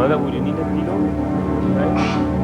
Ahora will you need a pillow? Right?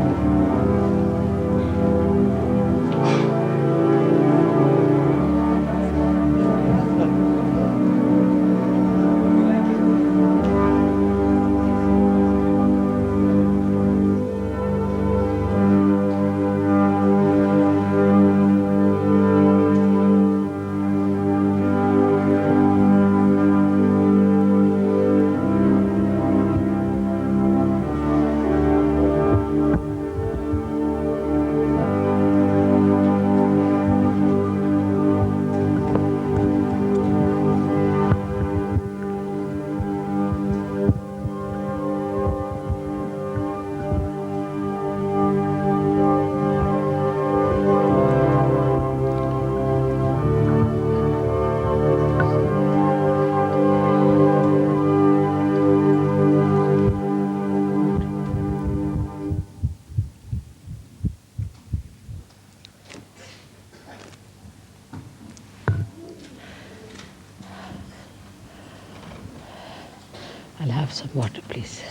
I'll have some water, please.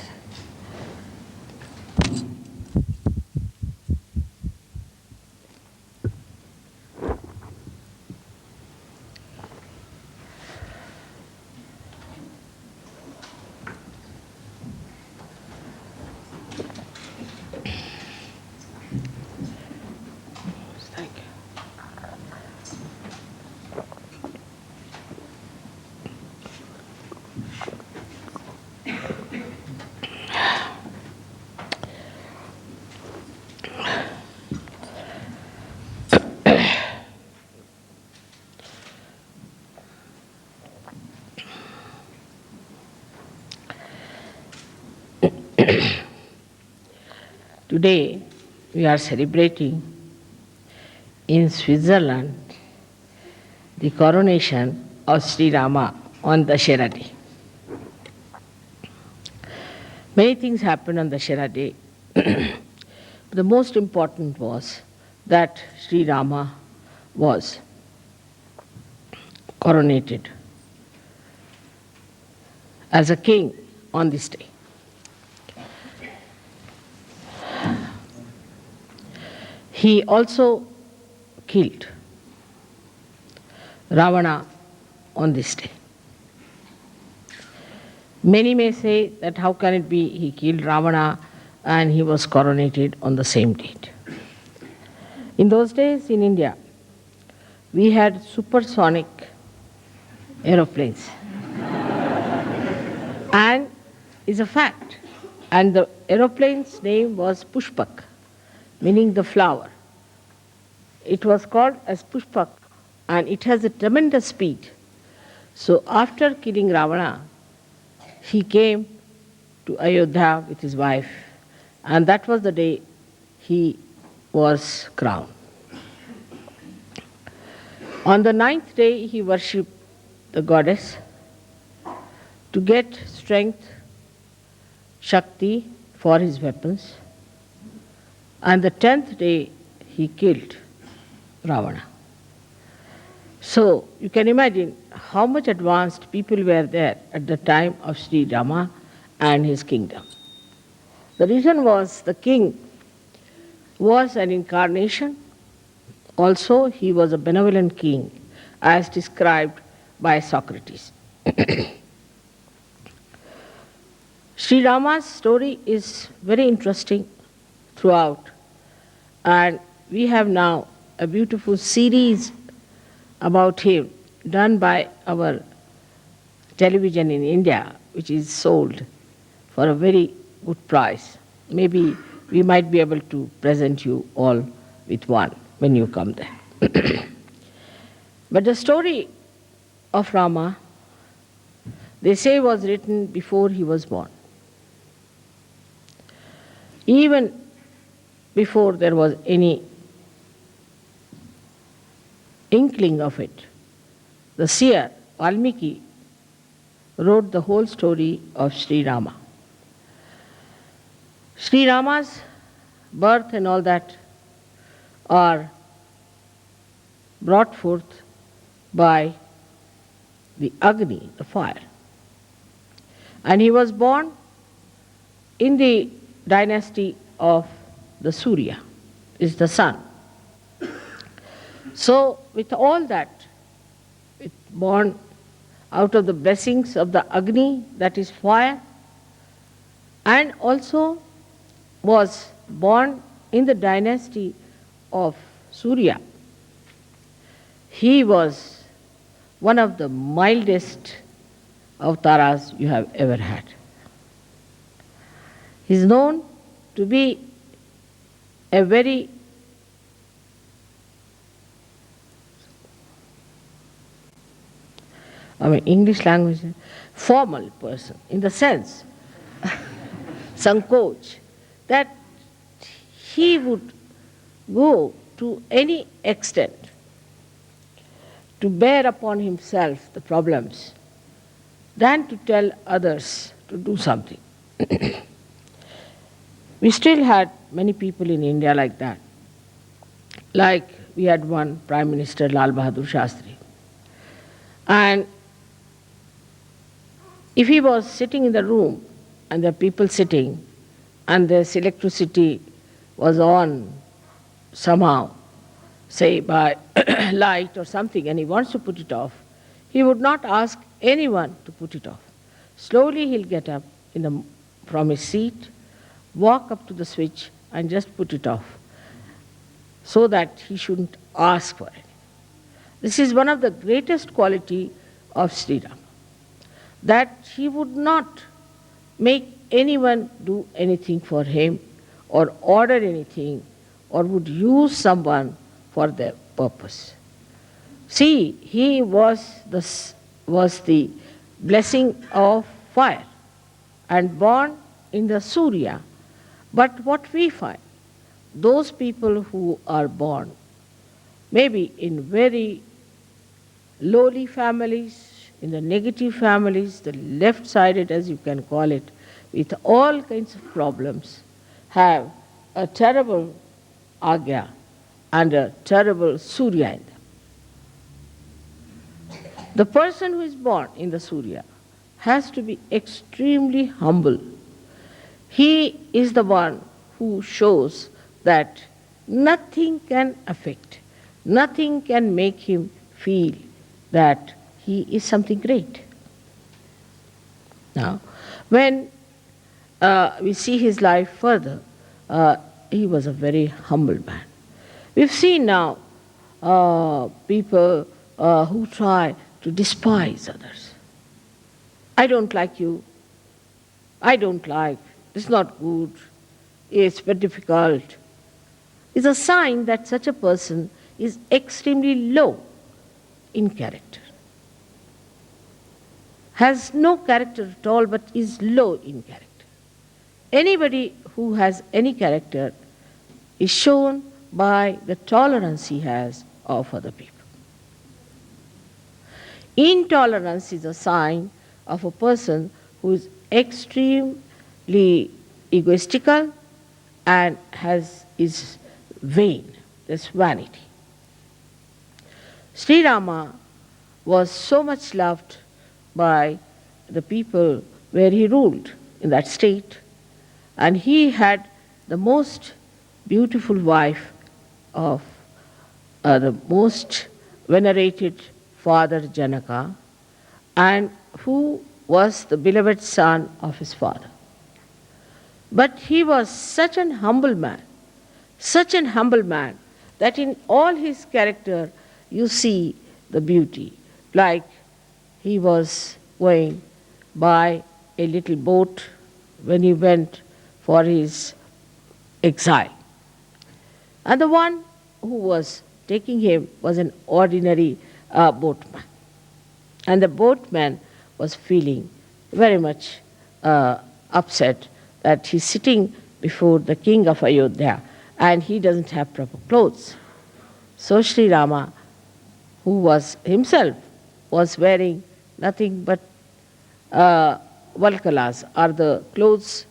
Thank you. Today we are celebrating in Switzerland the coronation of Sri Rama on Dashera Day. Many things happened on Dashera Day. The most important was that Sri Rama was coronated as a king on this day. He also killed Ravana on this day. Many may say that how can it be he killed Ravana and he was coronated on the same date. In those days in India, we had supersonic aeroplanes. And it's a fact. And the aeroplane's name was Pushpak, meaning the flower. It was called as Pushpak, and it has a tremendous speed. So after killing Ravana, he came to Ayodhya with his wife, and that was the day he was crowned. On the ninth day, he worshipped the goddess to get strength, Shakti for his weapons. And the 10th day, he killed Ravana. So you can imagine how much advanced people were there at the time of Sri Rama and his kingdom. The reason was the king was an incarnation. Also, he was a benevolent king, as described by Socrates. Sri Rama's story is very interesting throughout, and we have now a beautiful series about him done by our television in India, which is sold for a very good price. Maybe we might be able to present you all with one when you come there. But the story of Rama, they say, was written before he was born. Even before there was any inkling of it, the seer Valmiki wrote the whole story of Sri Rama. Sri Rama's birth and all that are brought forth by the Agni, the fire. And he was born in the dynasty of the Surya, is the sun. So with all that, it born out of the blessings of the Agni, that is fire, and also was born in the dynasty of Surya. He was one of the mildest avatars you have ever had. He is known to be a very English language, formal person, in the sense, Sankoch, that he would go to any extent to bear upon himself the problems than to tell others to do something. We still had many people in India like that. Like we had one Prime Minister, Lal Bahadur Shastri. And if he was sitting in the room and there are people sitting and this electricity was on somehow, say by light or something, and he wants to put it off, he would not ask anyone to put it off. Slowly he'll get up from his seat, walk up to the switch and just put it off, so that he shouldn't ask for it. This is one of the greatest quality of Sri Rama, that he would not make anyone do anything for him or order anything or would use someone for their purpose. See, he was the blessing of fire and born in the Surya. But what we find, those people who are born maybe in very lowly families, in the negative families, the left-sided as you can call it, with all kinds of problems, have a terrible Agya and a terrible Surya in them. The person who is born in the Surya has to be extremely humble. He is the one who shows that nothing can affect, nothing can make him feel that he is something great. Now, when we see his life further, he was a very humble man. We've seen now people who try to despise others. I don't like you. I don't like. It's not good. It's very difficult. It's a sign that such a person is extremely low in character. Has no character at all, but is low in character. Anybody who has any character is shown by the tolerance he has of other people. Intolerance is a sign of a person who is extremely egoistical and is vain, there's vanity. Sri Rama was so much loved by the people where he ruled in that state, and he had the most beautiful wife of the most venerated father Janaka, and who was the beloved son of his father. But he was such an humble man, that in all his character you see the beauty. Like he was going by a little boat when he went for his exile. And the one who was taking him was an ordinary boatman. And the boatman was feeling very much upset that he's sitting before the king of Ayodhya and he doesn't have proper clothes. So Sri Rama, who was himself was wearing nothing but valkalas, are the clothes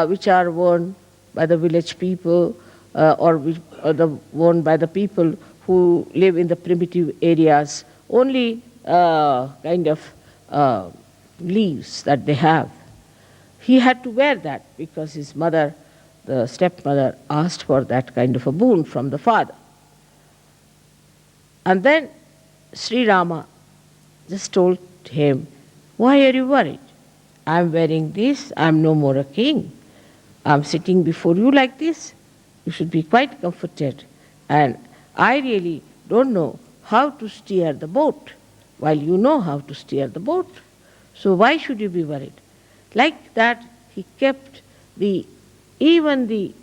which are worn by the village people or worn by the people who live in the primitive areas, only kind of leaves that they have. he had to wear that because his mother, the stepmother, asked for that kind of a boon from the father. And then Sri Rama just told him, "Why are you worried? I'm wearing this, I'm no more a king. I'm sitting before you like this. You should be quite comforted. And I really don't know how to steer the boat, while you know how to steer the boat. So why should you be worried?" Like that, he kept even the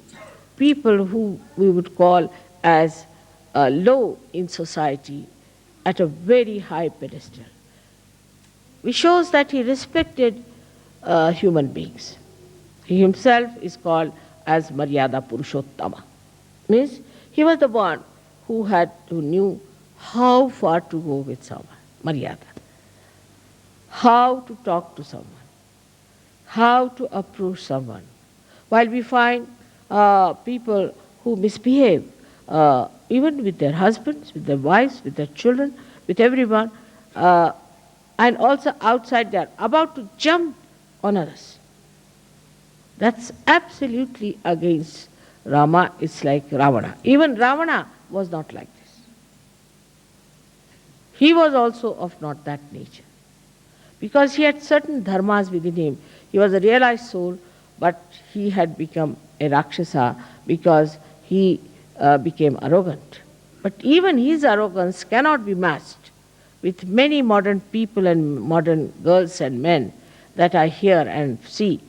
people who we would call as low in society at a very high pedestal. Which shows that he respected human beings. He himself is called as Maryada Purushottama. Means he was the one who knew how far to go with someone, Maryada. How to talk to someone, how to approach someone. While we find people who misbehave, even with their husbands, with their wives, with their children, with everyone, and also outside they are about to jump on others. That's absolutely against Rama. It's like Ravana. Even Ravana was not like this. He was also of not that nature. Because he had certain dharmas within him. He was a realized soul, but he had become a Rakshasa because he became arrogant. But even his arrogance cannot be matched with many modern people and modern girls and men that I hear and see,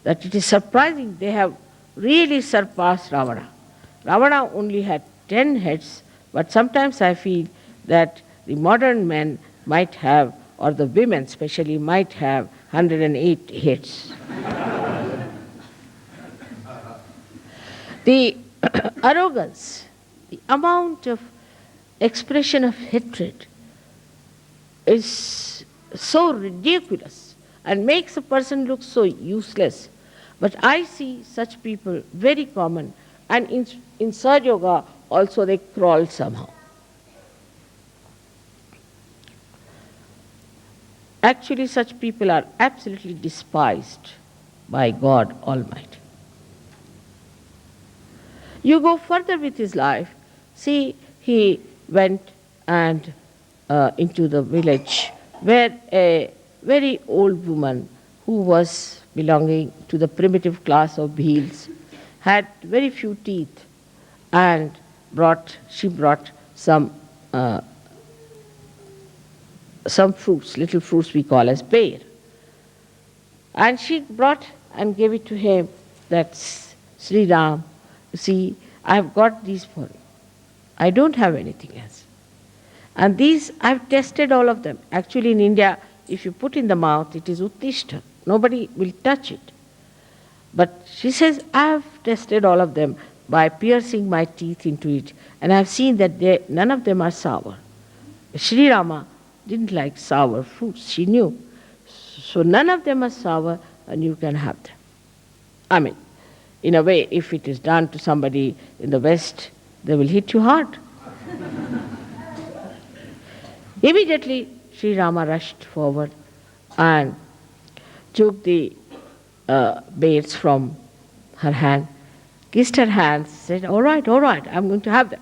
that it is surprising they have really surpassed Ravana. Ravana only had 10 heads, but sometimes I feel that the modern men might have, or the women especially, might have 108 heads. The arrogance, the amount of expression of hatred is so ridiculous and makes a person look so useless. But I see such people very common, and in Sahaja Yoga also they crawl somehow. Actually, such people are absolutely despised by God Almighty. You go further with his life. See, he went and into the village where a very old woman who was belonging to the primitive class of Bhils had very few teeth, and she brought some fruits, little fruits we call as pear. And she brought and gave it to him, that Sri Ram, you see, I have got these for you. I don't have anything else. And these, I've tested all of them. Actually in India, if you put in the mouth, it is uttishta. Nobody will touch it. But she says, I have tested all of them by piercing my teeth into it, and I have seen that none of them are sour. Sri Rama didn't like sour fruits, she knew. So none of them are sour, and you can have them. I mean, in a way, if it is done to somebody in the West, they will hit you hard. Immediately, Sri Rama rushed forward and took the beads from her hand, kissed her hands, said, all right, I'm going to have them.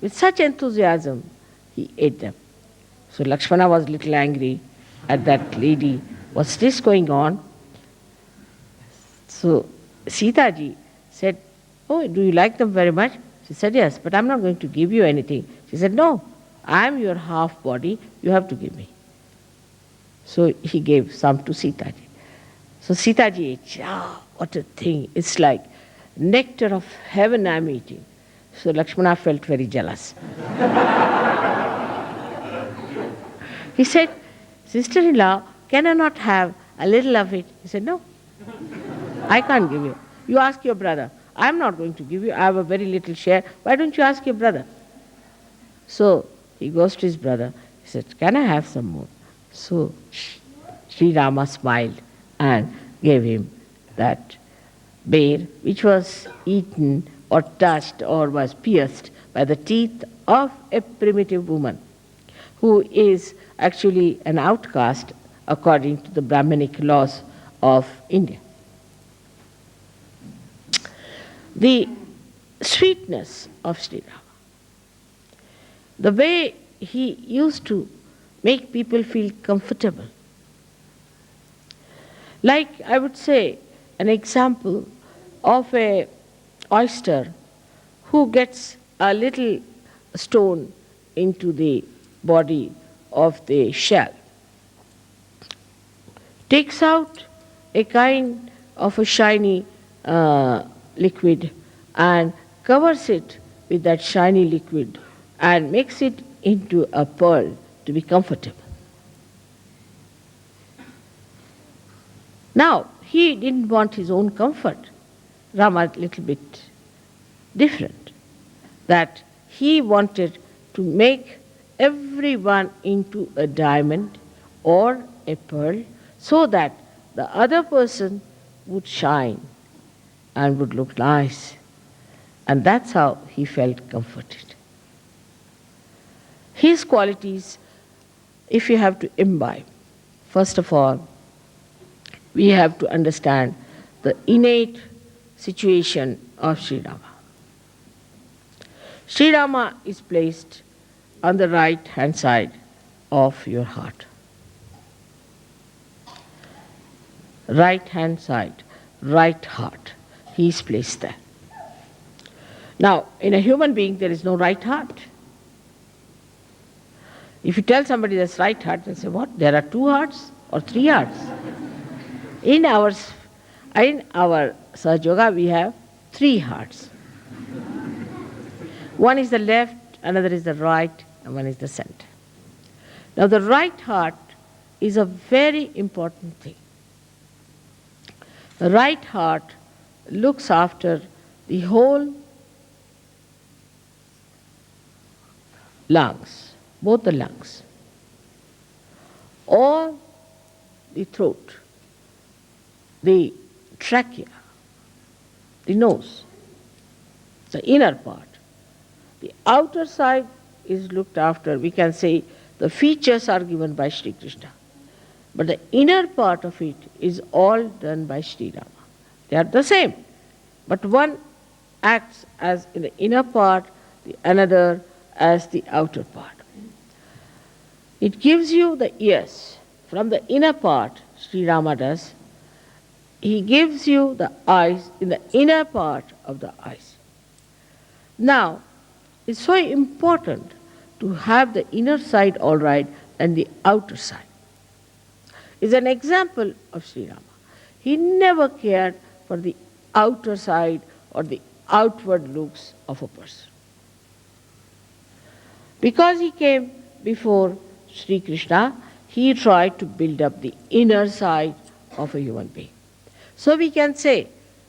With such enthusiasm, he ate them. So Lakshmana was a little angry at that lady. What's this going on? So Sita ji said, oh, do you like them very much? She said, yes, but I'm not going to give you anything. She said, no, I'm your half body, you have to give me. So he gave some to Sita ji. So Sita ji ate, what a thing, it's like nectar of heaven I'm eating. So Lakshmana felt very jealous. He said, sister-in-law, can I not have a little of it? He said, no, I can't give you. You ask your brother. I'm not going to give you. I have a very little share. Why don't you ask your brother? So he goes to his brother. He said, can I have some more? So Sri Rama smiled and gave him that bear, which was eaten or touched or was pierced by the teeth of a primitive woman who is actually an outcast according to the Brahmanic laws of India. The sweetness of Sri Rama, the way he used to make people feel comfortable. Like, I would say, an example of a oyster who gets a little stone into the body of the shell, takes out a kind of a shiny liquid and covers it with that shiny liquid and makes it into a pearl to be comfortable. Now, he didn't want his own comfort. Rama a little bit different, that he wanted to make everyone into a diamond or a pearl so that the other person would shine and would look nice. And that's how he felt comforted. His qualities, if you have to imbibe, first of all, we have to understand the innate situation of Sri Rama. Sri Rama is placed on the right-hand side of your heart. Right-hand side, right heart. He is placed there. Now, in a human being, there is no right heart. If you tell somebody there's right heart, they'll say, what? There are 2 hearts or 3 hearts? In our Sahaja Yoga, we have 3 hearts. One is the left, another is the right, and one is the center. Now, the right heart is a very important thing. The right heart looks after the whole lungs, both the lungs, or the throat, the trachea, the nose, the inner part. The outer side is looked after, we can say the features are given by Sri Krishna. But the inner part of it is all done by Sri Rama. They are the same, but one acts as in the inner part, the another as the outer part. It gives you the ears. From the inner part, Sri Rama does, he gives you the eyes in the inner part of the eyes. Now, it's so important to have the inner side all right and the outer side. Is an example of Sri Rama. He never cared for the outer side or the outward looks of a person. Because he came before Sri Krishna, he tried to build up the inner side of a human being. So we can say,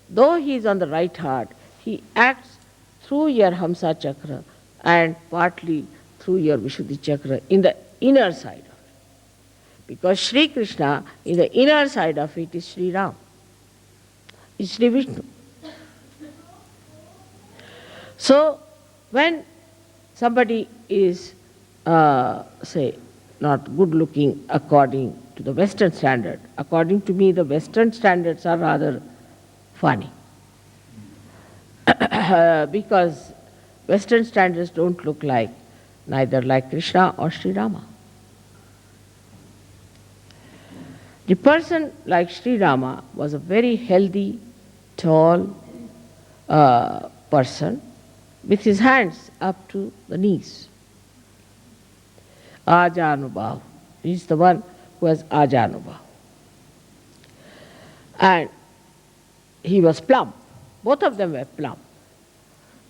though he is on the right heart, he acts through your Hamsa Chakra and partly through your Vishuddhi Chakra in the inner side of it. Because Sri Krishna, in the inner side of it, is Sri Ram, is Sri Vishnu. So, when somebody is, say, not good looking according to the Western standard, according to me, the Western standards are rather funny. Because Western standards don't look like, neither like Krishna or Sri Rama. The person like Sri Rama was a very healthy, tall person with his hands up to the knees. Ajanubhav. He is the one who has Ajanubhav. And he was plump. Both of them were plump.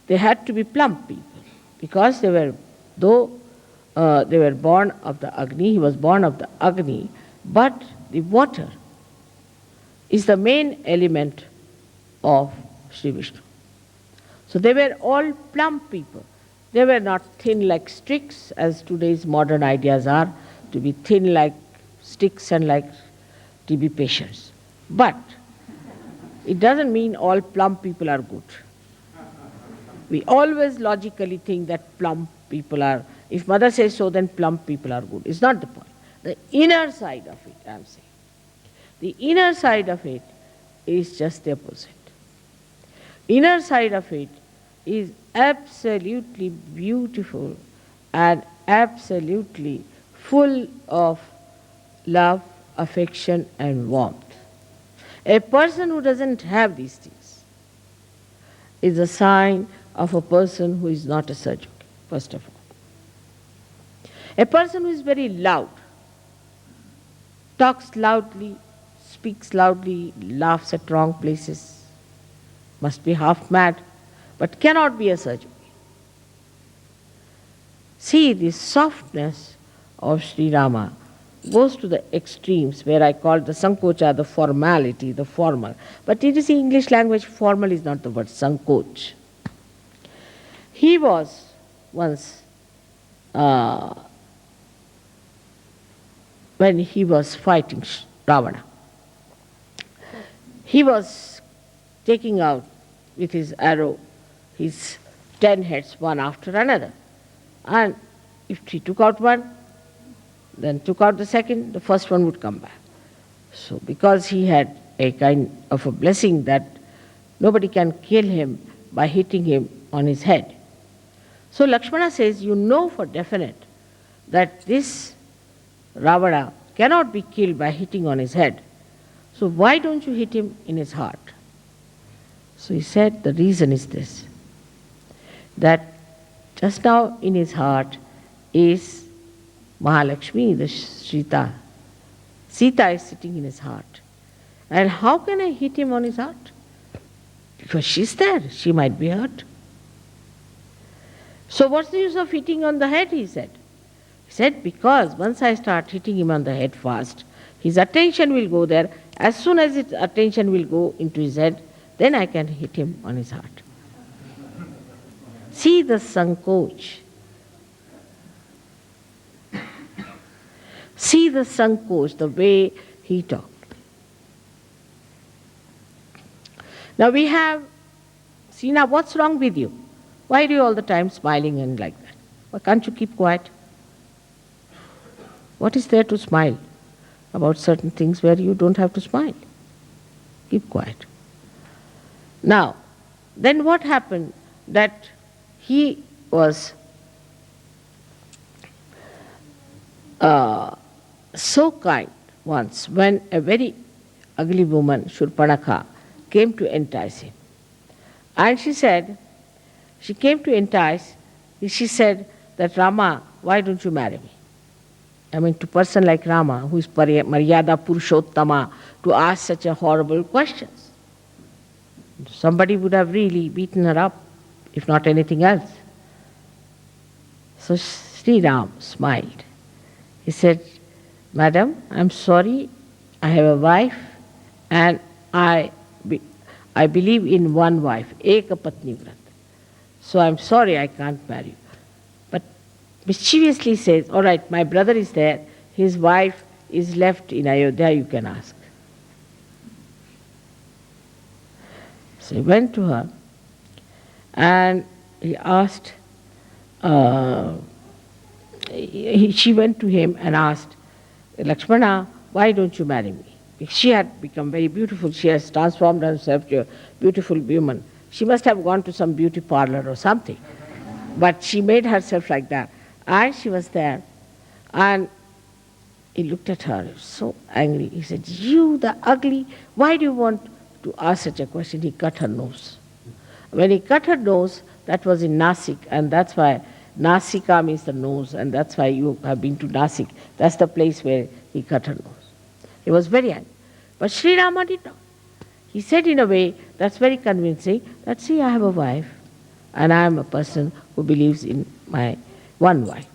They had to be plump people because they were, though they were born of the Agni, he was born of the Agni, but the water is the main element of Sri Vishnu. So they were all plump people. They were not thin like sticks, as today's modern ideas are, to be thin like sticks and like TB patients. But it doesn't mean all plump people are good. We always logically think that plump people are, if mother says so, then plump people are good. It's not the point. The inner side of it, I am saying. The inner side of it is just the opposite. Inner side of it is absolutely beautiful and absolutely full of love, affection, and warmth. A person who doesn't have these things is a sign of a person who is not a surgeon, first of all. A person who is very loud, talks loudly, speaks loudly, laughs at wrong places, must be half mad, but cannot be a surgeon. See, the softness of Sri Rama goes to the extremes where I call the sankocha, the formality, the formal. But it is in English language, formal is not the word, sankoch. He was once, when he was fighting Ravana, he was taking out with his arrow his 10 heads one after another. And if he took out one, then took out the second, the first one would come back. So because he had a kind of a blessing that nobody can kill him by hitting him on his head. So Lakshmana says, you know for definite that this Ravana cannot be killed by hitting on his head. So why don't you hit him in his heart? So he said, the reason is this, that just now in his heart is Mahalakshmi, the Sita. Sita is sitting in his heart. And how can I hit him on his heart? Because she's there, she might be hurt. So what's the use of hitting on the head, he said. He said, because once I start hitting him on the head fast, his attention will go there. As soon as his attention will go into his head, then I can hit him on his heart. See the sankoch. See the sankoch, the way he talked. Now we have, see now what's wrong with you? Why are you all the time smiling and like that? Why can't you keep quiet? What is there to smile about certain things where you don't have to smile? Keep quiet. Now, then what happened that he was so kind once when a very ugly woman, Shurpanakha, came to entice him. And she said, she came to entice, she said that Rama, why don't you marry me? I mean, to a person like Rama, who is Maryada Purushottama, to ask such a horrible questions. Somebody would have really beaten her up, if not anything else. So Sri Ram smiled. He said, Madam, I'm sorry, I have a wife and I believe in one wife, Eka Patni Vrat. So I'm sorry I can't marry you. But mischievously says, all right, my brother is there, his wife is left in Ayodhya, you can ask. So he went to her and he asked, she went to him and asked, Lakshmana, why don't you marry me? She had become very beautiful. She has transformed herself to a beautiful woman. She must have gone to some beauty parlor or something. But she made herself like that. And she was there. And he looked at her, so angry. He said, you the ugly, why do you want to ask such a question? He cut her nose. When he cut her nose, that was in Nasik, and that's why Nasika means the nose, and that's why you have been to Nasik. That's the place where he cut her nose. He was very angry. But Sri Rama did not. He said in a way that's very convincing that, see, I have a wife, and I am a person who believes in my one wife.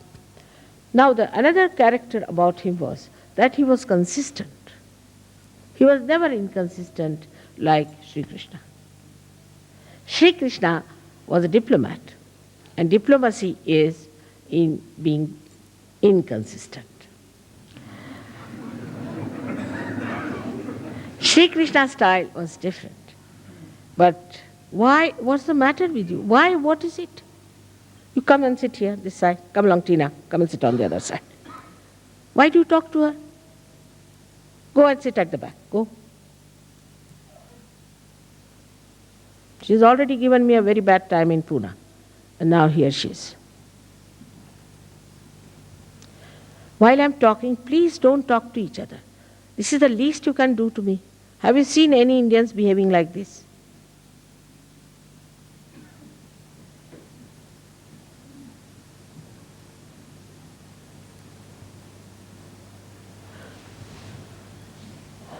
Now, another character about him was that he was consistent. He was never inconsistent like Sri Krishna. Sri Krishna was a diplomat, and diplomacy is in being inconsistent. Sri Krishna's style was different. But why? What's the matter with you? Why? What is it? You come and sit here, this side. Come along, Tina. Come and sit on the other side. Why do you talk to her? Go and sit at the back. Go. She's already given me a very bad time in Pune. And now here she is. While I'm talking, please don't talk to each other. This is the least you can do to me. Have you seen any Indians behaving like this?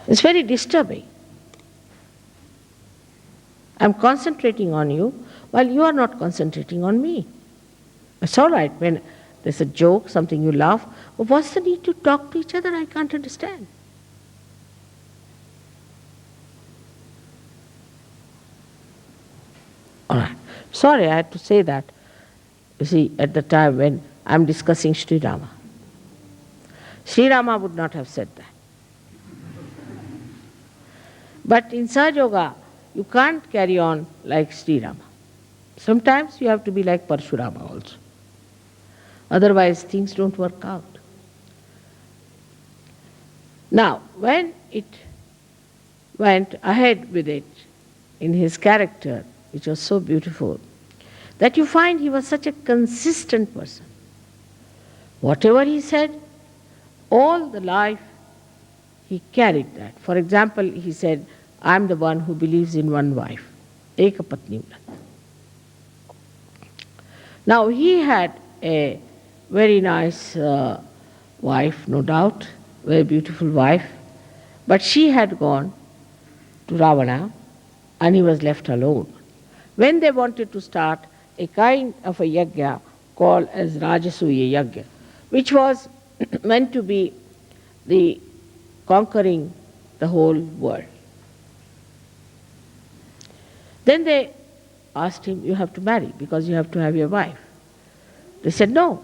It's very disturbing. I'm concentrating on you while you are not concentrating on me. It's all right when there's a joke, something you laugh, but what's the need to talk to each other? I can't understand. All right. Sorry, I had to say that. You see, at the time when I'm discussing Sri Rama. Sri Rama would not have said that. But in Sahaja Yoga, you can't carry on like Sri Rama. Sometimes you have to be like Parshurama also. Otherwise, things don't work out. Now, when it went ahead with it in his character, which was so beautiful, that you find he was such a consistent person. Whatever he said, all the life he carried that. For example, he said, I'm the one who believes in one wife, Eka Patni Vrat. Now he had a very nice wife, no doubt, very beautiful wife, but she had gone to Ravana and he was left alone. When they wanted to start a kind of a yajna called as Rajasuya Yajna, which was meant to be the conquering the whole world. Then they asked him, you have to marry because you have to have your wife. They said, no,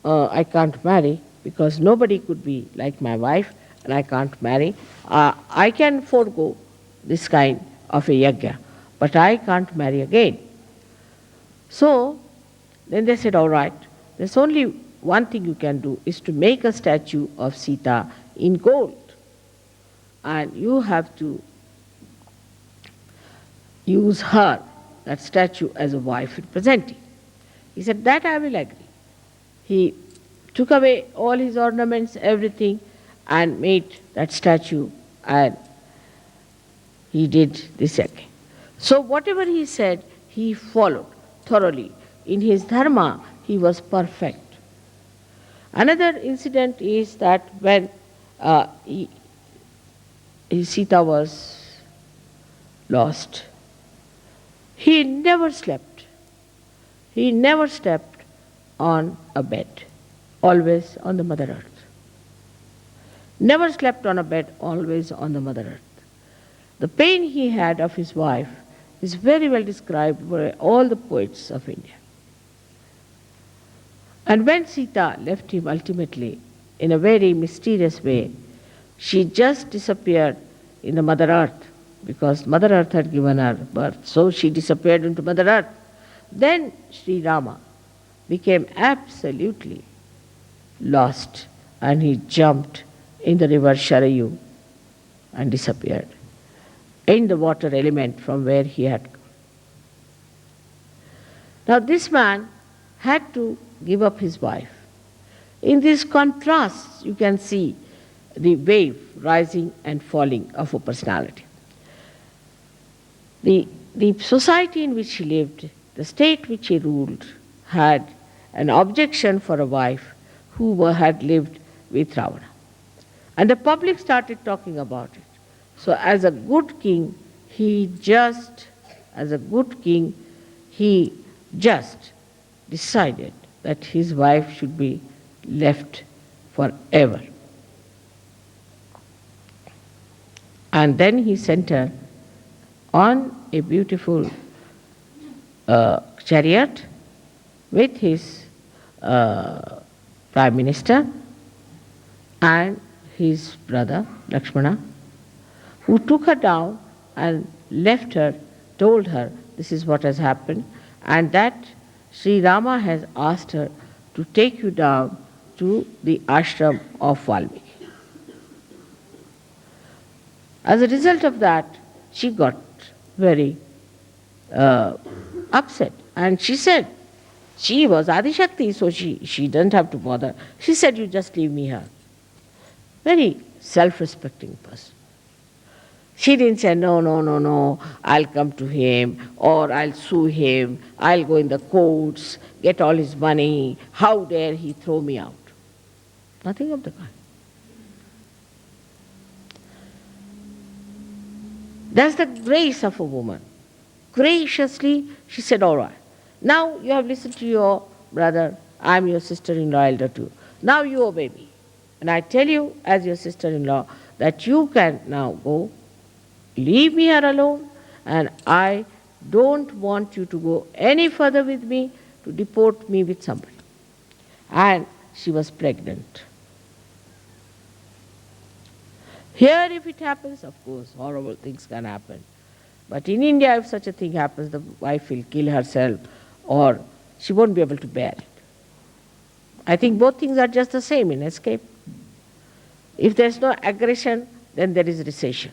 I can't marry because nobody could be like my wife and I can't marry. I can forego this kind of a yajna, but I can't marry again. So then they said, all right, there's only one thing you can do is to make a statue of Sita in gold. And you have to use her, that statue, as a wife representing. He said, that I will agree. He took away all his ornaments, everything, and made that statue, and he did this again. So whatever he said, he followed thoroughly. In his dharma, he was perfect. Another incident is that when Sita was lost, he never slept. He never slept on a bed, always on the Mother Earth. Never slept on a bed, always on the Mother Earth. The pain he had of his wife is very well described by all the poets of India. And when Sita left him ultimately, in a very mysterious way, she just disappeared in the Mother Earth, because Mother Earth had given her birth. So she disappeared into Mother Earth. Then Sri Rama became absolutely lost and he jumped in the river Sharayu and disappeared in the water element from where he had come. Now this man had to give up his wife. In these contrasts, you can see the wave rising and falling of a personality. The society in which he lived, the state which he ruled, had an objection for a wife who had lived with Ravana. And the public started talking about it. So as a good king, he just decided that his wife should be left forever. And then he sent her on a beautiful chariot with his prime minister and his brother Lakshmana, who took her down and left her, told her this is what has happened, and that Sri Rama has asked her to take you down to the ashram of Valmiki. As a result of that, she got very upset. And she said, she was Adi Shakti, so she didn't have to bother. She said, you just leave me here. Very self-respecting person. She didn't say, no, no, no, no, I'll come to him, or I'll sue him, I'll go in the courts, get all his money, how dare he throw me out. Nothing of the kind. That's the grace of a woman. Graciously, she said, all right, now you have listened to your brother, I'm your sister-in-law elder too. Now you obey me. And I tell you, as your sister-in-law, that you can now go, leave me here alone, and I don't want you to go any further with me to deport me with somebody. And she was pregnant. Here, if it happens, of course, horrible things can happen. But in India, if such a thing happens, the wife will kill herself or she won't be able to bear it. I think both things are just the same in escape. If there's no aggression, then there is recession.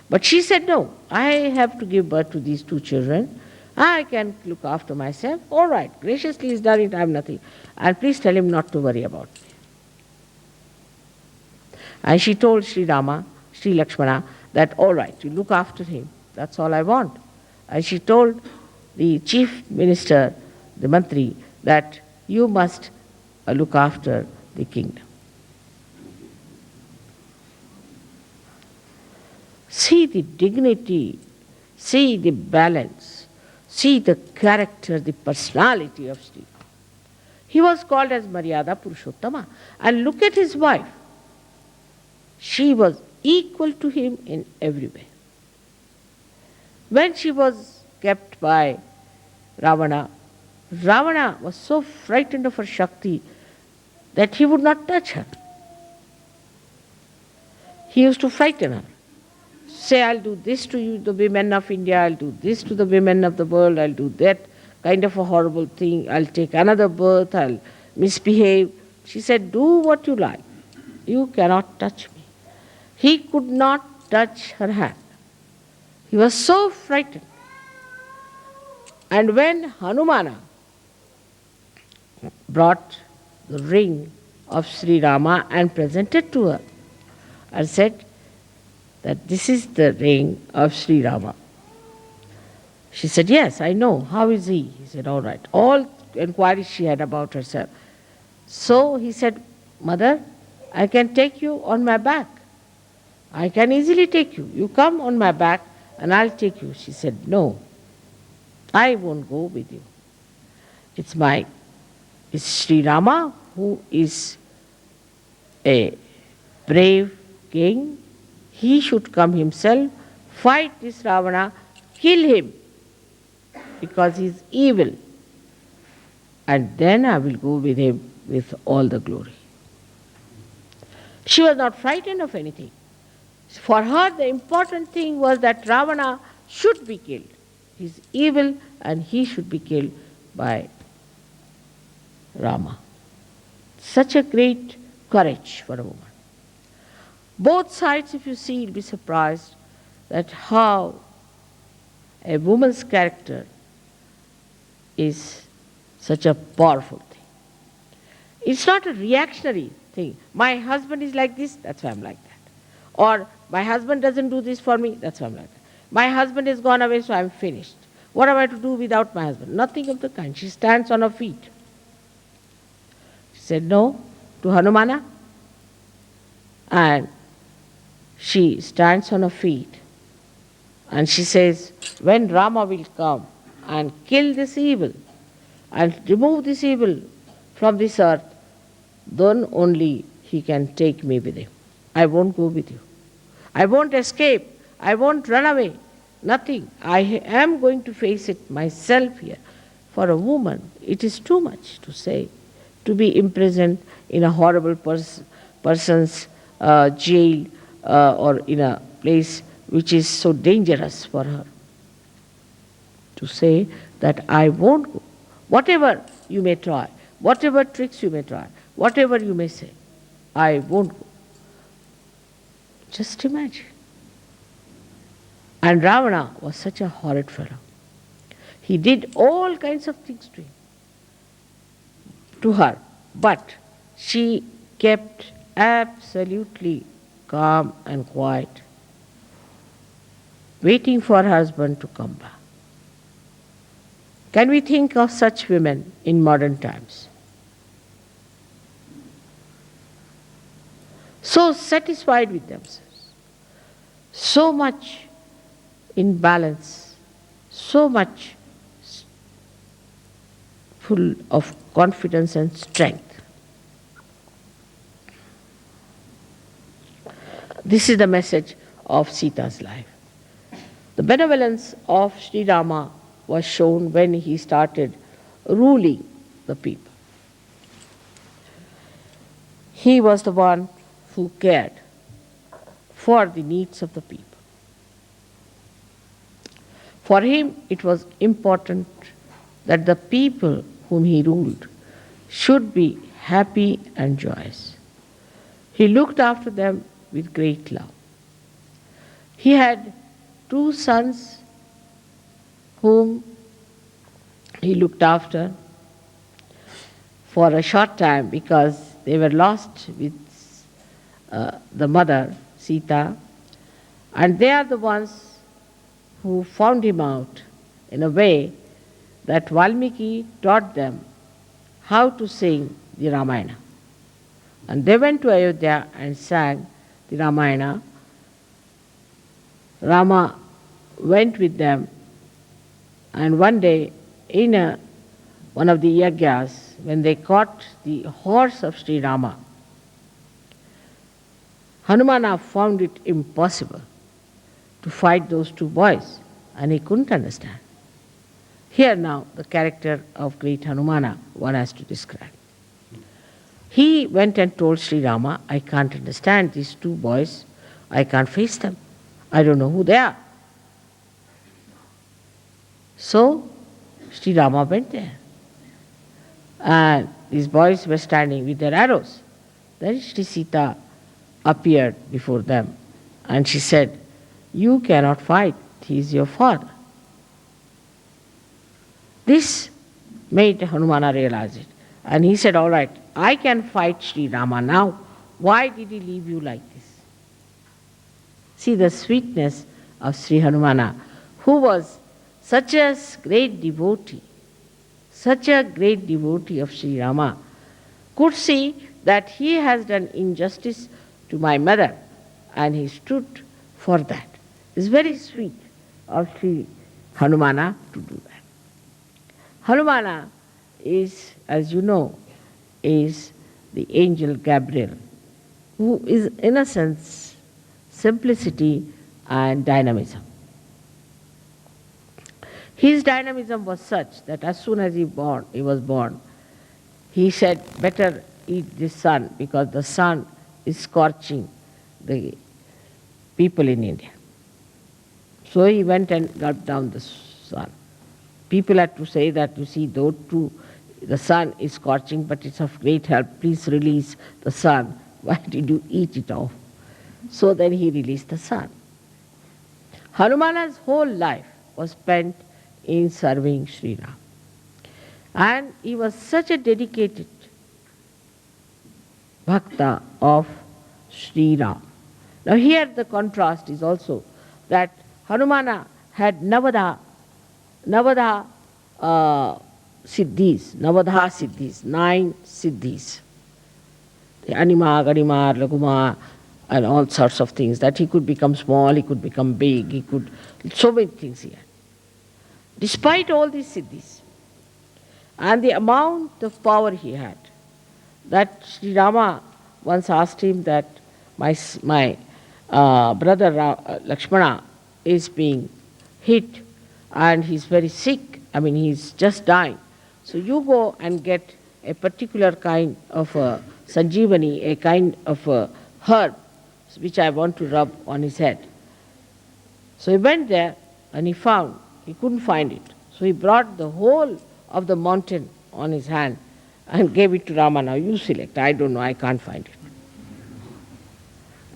But she said, no, I have to give birth to these two children. I can look after myself. All right, graciously he's done it, I have nothing. And please tell him not to worry about me. And she told Sri Rama, Sri Lakshmana, that all right, you look after him. That's all I want. And she told the chief minister, the mantri, that you must look after the kingdom. See the dignity, see the balance, see the character, the personality of Sri Rama. He was called as Maryada Purushottama. And look at his wife. She was equal to him in every way. When she was kept by Ravana, Ravana was so frightened of her Shakti that he would not touch her. He used to frighten her. Say, I'll do this to you, the women of India, I'll do this to the women of the world, I'll do that kind of a horrible thing, I'll take another birth, I'll misbehave. She said, do what you like. You cannot touch me. He could not touch her hand. He was so frightened. And when Hanumana brought the ring of Sri Rama and presented to her and said that this is the ring of Sri Rama. She said, yes, I know. How is he? He said, all right. All inquiries she had about herself. So he said, Mother, I can take you on my back. I can easily take you. You come on my back and I'll take you. She said, no, I won't go with you. It's Sri Rama who is a brave king. He should come himself, fight this Ravana, kill him because he is evil. And then I will go with him with all the glory. She was not frightened of anything. For her, the important thing was that Ravana should be killed. He is evil and he should be killed by Rama. Such a great courage for a woman. Both sides, if you see, you'll be surprised that how a woman's character is such a powerful thing. It's not a reactionary thing. My husband is like this, that's why I'm like that. Or my husband doesn't do this for me, that's why I'm like that. My husband has gone away, so I'm finished. What am I to do without my husband? Nothing of the kind. She stands on her feet. She said no to Hanumana, and she stands on her feet and she says, when Rama will come and kill this evil and remove this evil from this earth, then only he can take me with him. I won't go with you. I won't escape. I won't run away. Nothing. I am going to face it myself here. For a woman, it is too much to say, to be imprisoned in a horrible person's jail or in a place which is so dangerous for her. To say that I won't go. Whatever you may try, whatever tricks you may try, whatever you may say, I won't go. Just imagine. And Ravana was such a horrid fellow. He did all kinds of things to her, but she kept absolutely calm and quiet, waiting for her husband to come back. Can we think of such women in modern times? So satisfied with themselves, so much in balance, so much full of confidence and strength. This is the message of Sita's life. The benevolence of Sri Rama was shown when he started ruling the people. He was the one who cared for the needs of the people. For him, it was important that the people whom he ruled should be happy and joyous. He looked after them with great love. He had 2 sons whom he looked after for a short time because they were lost with the mother, Sita, and they are the ones who found him out in a way that Valmiki taught them how to sing the Ramayana. And they went to Ayodhya and sang the Ramayana. Rama went with them, and one day in one of the yagyas, when they caught the horse of Sri Rama, Hanumana found it impossible to fight those 2 boys, and he couldn't understand. Here now the character of great Hanumana one has to describe. He went and told Sri Rama, I can't understand these 2 boys, I can't face them, I don't know who they are. So Sri Rama went there, and these boys were standing with their arrows. Then Sri Sita appeared before them, and she said, you cannot fight, he is your father. This made Hanumana realize it, and he said, all right, I can fight Sri Rama now. Why did he leave you like this? See the sweetness of Sri Hanumana, who was such a great devotee of Sri Rama, could see that he has done injustice to my mother, and he stood for that. It's very sweet of Sri Hanumana to do that. Hanumana is, as you know, is the angel Gabriel, who is innocence, simplicity, and dynamism. His dynamism was such that as soon as he was born, he said, better eat this sun because the sun is scorching the people in India. So he went and gulped down the sun. People had to say that, you see, though too the sun is scorching, but it's of great help, please release the sun. Why did you eat it off? So then he released the sun. Hanumana's whole life was spent in serving Sri Ram. And he was such a dedicated bhakta of Sri Ram. Now here the contrast is also that Hanumana had Navadha siddhis, 9 siddhis. The Anima, Ganima, Laguma, and all sorts of things, that he could become small, he could become big, he could, so many things he had. Despite all these siddhis and the amount of power he had, that Sri Rama once asked him that my brother Lakshmana is being hit and he's very sick, he's just dying. So you go and get a particular kind of sanjeevani, a kind of herb which I want to rub on his head. So he went there and he couldn't find it. So he brought the whole of the mountain on his hand and gave it to Rama. Now you select, I don't know, I can't find it.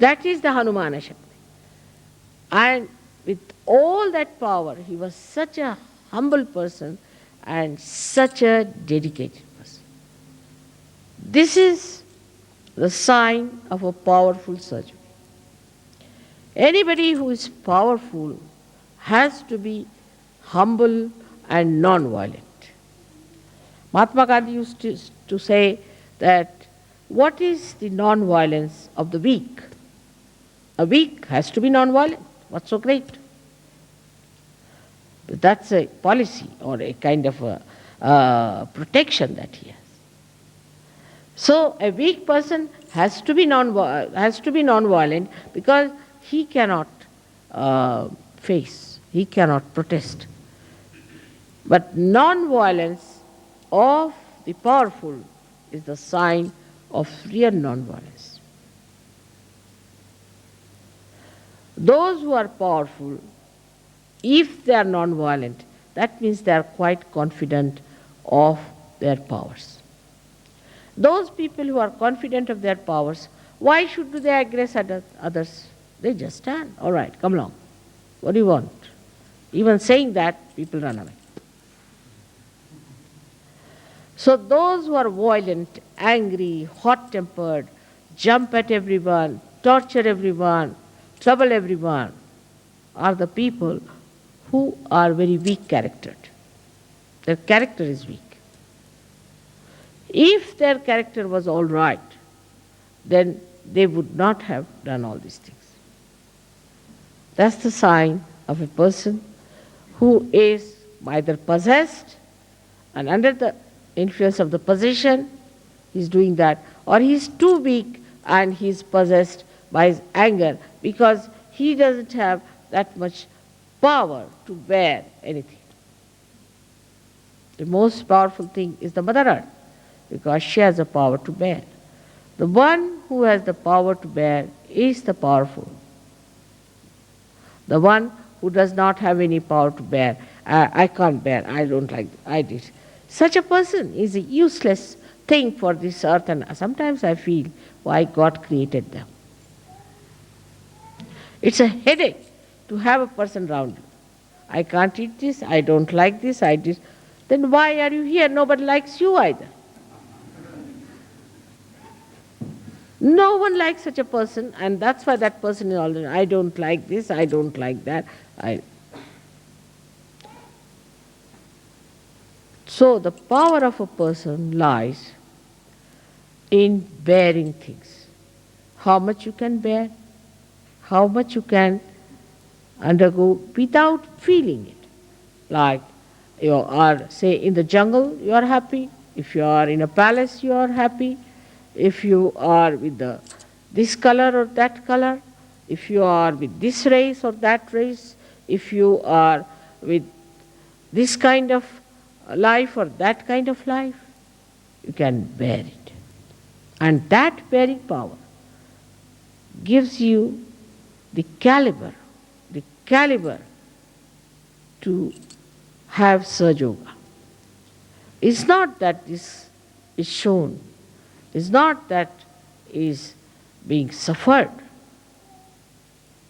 That is the Hanumana Shakti. And with all that power, he was such a humble person and such a dedicated person. This is the sign of a powerful surgeon. Anybody who is powerful has to be humble and non-violent. Mahatma Gandhi used to say that what is the non-violence of the weak? A weak has to be non-violent. What's so great? But that's a policy or a kind of a protection that he has. So a weak person has to be non-violent because he cannot face, he cannot protest. But non-violence of the powerful is the sign of real non-violence. Those who are powerful, if they are non-violent, that means they are quite confident of their powers. Those people who are confident of their powers, why should they aggress others? They just stand. All right, come along. What do you want? Even saying that, people run away. So those who are violent, angry, hot-tempered, jump at everyone, torture everyone, trouble everyone, are the people who are very weak-charactered. Their character is weak. If their character was all right, then they would not have done all these things. That's the sign of a person who is either possessed and under the influence of the possession, he's doing that, or he's too weak and he's possessed by his anger because he doesn't have that much power to bear anything. The most powerful thing is the Mother Earth because she has the power to bear. The one who has the power to bear is the powerful. The one who does not have any power to bear, I can't bear, I don't like, I did. Such a person is a useless thing for this earth, and sometimes I feel why God created them. It's a headache to have a person around you. I can't eat this, I don't like this, I did. Then why are you here? Nobody likes you either. No one likes such a person, and that's why that person is always, I don't like this, I don't like that. So the power of a person lies in bearing things. How much you can bear, how much you can undergo without feeling it. Like you are, say, in the jungle, you are happy. If you are in a palace, you are happy. If you are with this color or that color, if you are with this race or that race, if you are with this kind of life or that kind of life, you can bear it. And that bearing power gives you the caliber to have Sahaja Yoga. It's not that this is shown, it's not that is being suffered.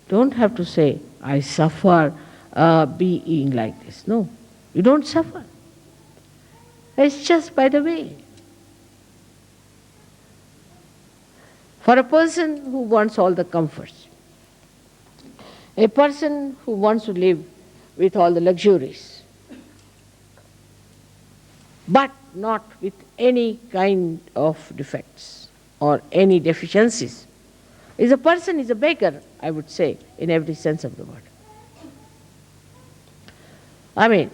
Don't have to say, I suffer being like this. No, you don't suffer. It's just by the way. For a person who wants all the comforts, a person who wants to live with all the luxuries, but not with any kind of defects or any deficiencies, is a beggar, I would say, in every sense of the word. I mean,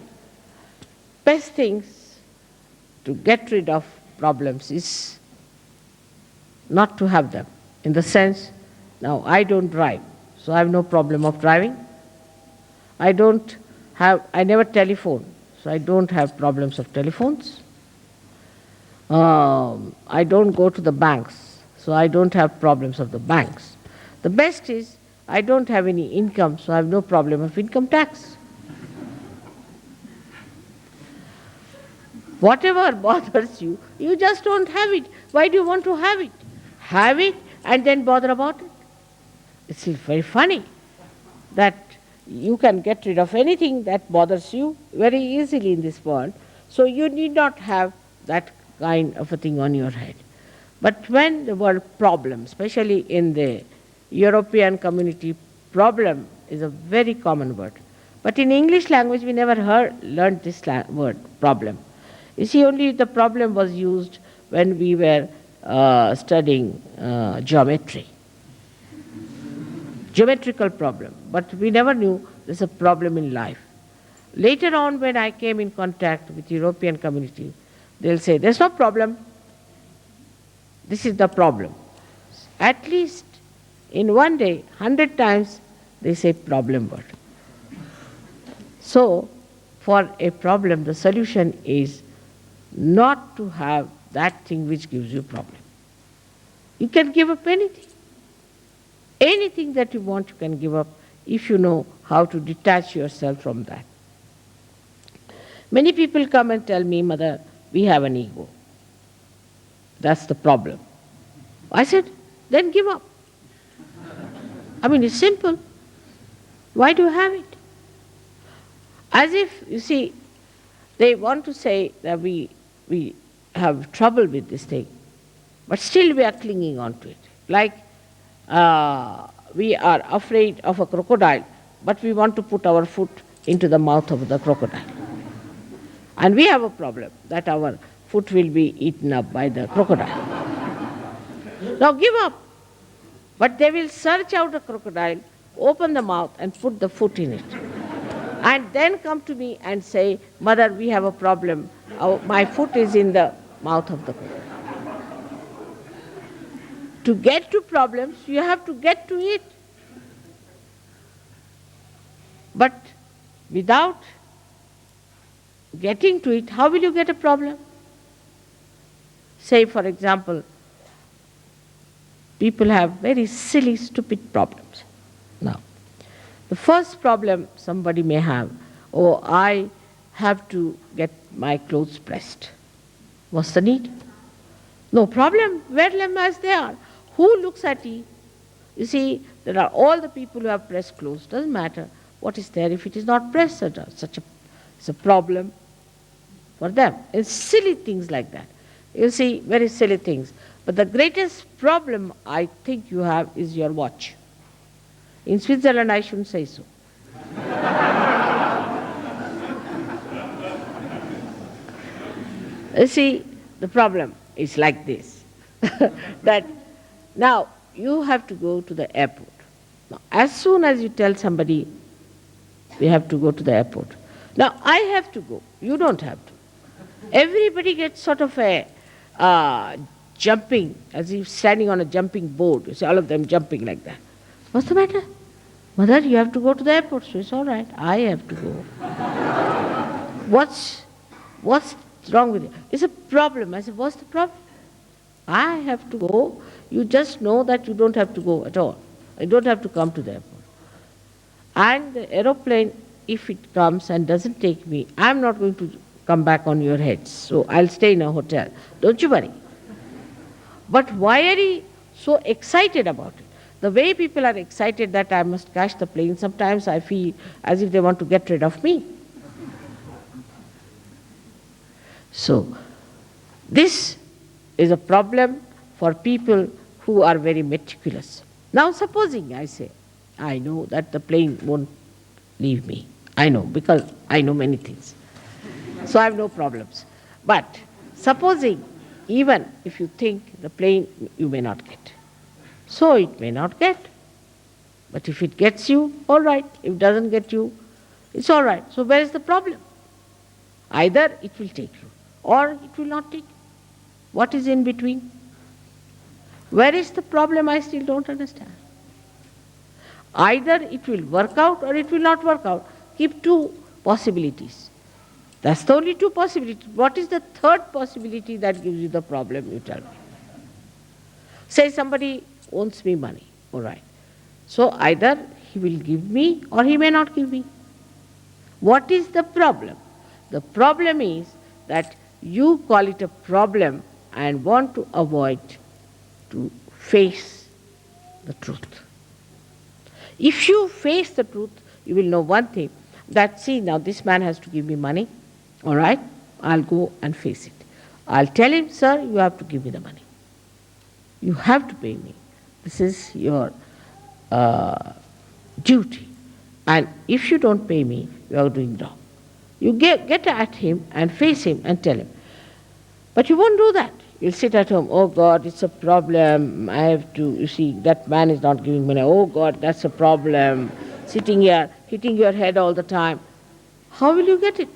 best things to get rid of problems is not to have them. In the sense, now I don't drive, so I have no problem of driving. I never telephone, so I don't have problems of telephones. I don't go to the banks, so I don't have problems of the banks. The best is, I don't have any income, so I have no problem of income tax. Whatever bothers you, you just don't have it. Why do you want to have it? Have it and then bother about it. It's very funny that you can get rid of anything that bothers you very easily in this world. So you need not have that kind of a thing on your head. But when the word problem, especially in the European community, problem is a very common word. But in English language, we never learned this word, problem. You see, only the problem was used when we were studying geometry. Geometrical problem. But we never knew there's a problem in life. Later on, when I came in contact with European community, they'll say, there's no problem. This is the problem. At least in one day, 100 times, they say problem word. So, for a problem, the solution is not to have that thing which gives you problem. You can give up anything. Anything that you want, you can give up if you know how to detach yourself from that. Many people come and tell me, Mother, we have an ego. That's the problem. I said, then give up. I mean, it's simple. Why do you have it? As if, you see, they want to say that we have trouble with this thing, but still we are clinging on to it. Like we are afraid of a crocodile, but we want to put our foot into the mouth of the crocodile. And we have a problem that our foot will be eaten up by the crocodile. Now give up. But they will search out a crocodile, open the mouth and put the foot in it. And then come to me and say, Mother, we have a problem. My foot is in the mouth of the crocodile. To get to problems, you have to get to it. But without getting to it, how will you get a problem? Say, for example, people have very silly, stupid problems. Now, the first problem somebody may have, oh, I have to get my clothes pressed. What's the need? No problem, wear them as they are. Who looks at it? You see, there are all the people who have pressed clothes. Doesn't matter what is there if it is not pressed. It's a problem for them. It's silly things like that. You see, very silly things. But the greatest problem I think you have is your watch. In Switzerland, I shouldn't say so. You see, the problem is like this, that now you have to go to the airport. Now, as soon as you tell somebody, we have to go to the airport. Now, I have to go. You don't have to. Everybody gets sort of a jumping, as if standing on a jumping board. You see, all of them jumping like that. What's the matter? Mother, you have to go to the airport. So it's all right. I have to go. What's wrong with it? It's a problem. I said, what's the problem? I have to go. You just know that you don't have to go at all. I don't have to come to the airport. And the aeroplane, if it comes and doesn't take me, I'm not going to come back on your heads. So I'll stay in a hotel. Don't you worry. But why are you so excited about it? The way people are excited that I must catch the plane, sometimes I feel as if they want to get rid of me. So, this is a problem for people who are very meticulous. Now, supposing I say, I know that the plane won't leave me. I know, because I know many things. So I have no problems. But supposing, even if you think the plane you may not get. So it may not get. But if it gets you, all right. If it doesn't get you, it's all right. So where is the problem? Either it will take you, or it will not take you. What is in between? Where is the problem? I still don't understand. Either it will work out or it will not work out. Keep two possibilities. That's the only two possibilities. What is the third possibility that gives you the problem, you tell me? Say somebody owes me money, all right. So either he will give me or he may not give me. What is the problem? The problem is that you call it a problem and want to avoid to face the truth. If you face the truth, you will know one thing, that see, now this man has to give me money, all right, I'll go and face it. I'll tell him, sir, you have to give me the money. You have to pay me. This is your duty. And if you don't pay me, you are doing wrong. You get at him and face him and tell him. But you won't do that. You'll sit at home, oh God, it's a problem. I have to, you see, that man is not giving money. Oh God, that's a problem. Sitting here, hitting your head all the time. How will you get it?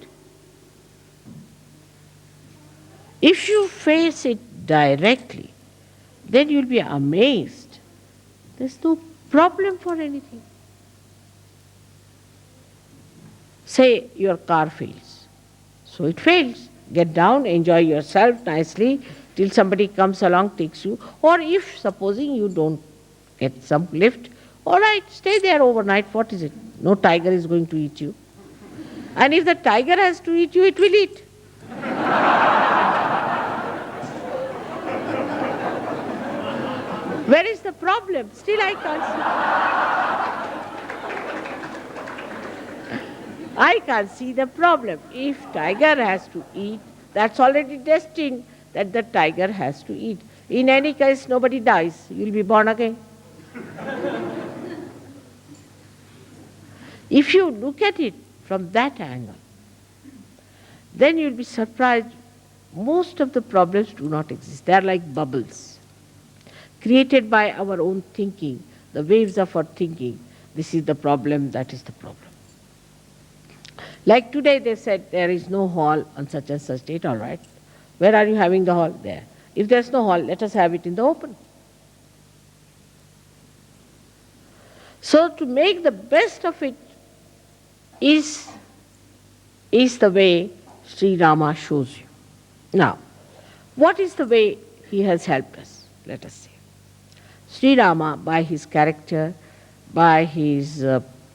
If you face it directly, then you'll be amazed. There's no problem for anything. Say your car fails. So it fails. Get down, enjoy yourself nicely till somebody comes along, takes you. Or if, supposing you don't get some lift, all right, stay there overnight. What is it? No tiger is going to eat you. And if the tiger has to eat you, it will eat. Where is the problem? Still I can't see. I can't see the problem. If tiger has to eat, that's already destined that the tiger has to eat. In any case, nobody dies. You'll be born again. If you look at it from that angle, then you'll be surprised. Most of the problems do not exist. They are like bubbles, created by our own thinking, the waves of our thinking. This is the problem, that is the problem. Like today they said there is no hall on such and such date, all right. Where are you having the hall? There. If there's no hall, let us have it in the open. So to make the best of it is the way Sri Rama shows you. Now, what is the way he has helped us? Let us see. Sri Rama, by his character, by his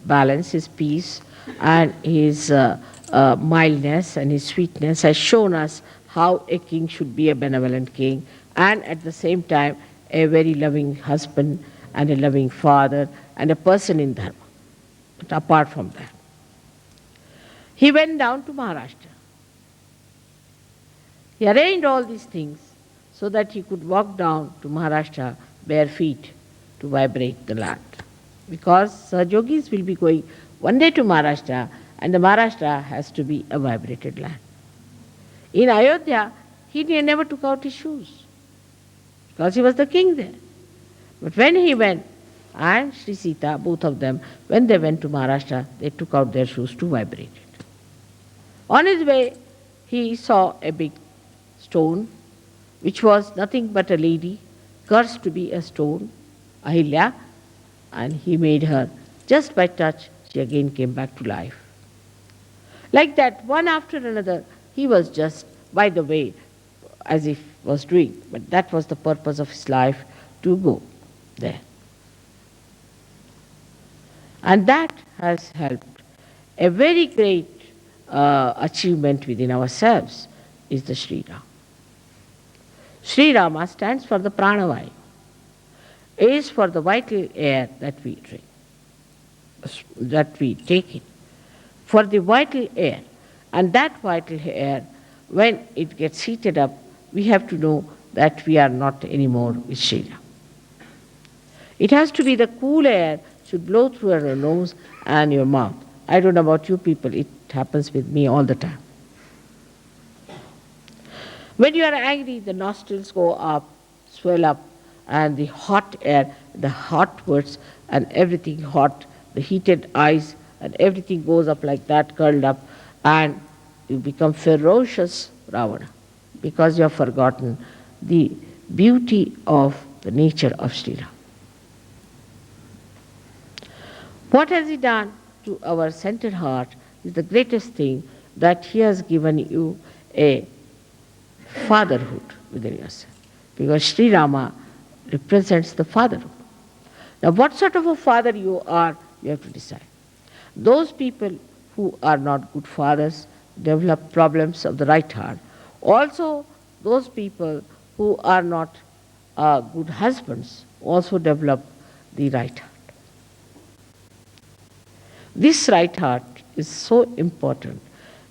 balance, his peace, and his mildness and his sweetness, has shown us how a king should be a benevolent king, and at the same time a very loving husband and a loving father and a person in dharma. But apart from that, he went down to Maharashtra. He arranged all these things so that he could walk down to Maharashtra bare feet to vibrate the land. Because Sahajogis will be going one day to Maharashtra, and the Maharashtra has to be a vibrated land. In Ayodhya, he never took out his shoes because he was the king there. But when he went, and Sri Sita, both of them, when they went to Maharashtra, they took out their shoes to vibrate it. On his way, he saw a big stone, which was nothing but a lady, cursed to be a stone, Ahilya, and he made her, just by touch, she again came back to life. Like that, one after another, he was just, by the way, as if was doing, but that was the purpose of his life, to go there. And that has helped. A very great achievement within ourselves is the Sri Rama. Sri Rama stands for the pranavayu, is for the vital air that we drink, that we take in, for the vital air. And that vital air, when it gets heated up, we have to know that we are not anymore with Sri Rama. It has to be the cool air, should blow through your nose and your mouth. I don't know about you people, it happens with me all the time. When you are angry, the nostrils go up, swell up, and the hot air, the hot words and everything hot, the heated eyes and everything goes up like that, curled up, and you become ferocious Ravana because you have forgotten the beauty of the nature of Sri Rama. What has he done to our centered heart is the greatest thing, that he has given you a fatherhood within yourself. Because Sri Rama represents the fatherhood. Now what sort of a father you are, you have to decide. Those people who are not good fathers develop problems of the right heart. Also, those people who are not good husbands also develop the right heart. This right heart is so important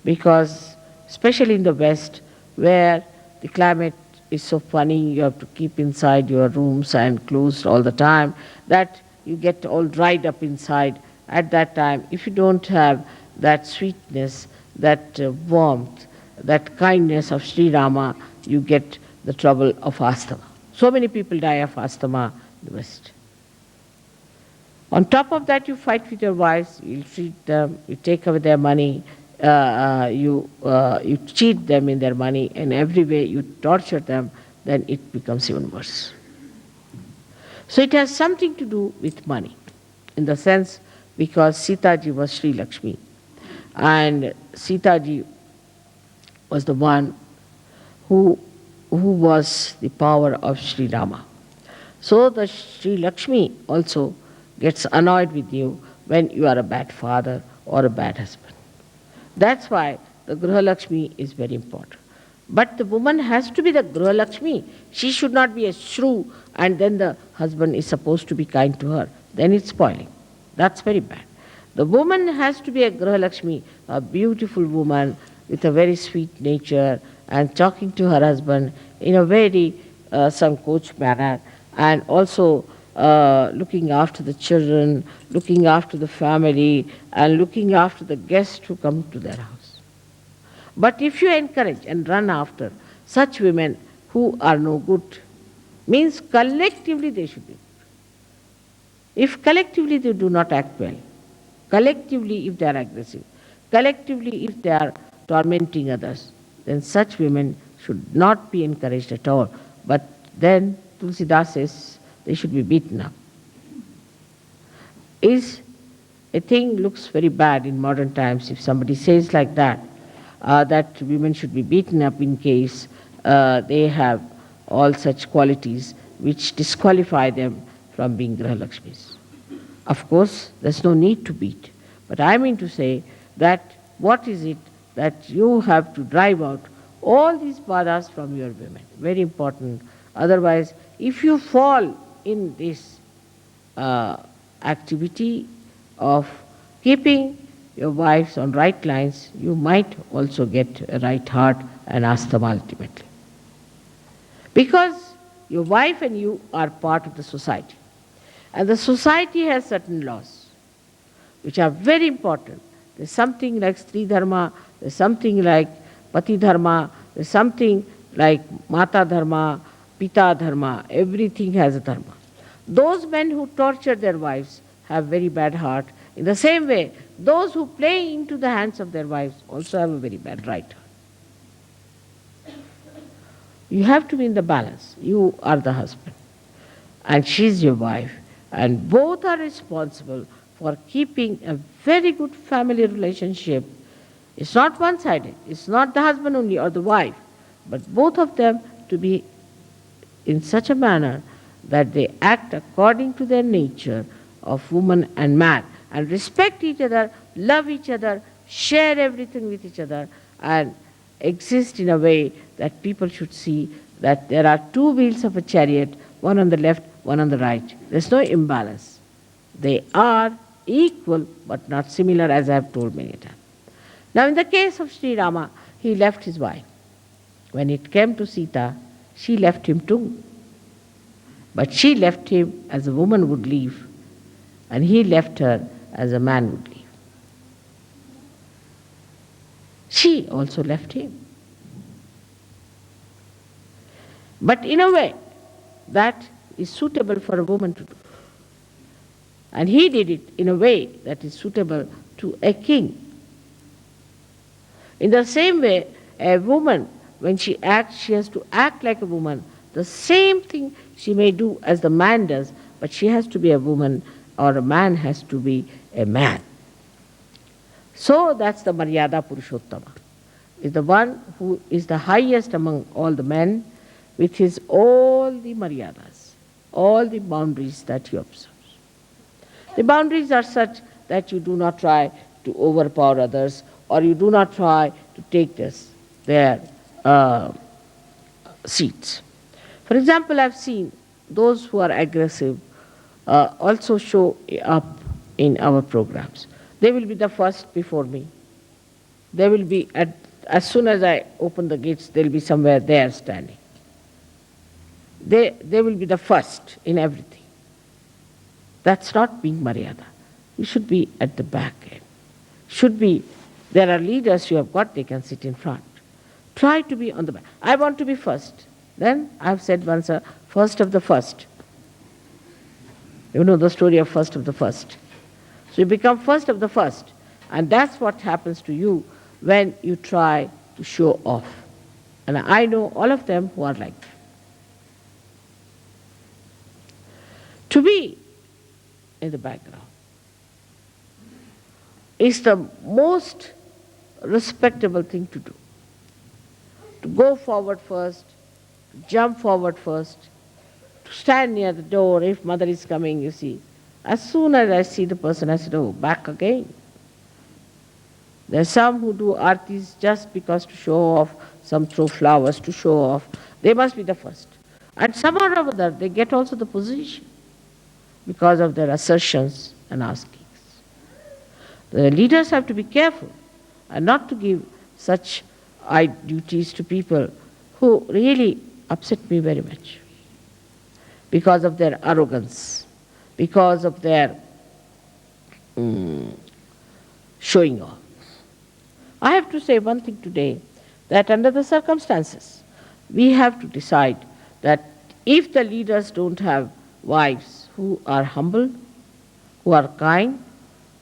because, especially in the West, where the climate is so funny, you have to keep inside your rooms and closed all the time, that you get all dried up inside. At that time, if you don't have that sweetness, that warmth, that kindness of Sri Rama, you get the trouble of asthma. So many people die of asthma in the West. On top of that, you fight with your wives, you treat them, you take away their money, you cheat them in their money, in every way you torture them, then it becomes even worse. So it has something to do with money, in the sense because Sita ji was Sri Lakshmi, and Sita ji was the one who was the power of Sri Rama. So the Sri Lakshmi also gets annoyed with you when you are a bad father or a bad husband. That's why the Griha Lakshmi is very important. But the woman has to be the Griha Lakshmi. She should not be a shrew and then the husband is supposed to be kind to her. Then it's spoiling. That's very bad. The woman has to be a Griha Lakshmi, a beautiful woman with a very sweet nature and talking to her husband in a very sankoch manner, and also looking after the children, looking after the family, and looking after the guests who come to their house. But if you encourage and run after such women who are no good, means collectively they should be good. If collectively they do not act well, collectively if they are aggressive, collectively if they are tormenting others, then such women should not be encouraged at all. But then Tulsidas says they should be beaten up. Is a thing looks very bad in modern times if somebody says like that, that women should be beaten up in case they have all such qualities which disqualify them from being Griha Lakshmis. Of course, there's no need to beat, but I mean to say that what is it that you have to drive out all these badhas from your women? Very important. Otherwise, if you fall in this activity of keeping your wives on right lines, you might also get a right heart and asthma ultimately. Because your wife and you are part of the society. And the society has certain laws which are very important. There's something like Stri Dharma, there's something like Pati Dharma, there's something like Mata Dharma, Pita Dharma, everything has a dharma. Those men who torture their wives have very bad heart. In the same way, those who play into the hands of their wives also have a very bad right heart. You have to be in the balance. You are the husband and she's your wife, and both are responsible for keeping a very good family relationship. It's not one-sided. It's not the husband only or the wife, but both of them to be in such a manner that they act according to their nature of woman and man, and respect each other, love each other, share everything with each other, and exist in a way that people should see that there are two wheels of a chariot, one on the left, one on the right. There's no imbalance. They are equal but not similar, as I have told many times. Now in the case of Sri Rama, he left his wife. When it came to Sita, she left him too. But she left him as a woman would leave, and he left her as a man would leave. She also left him. But in a way that is suitable for a woman to do. And he did it in a way that is suitable to a king. In the same way, a woman, when she acts, she has to act like a woman. The same thing she may do as the man does, but she has to be a woman, or a man has to be a man. So that's the Maryada Purushottama, is the one who is the highest among all the men, with his all the Maryadas, all the boundaries that he observes. The boundaries are such that you do not try to overpower others, or you do not try to take their seats. For example, I've seen those who are aggressive also show up in our programs. They will be the first before me. They will be, as soon as I open the gates, they'll be somewhere there standing. They will be the first in everything. That's not being Maryada. You should be at the back end. There are leaders you have got, they can sit in front. Try to be on the back. I want to be first. Then I've said once, first of the first. You know the story of first of the first. So you become first of the first. And that's what happens to you when you try to show off. And I know all of them who are like that. To be in the background is the most respectable thing to do. To go forward first, to jump forward first, to stand near the door if mother is coming, you see. As soon as I see the person, I said, oh, back again. There are some who do artis just because to show off, some throw flowers to show off. They must be the first. And somehow or other, they get also the position because of their assertions and askings. The leaders have to be careful and not to give such duties to people who really upset me very much because of their arrogance, because of their showing off. I have to say one thing today, that under the circumstances, we have to decide that if the leaders don't have wives who are humble, who are kind,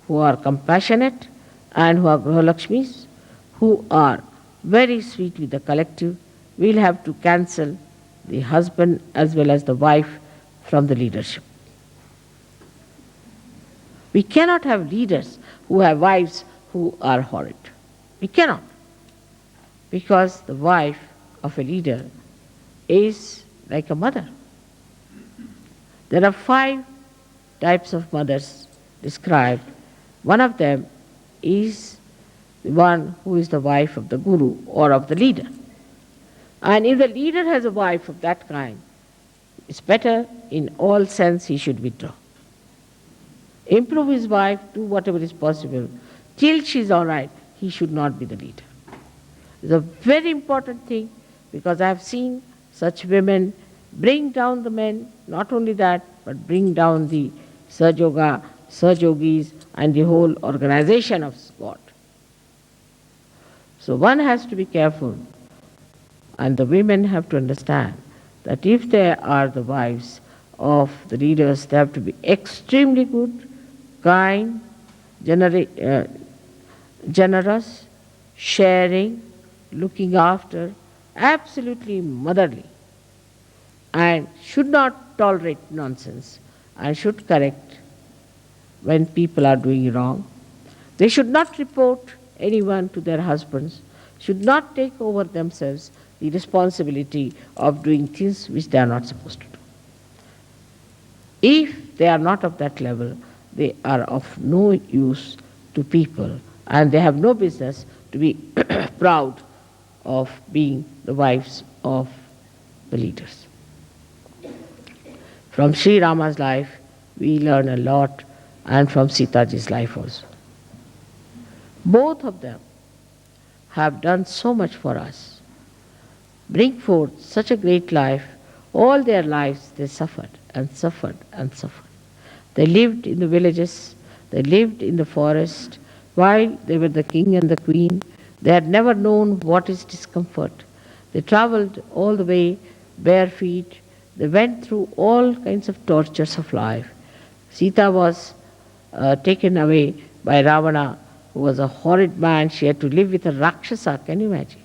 who are compassionate, and who are Grihalakshmis, who are very sweet with the collective, we'll have to cancel the husband as well as the wife from the leadership. We cannot have leaders who have wives who are horrid. We cannot. Because the wife of a leader is like a mother. There are 5 types of mothers described. One of them is the one who is the wife of the guru or of the leader. And if the leader has a wife of that kind, it's better in all sense he should withdraw. Improve his wife, do whatever is possible. Till she's all right, he should not be the leader. It's a very important thing because I have seen such women bring down the men, not only that, but bring down the Sahaja, Sahajogis and the whole organization of God. So one has to be careful, and the women have to understand that if they are the wives of the leaders, they have to be extremely good, kind, generous, sharing, looking after, absolutely motherly, and should not tolerate nonsense and should correct when people are doing wrong. They should not report anyone to their husbands, should not take over themselves the responsibility of doing things which they are not supposed to do. If they are not of that level, they are of no use to people, and they have no business to be proud of being the wives of the leaders. From Sri Rama's life, we learn a lot, and from Sitaji's life also. Both of them have done so much for us, bring forth such a great life. All their lives they suffered and suffered and suffered. They lived in the villages, they lived in the forest. While they were the king and the queen, they had never known what is discomfort. They traveled all the way bare feet. They went through all kinds of tortures of life. Sita was taken away by Ravana, who was a horrid man. She had to live with a Rakshasa, can you imagine?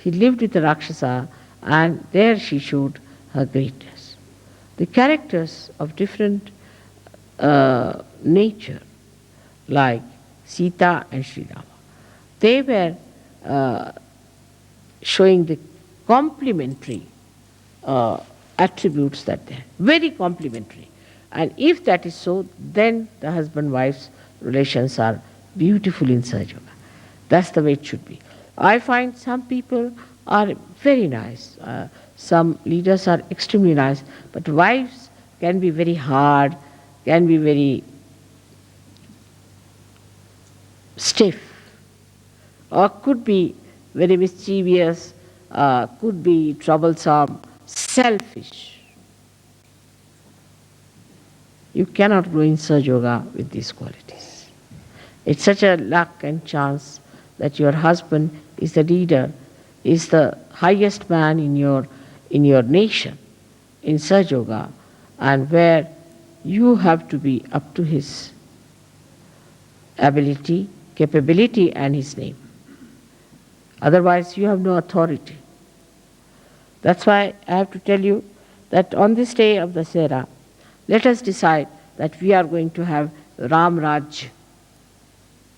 She lived with a Rakshasa, and there she showed her greatness. The characters of different nature, like Sita and Sri Rama, they were showing the complementary attributes that they had, very complementary. And if that is so, then the husband-wife's relations are beautiful in Sahaja Yoga. That's the way it should be. I find some people are very nice. Some leaders are extremely nice, but wives can be very hard, can be very stiff, or could be very mischievous, could be troublesome, selfish. You cannot grow in Sahaja Yoga with these qualities. It's such a luck and chance that your husband is the leader, is the highest man in your nation, in Sahaja Yoga, and where you have to be up to his ability, capability, and his name. Otherwise, you have no authority. That's why I have to tell you that on this day of the Dasera, let us decide that we are going to have Ram Raj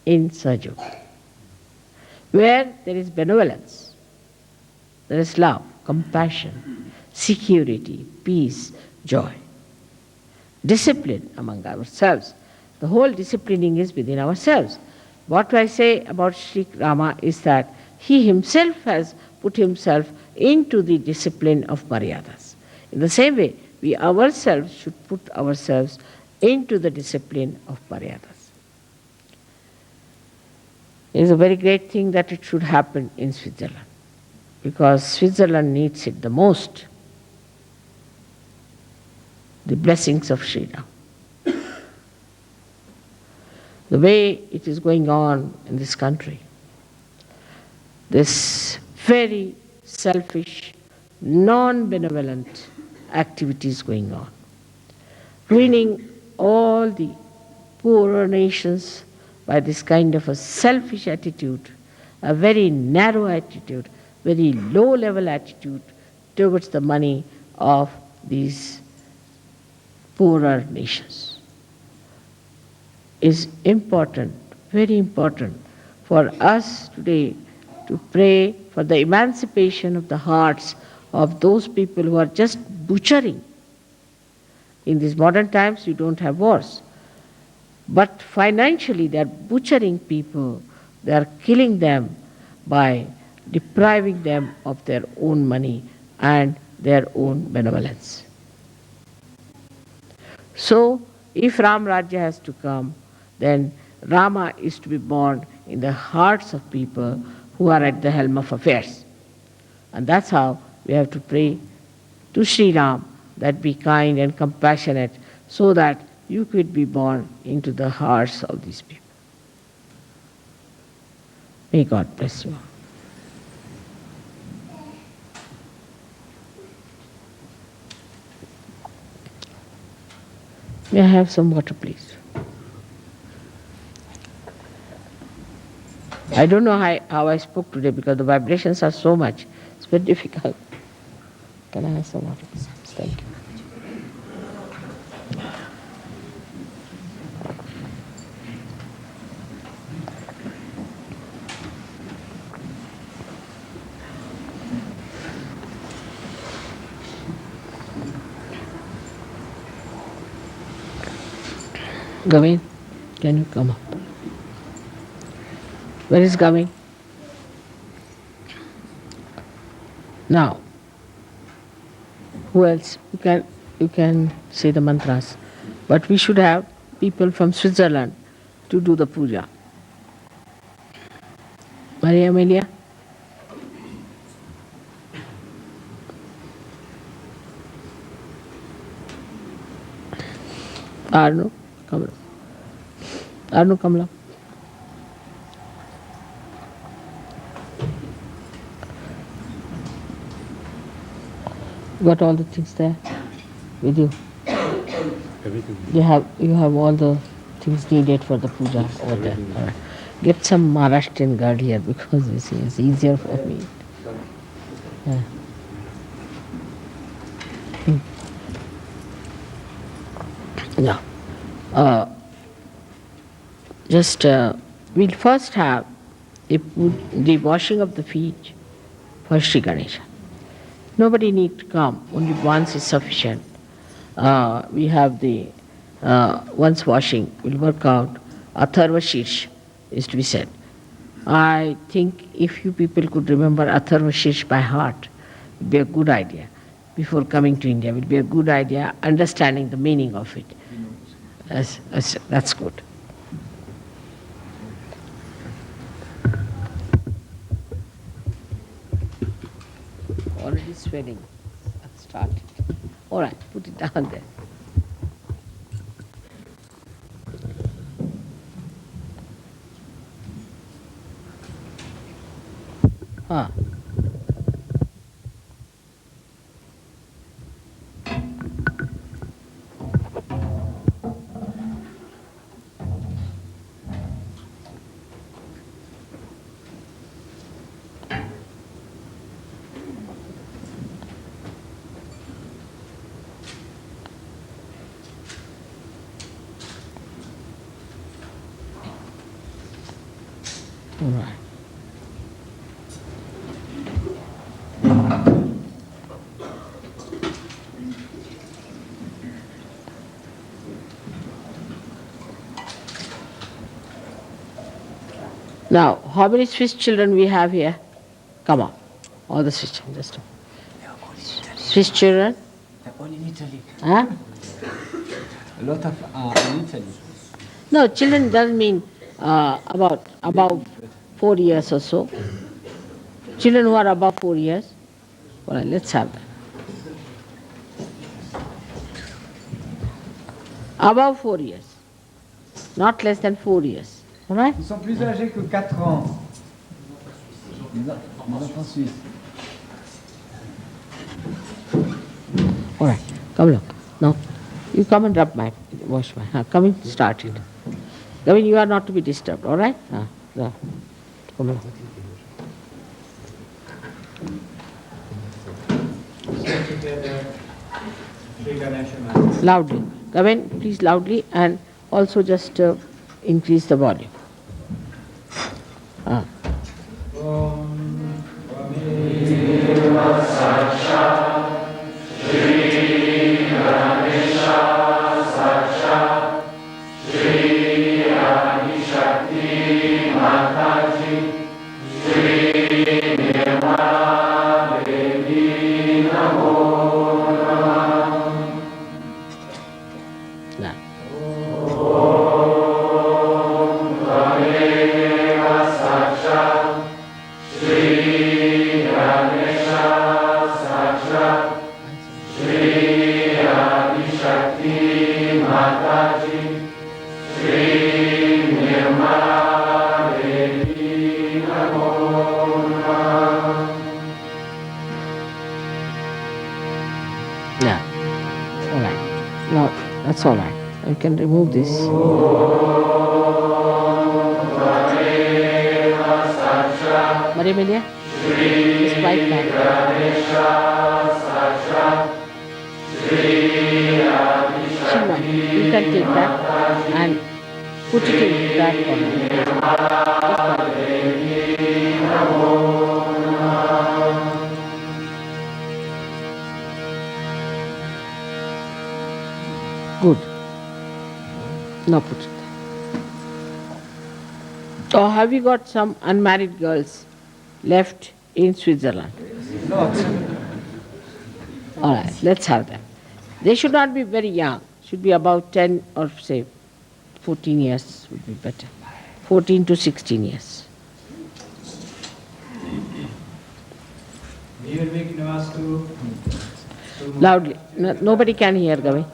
in Sahaja Yoga, where there is benevolence, there is love, compassion, security, peace, joy, discipline among ourselves. The whole disciplining is within ourselves. What I say about Sri Rama is that he himself has put himself into the discipline of Maryadas. In the same way, we ourselves should put ourselves into the discipline of Maryadas. It is a very great thing that it should happen in Switzerland, because Switzerland needs it the most. The blessings of Sri Ram. The way it is going on in this country, this very selfish, non-benevolent activities going on, ruining all the poorer nations by this kind of a selfish attitude, a very narrow attitude, very low-level attitude towards the money of these poorer nations. Is important, very important for us today to pray for the emancipation of the hearts of those people who are just butchering. In these modern times, you don't have wars. But financially, they are butchering people. They are killing them by depriving them of their own money and their own benevolence. So, if Ram Rajya has to come, then Rama is to be born in the hearts of people who are at the helm of affairs. And that's how we have to pray to Sri Ram that be kind and compassionate so that you could be born into the hearts of these people. May God bless you. May I have some water, please? I don't know how I spoke today because the vibrations are so much. It's very difficult. Can I have some water, please? Thank you. Gavin, can you come up? Where is Gavin? Now, who else? You can say the mantras. But we should have people from Switzerland to do the puja. Maria Amelia? Arno, come on. Arno, come on. Got all the things there with you? Everything. You have all the things needed for the puja over there. All right. Get some Maharashtrian girl here because you see it's easier for me. Yeah. Yeah. We'll first have the washing of the feet for Sri Ganesha. Nobody need to come, only once is sufficient. We have the once washing will work out. Atharva Shirsh is to be said. I think if you people could remember Atharva Shirsh by heart, it would be a good idea. Before coming to India, it would be a good idea understanding the meaning of it. That's good. already swelling. It started. All right, put it down there. Ah. All right. Now, how many Swiss children we have here? Come on. All the Swiss children. Just Swiss children? They're all in Italy. Huh? A lot of in Italy. No, children doesn't mean about 4 years or so. Children who are above 4 years. All right, let's have that. Above 4 years. Not less than 4 years. All right? Ils sont plus âgés que 4 ans. Les enfants suisses. All right, come along. Now, you come and wash my hand. Come in, start it. Gavin, you are not to be disturbed, all right? Come along. Loudly. Gavin, please loudly, and also just increase the volume. That's all right. You can remove this. Maria Amelia? This white man. Shima, you can take that and put it in that corner. Good. Now put it there. Oh, have you got some unmarried girls left in Switzerland? Not. All right, let's have them. They should not be very young. Should be about 10 or say 14 years would be better. 14 to 16 years. Loudly. No, nobody can hear, Gavi.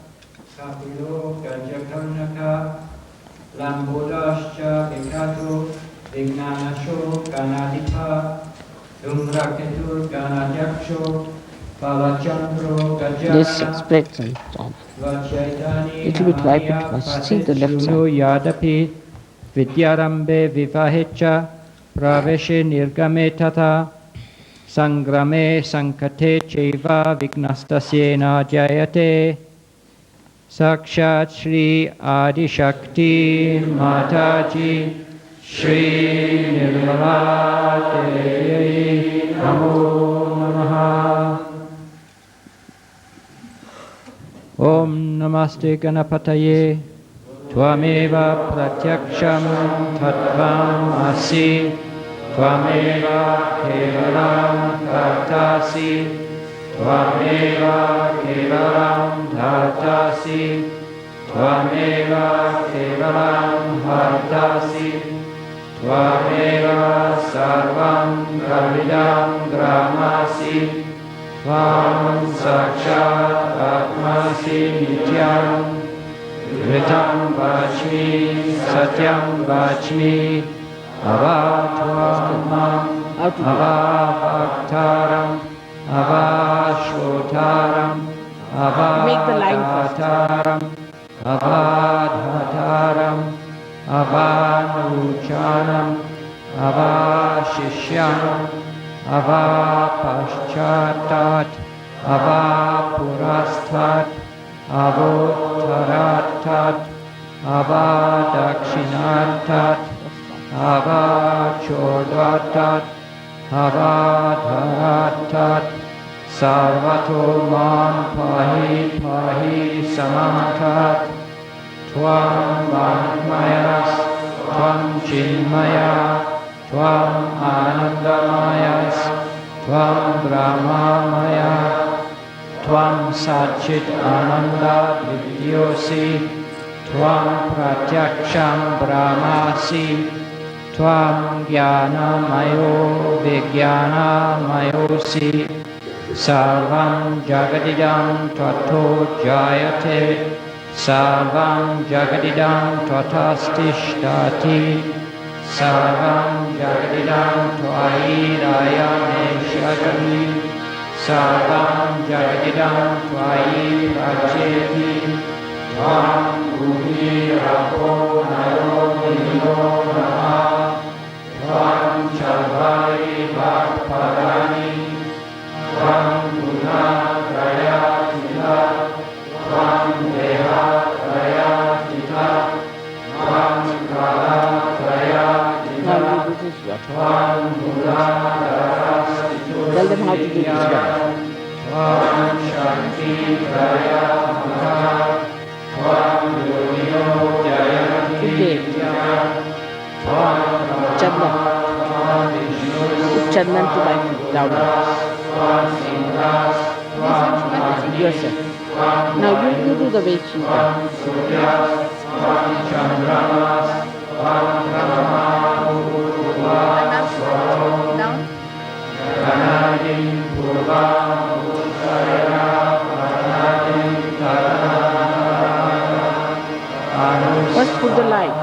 This expression, little bit wipe it first. See the left side. Yadapi Vidyarambe Vivahecha Praveshe Nirgame Tata Sangrame Sankate Cheva Vignastasyena Jayate Sakshat Shri Adi Shakti Mataji Shri Nirmala Devi Namo Namaha. Om Namaste Ganapataye Tvameva Pratyaksham Tattvam Asi Tvameva Kevalam Bhaktasi Tvameva Kevalam Bhaktasi Tvameva Kevalam Bhaktasi Tvameva Sarvam Pravidam Gramasi Tvam sakshat atmasi nityam Ritam vachmi satyam vachmi Avatvam avabhaktaram avashvotaram Make the line first. avadhataram avadhataram avanuchanam avashishyam avapaschattat avapurasthat avottaratat avadakshinatat avachodvatat avadharatat sarvato mam pahi pahi samantat tvam brahmayas tvam chinmaya tvam anandamayas tvam brahmamaya tvam satchit ananda vidyosi tvam pratyaksham brahmasi tvam jnanamayo vijnanamayosi sarvam jagadidam tato jayate sarvam jagadidam tatastishtati sarvam jagadidam tvayiraya neshyagami sarvam jagadidam tvayi prajeti tvam bhumi rapo naro nilo nama tvam chalvari bhakparani tvam gunatrayatita tvam dehatrayatita tvam kalatrayatita Now do this one. tvam gunadarastito Tell them how to do this one. tvam shaktitrayatita tvam yogino jayanti tvam Chandan. Put Chandan to my feet down. Yourself. Now you do the way she's done. First put the line.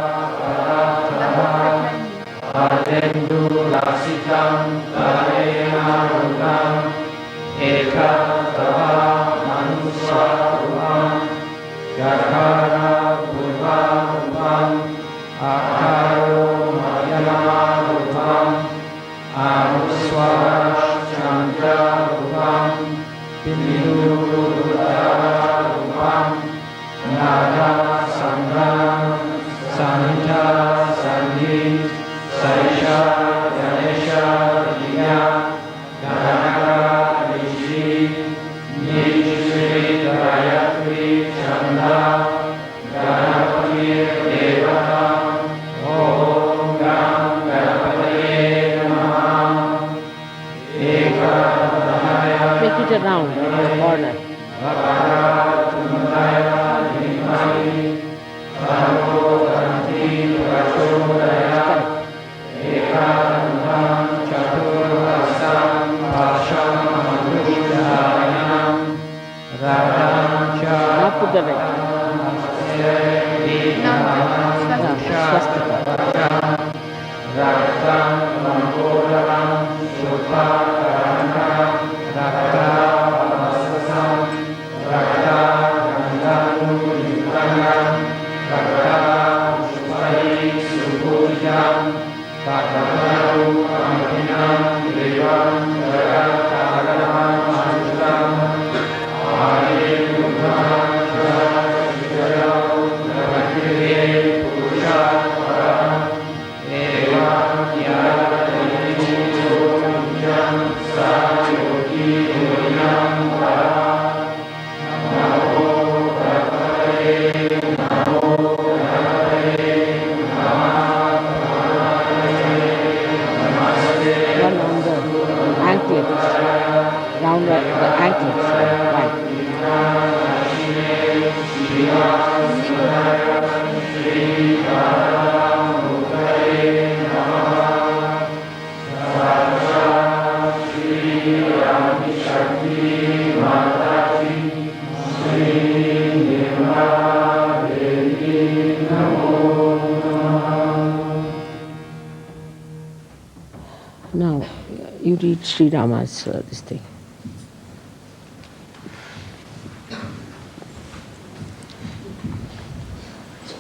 Make it around in the corner. Now put the red. Swastika. Round the anklets. Right. Shri Now, you read Sri Rama's this thing.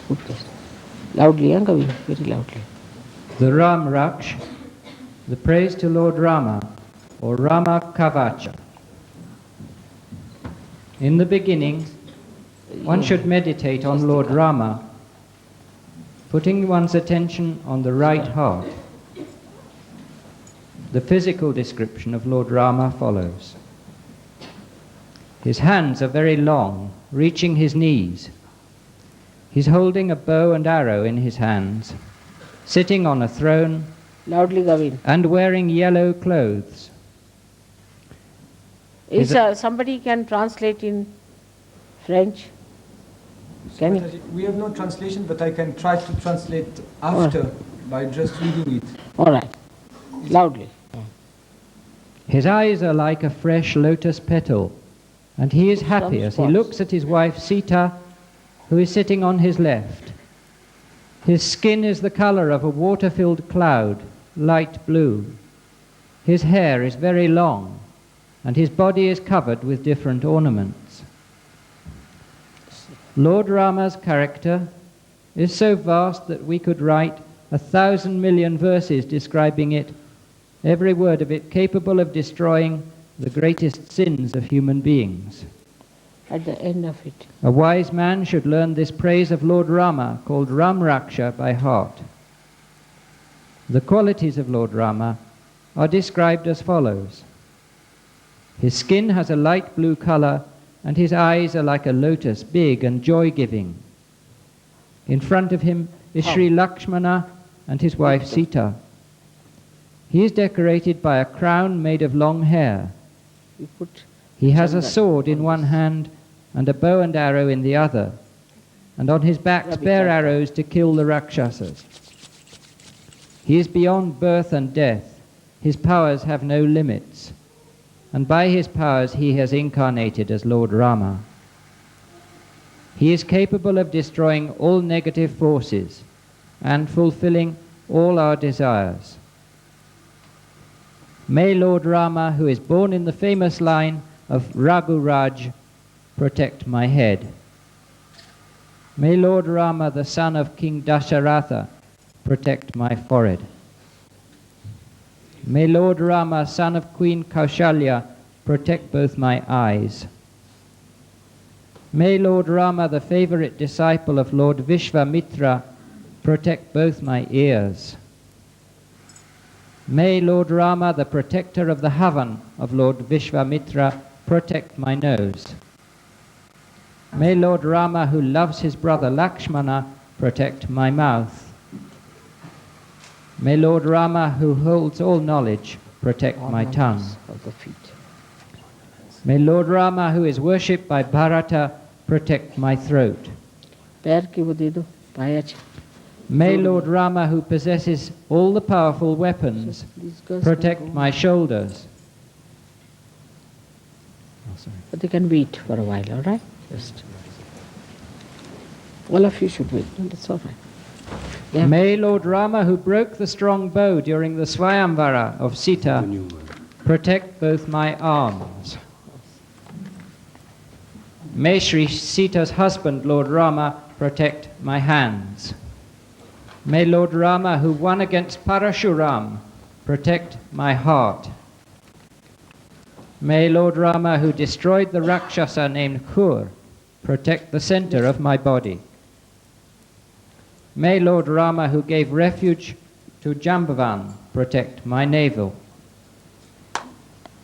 Put this. Loudly, huh, Kavi? Very loudly. The Ram Raksh, the praise to Lord Rama, or Rama Kavacha. In the beginning, one should meditate on Lord Rama, putting one's attention on the right heart. The physical description of Lord Rama follows. His hands are very long, reaching his knees. He's holding a bow and arrow in his hands, sitting on a throne, Loudly, Gavin. and wearing yellow clothes. Is somebody can translate in French? Can you? We have no translation, but I can try to translate after by just reading it. All right. Loudly. His eyes are like a fresh lotus petal, and he is happy as he looks at his wife Sita, who is sitting on his left. His skin is the color of a water-filled cloud, light blue. His hair is very long, and his body is covered with different ornaments. Lord Rama's character is so vast that we could write 1,000 million verses describing it, every word of it capable of destroying the greatest sins of human beings. At the end of it. A wise man should learn this praise of Lord Rama, called Ram Raksha, by heart. The qualities of Lord Rama are described as follows. His skin has a light blue color, and his eyes are like a lotus, big and joy-giving. In front of him is Sri Lakshmana and his wife Sita. He is decorated by a crown made of long hair. You put He has a sword in one hand and a bow and arrow in the other, and on his back spare arrows to kill the Rakshasas. He is beyond birth and death. His powers have no limits, and by his powers he has incarnated as Lord Rama. He is capable of destroying all negative forces and fulfilling all our desires. May Lord Rama, who is born in the famous line of Raghuraj, protect my head. May Lord Rama, the son of King Dasharatha, protect my forehead. May Lord Rama, son of Queen Kaushalya, protect both my eyes. May Lord Rama, the favorite disciple of Lord Vishvamitra, protect both my ears. May Lord Rama, the protector of the Havan of Lord Vishvamitra, protect my nose. May Lord Rama, who loves his brother Lakshmana, protect my mouth. May Lord Rama, who holds all knowledge, protect my tongue. of the feet. May Lord Rama, who is worshipped by Bharata, protect my throat. पैर की वो दे दो पाया छ May Lord Rama, who possesses all the powerful weapons, These girls protect can go. my shoulders. Oh, sorry. But they can wait for a while, all right? Just all of you should wait. No, that's all right. Yeah. May Lord Rama, who broke the strong bow during the Swayamvara of Sita, The new one. protect both my arms. May Sri Sita's husband, Lord Rama, protect my hands. May Lord Rama, who won against Parashuram, protect my heart. May Lord Rama, who destroyed the Rakshasa named Khur, protect the center of my body. May Lord Rama, who gave refuge to Jambavan, protect my navel.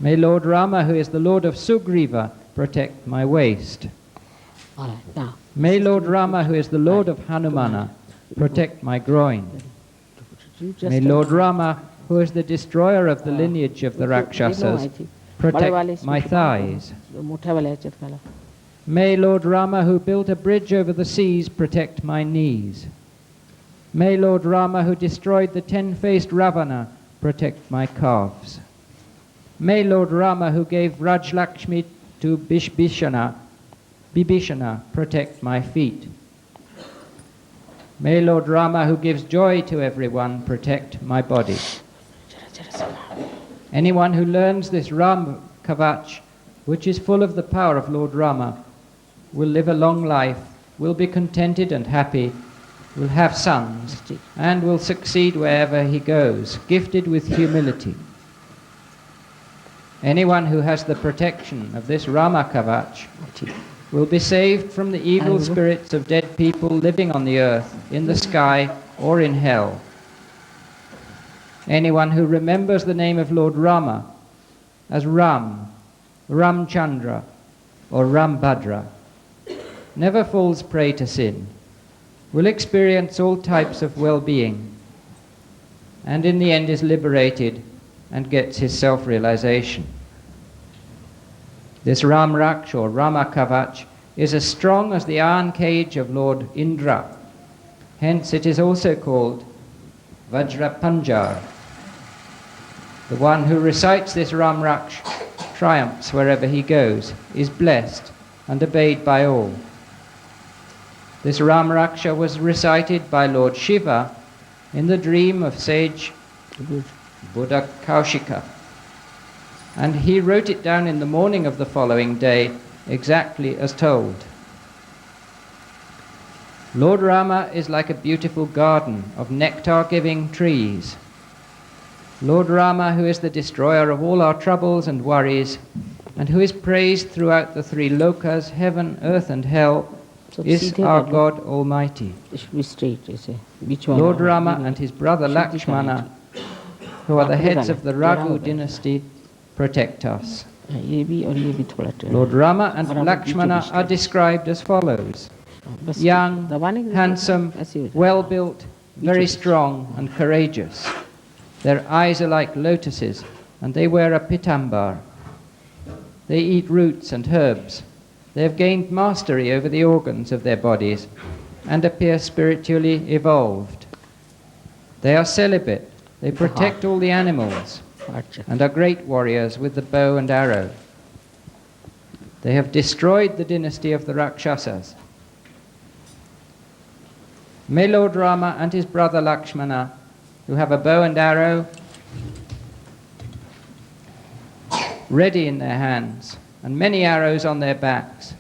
May Lord Rama, who is the Lord of Sugriva, protect my waist. All right, now. May Lord Rama, who is the Lord of Hanumana, protect my groin. You just May Lord Rama, who is the destroyer of the lineage of the Rakshasas, protect my thighs. मोठा वाला है चतकाला. May Lord Rama, who built a bridge over the seas, protect my knees. May Lord Rama, who destroyed the 10-faced Ravana, protect my calves. May Lord Rama, who gave Raj Lakshmi to Bibhishana, protect my feet. May Lord Rama, who gives joy to everyone, protect my body. Anyone who learns this Ram Kavach, which is full of the power of Lord Rama, will live a long life, will be contented and happy, will have sons, and will succeed wherever he goes, gifted with humility. Anyone who has the protection of this Rama Kavach will be saved from the evil spirits of dead people living on the earth, in the sky, or in hell. Anyone who remembers the name of Lord Rama as Ram, Ramchandra, or Rambhadra, never falls prey to sin, will experience all types of well-being, and in the end is liberated and gets his self-realization. This Ram Raksh or Rama Kavach is as strong as the iron cage of Lord Indra. Hence it is also called Vajra Panjar. The one who recites this Ram Raksh triumphs wherever he goes, is blessed and obeyed by all. This Ram Raksha was recited by Lord Shiva in the dream of sage Buddha Kaushika, and he wrote it down in the morning of the following day exactly as told. Lord Rama is like a beautiful garden of nectar-giving trees. Lord Rama, who is the destroyer of all our troubles and worries, and who is praised throughout the three lokas, heaven, earth and hell, is our God Almighty. It should be straight, you say. Which one? Lord Rama and his brother Lakshmana, who are the heads of the Raghu dynasty, protect us. Lord Rama and Lakshmana are described as follows: young, handsome, well-built, very strong and courageous. Their eyes are like lotuses, and they wear a pitambar. They eat roots and herbs. They have gained mastery over the organs of their bodies and appear spiritually evolved. They are celibate. They protect all the animals and are great warriors with the bow and arrow. They have destroyed the dynasty of the Rakshasas. May Lord Rama and his brother Lakshmana, who have a bow and arrow ready in their hands and many arrows on their backs,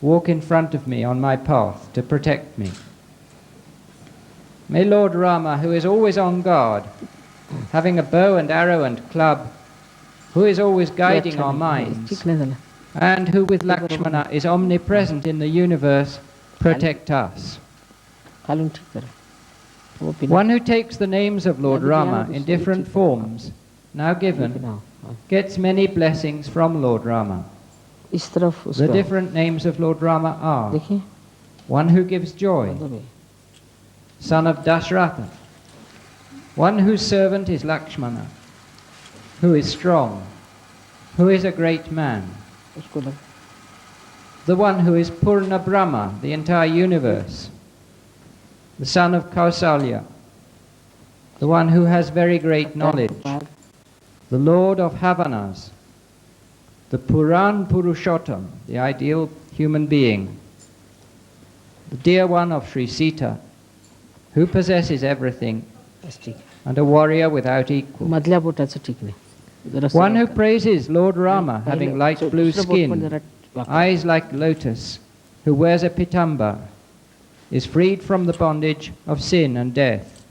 walk in front of me on my path to protect me. May Lord Rama, who is always on guard, having a bow and arrow and club, who is always guiding our minds, and who with Lakshmana is omnipresent in the universe, protect us. One who takes the names of Lord Rama in different forms, now given, gets many blessings from Lord Rama. The different names of Lord Rama are: one who gives joy, son of Dashratha; one whose servant is Lakshmana, who is strong, who is a great man; the one who is Purna Brahma, the entire universe; the son of Kausalya, the one who has very great knowledge; the Lord of Havanas; the Puran Purushottam, the ideal human being; the dear one of Sri Sita, who possesses everything, and a warrior without equal. One who praises Lord Rama, having light blue skin, eyes like lotus, who wears a pitambar, is freed from the bondage of sin and death.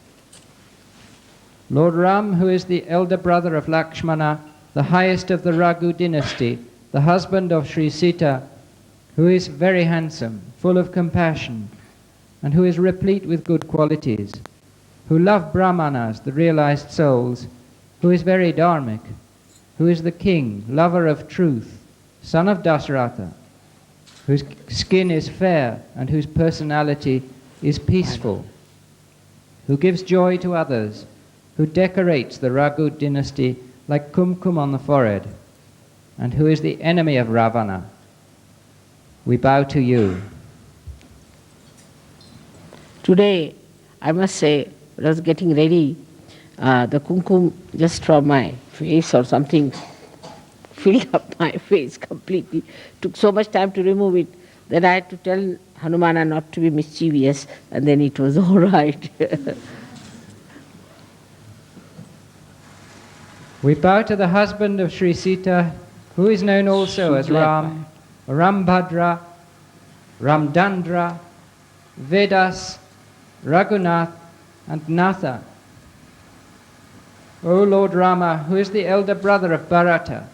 Lord Ram, who is the elder brother of Lakshmana, the highest of the Raghu dynasty, the husband of Sri Sita, who is very handsome, full of compassion, and who is replete with good qualities, who love Brahmanas, the realized souls, who is very dharmic, who is the king, lover of truth, son of Dasharatha, whose skin is fair and whose personality is peaceful, who gives joy to others, who decorates the Raghu dynasty like kumkum on the forehead, and who is the enemy of Ravana. We bow to you. Today, I must say, when I was getting ready, the kumkum just from my face or something filled up my face completely. Took so much time to remove it that I had to tell Hanumana not to be mischievous, and then it was all right. We bow to the husband of Sri Sita, who is known also as Ram, Rambhadra, Ramdandra, Vedas, Raghunath, and Natha. O Lord Rama, who is the elder brother of Bharata,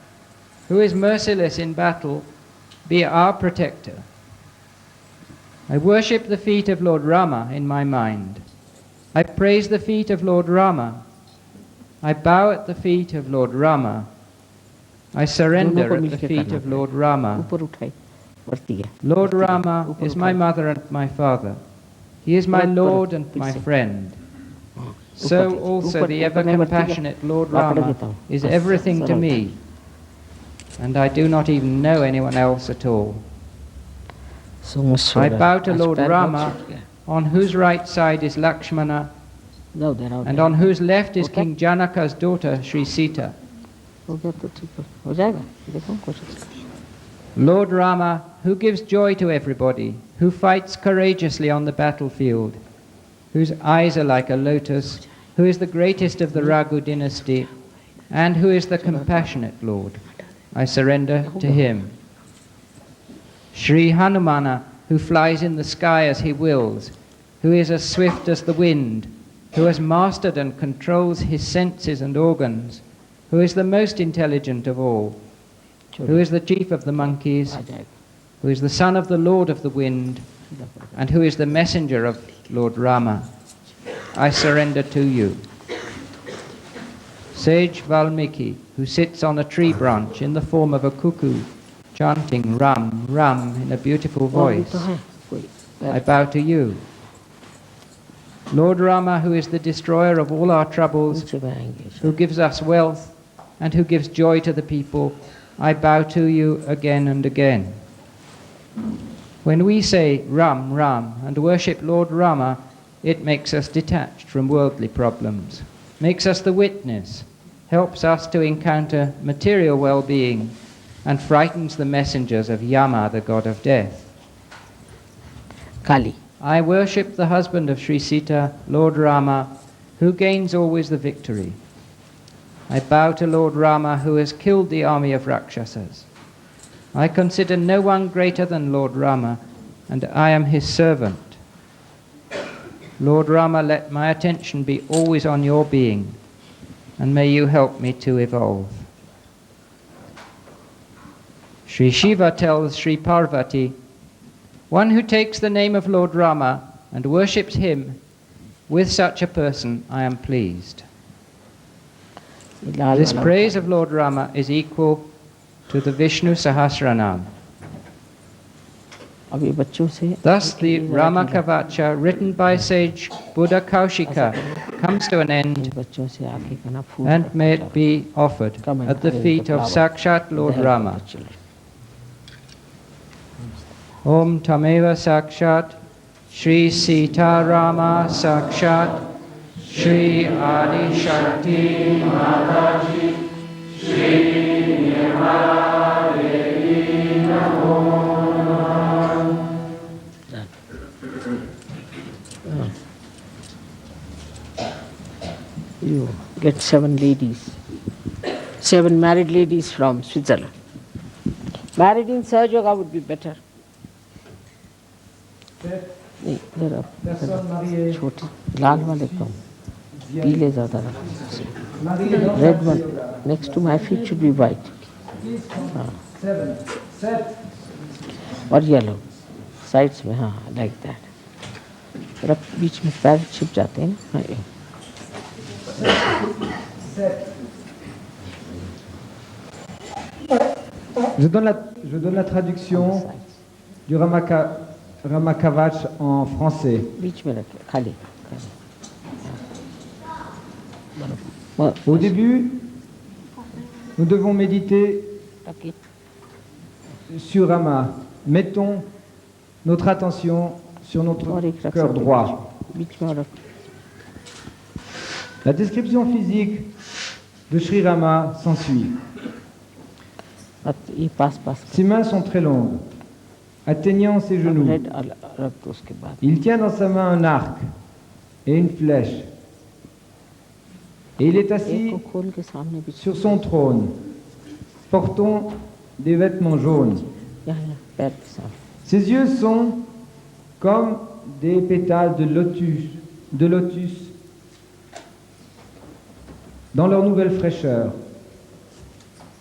who is merciless in battle, be our protector. I worship the feet of Lord Rama in my mind. I praise the feet of Lord Rama. I bow at the feet of Lord Rama. I surrender at the feet of Lord Rama. ऊपर उठाई बढ़ती है Lord Rama is my mother and my father. He is my Lord and my friend. So also the ever-compassionate Lord Rama is everything to me, and I do not even know anyone else at all. I bow to Lord Rama, on whose right side is Lakshmana, and on whose left is King Janaka's daughter, Sri Sita. हो गया तो ठीक है हो जाएगा देखो कोशिश कर Lord Rama, who gives joy to everybody, who fights courageously on the battlefield, whose eyes are like a lotus, who is the greatest of the Raghu dynasty, and who is the compassionate Lord. I surrender to him. Sri Hanumana, who flies in the sky as he wills, who is as swift as the wind, who has mastered and controls his senses and organs, who is the most intelligent of all, who is the chief of the monkeys, who is the son of the Lord of the wind, and who is the messenger of Lord Rama. I surrender to you. Sage Valmiki, who sits on a tree branch in the form of a cuckoo, chanting Ram, Ram in a beautiful voice, I bow to you. Lord Rama, who is the destroyer of all our troubles, who gives us wealth and who gives joy to the people, I bow to you again and again. When we say Ram, Ram and worship Lord Rama, it makes us detached from worldly problems, makes us the witness, helps us to encounter material well-being, and frightens the messengers of Yama, the god of death. Kali. I worship the husband of Sri Sita, Lord Rama, who gains always the victory. I bow to Lord Rama, who has killed the army of Rakshasas. I consider no one greater than Lord Rama, and I am his servant. Lord Rama, let my attention be always on your being, and may you help me to evolve. Sri Shiva tells Sri Parvati, one who takes the name of Lord Rama and worships him, with such a person I am pleased. This praise of Lord Rama is equal to the Vishnu Sahasranam. Thus the Rama Kavacha, written by sage Buddha Kaushika, comes to an end, and may it be offered at the feet of Sakshat Lord Rama. Om Tameva Sakshat, Sri Sita Rama Sakshat, Sri Adi Shakti Mataji, Sri Nirmala Devi Namo. You get 7 ladies, 7 married ladies from Switzerland. Married in Sahaja Yoga would be better. नहीं जरा छोटी लाल वाले कम पीले ज़्यादा रखो red one next to my feet should be white और yellow sides में हाँ लाइक दैट जरा बीच में पैर छिप जाते हैं हाँ ये Je donne la traduction du Rama Kavach en français. Au début, nous devons méditer sur Rama. Mettons notre attention sur notre cœur droit. La description physique de Sri Rama s'ensuit. Ses mains sont très longues, atteignant ses genoux. Il tient dans sa main un arc et une flèche. Et il est एक assis को खोल के सामने भी sur son trône, portant des vêtements jaunes. यहाँ पैर के सामने Ses yeux sont comme des pétales de lotus dans leur nouvelle fraîcheur.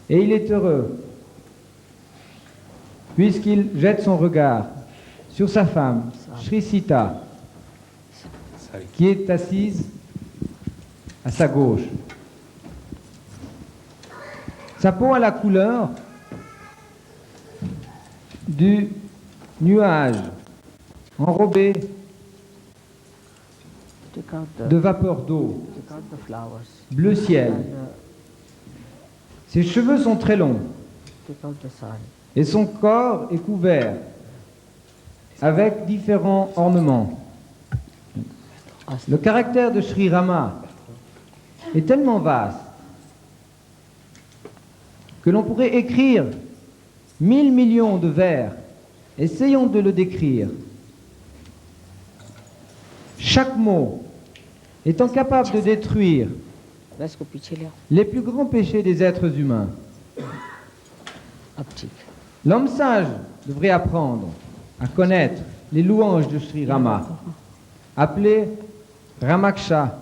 Et il est heureux, puisqu'il jette son regard sur sa femme, Sri Sita, Sorry. qui est assise à sa gauche. Sa peau a la couleur du nuage enrobé take out the de vapeur d'eau, take out the flowers bleu ciel. and Ses cheveux sont très longs take out the sari. et son corps est couvert avec différents ornements. Le caractère de Sri Rama est tellement vaste que l'on pourrait écrire 1000 millions de vers. Essayons de le décrire. Chaque mot étant capable de détruire बस को पीछे ले आओ les plus grands péchés des êtres humains. अब ठीक L'homme sage devrait apprendre à connaître les louanges de Sri Rama, appelées Ramaksha,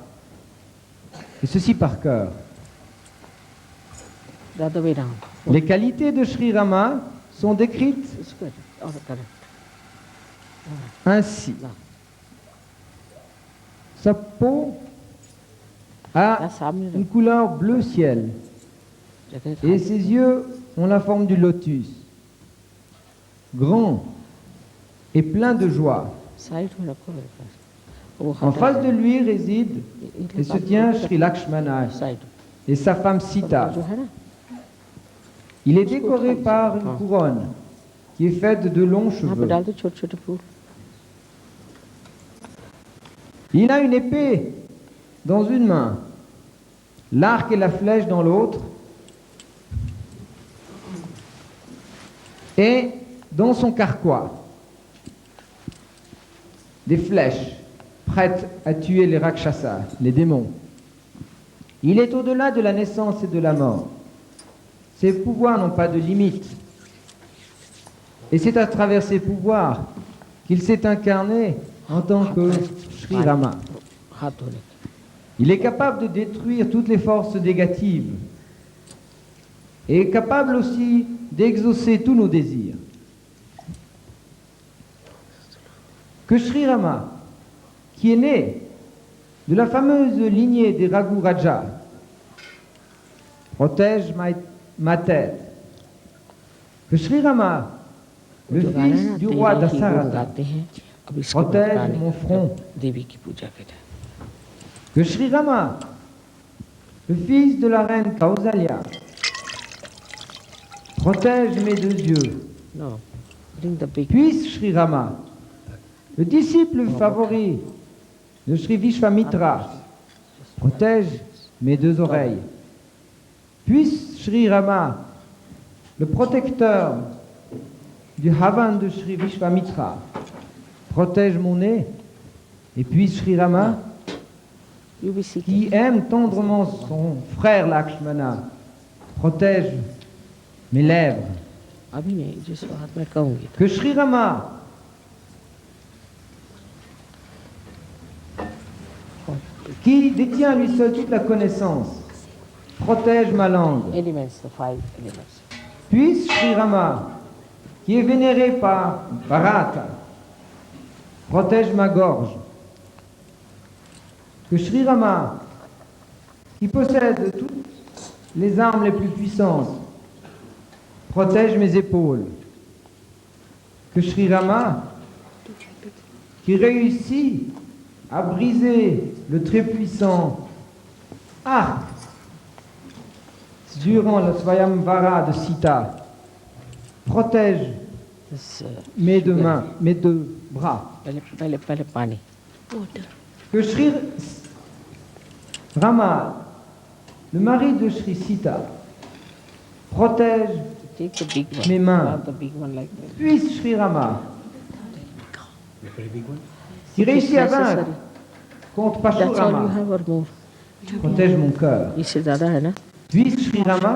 et ceci par cœur. the other way round Les qualités de Sri Rama sont décrites it's good oh correct ainsi. Sa peau a là सामने une couleur bleu ciel जगह et ses yeux ont la forme du lotus, grand et plein de joie. Side में रखो मेरे पास वो En face de lui réside et se tient Sri Lakshmana side et sa femme Sita. जो है ना Il est décoré par une couronne qui est faite de longs यहाँ पे cheveux. डाल दो छोटे छोटे फूल Il a une épée dans une main, l'arc et la flèche dans l'autre, et dans son carquois, des flèches prêtes à tuer les Rakshasas, les démons. Il est au-delà de la naissance et de la mort. Ses pouvoirs n'ont pas de limite. Et c'est à travers ses pouvoirs qu'il s'est incarné en tant que Sri Rama. हाथ धोने Il est capable de détruire toutes les forces négatives et est capable aussi d'exaucer tous nos désirs. Que Sri Rama, qui est né de la fameuse lignée des Raghu Raja, protège ma tête. Que Sri Rama, le जो गाना है fils ना du तेरी roi ही वो Dasarata, गाते हैं अब इसके protège बाद mon front. देवी की पूजा करें Que Sri Rama, le fils de la reine Kausalya, protège mes deux yeux. no bring the big Puisse Sri Rama, le disciple favori de Sri Vishwamitra, protège mes deux oreilles. Puisse Sri Rama, le protecteur du Havan de Sri Vishwamitra, protège mon nez. Et puisse Sri Rama, you be seeking qui aime tendrement son frère Lakshmana, protège mes lèvres. अभी नहीं जिस बात मैं कहूँगी Que Sri Rama, qui détient lui seul toute la connaissance, protège ma langue. elements the five elements Puisse Sri Rama, qui est vénéré par Bharata, protège ma gorge. Que Sri Rama, qui possède toutes les armes les plus puissantes, protège mes épaules. Que Sri Rama, qui réussit à briser le très puissant arc durant le Swayamvara de Sita, protège this mes deux mains, mes deux bras. पहले पानी Que Sri Rama, le mari de Sri Sita, protège take the big one mes mains. not the big one like that Puisse Sri Rama, The very big one? qui réussit à vaincre necessary contre that's all you Pashurama, have or more protège mon cœur. इससे ज़्यादा है ना? Puisse Sri Rama,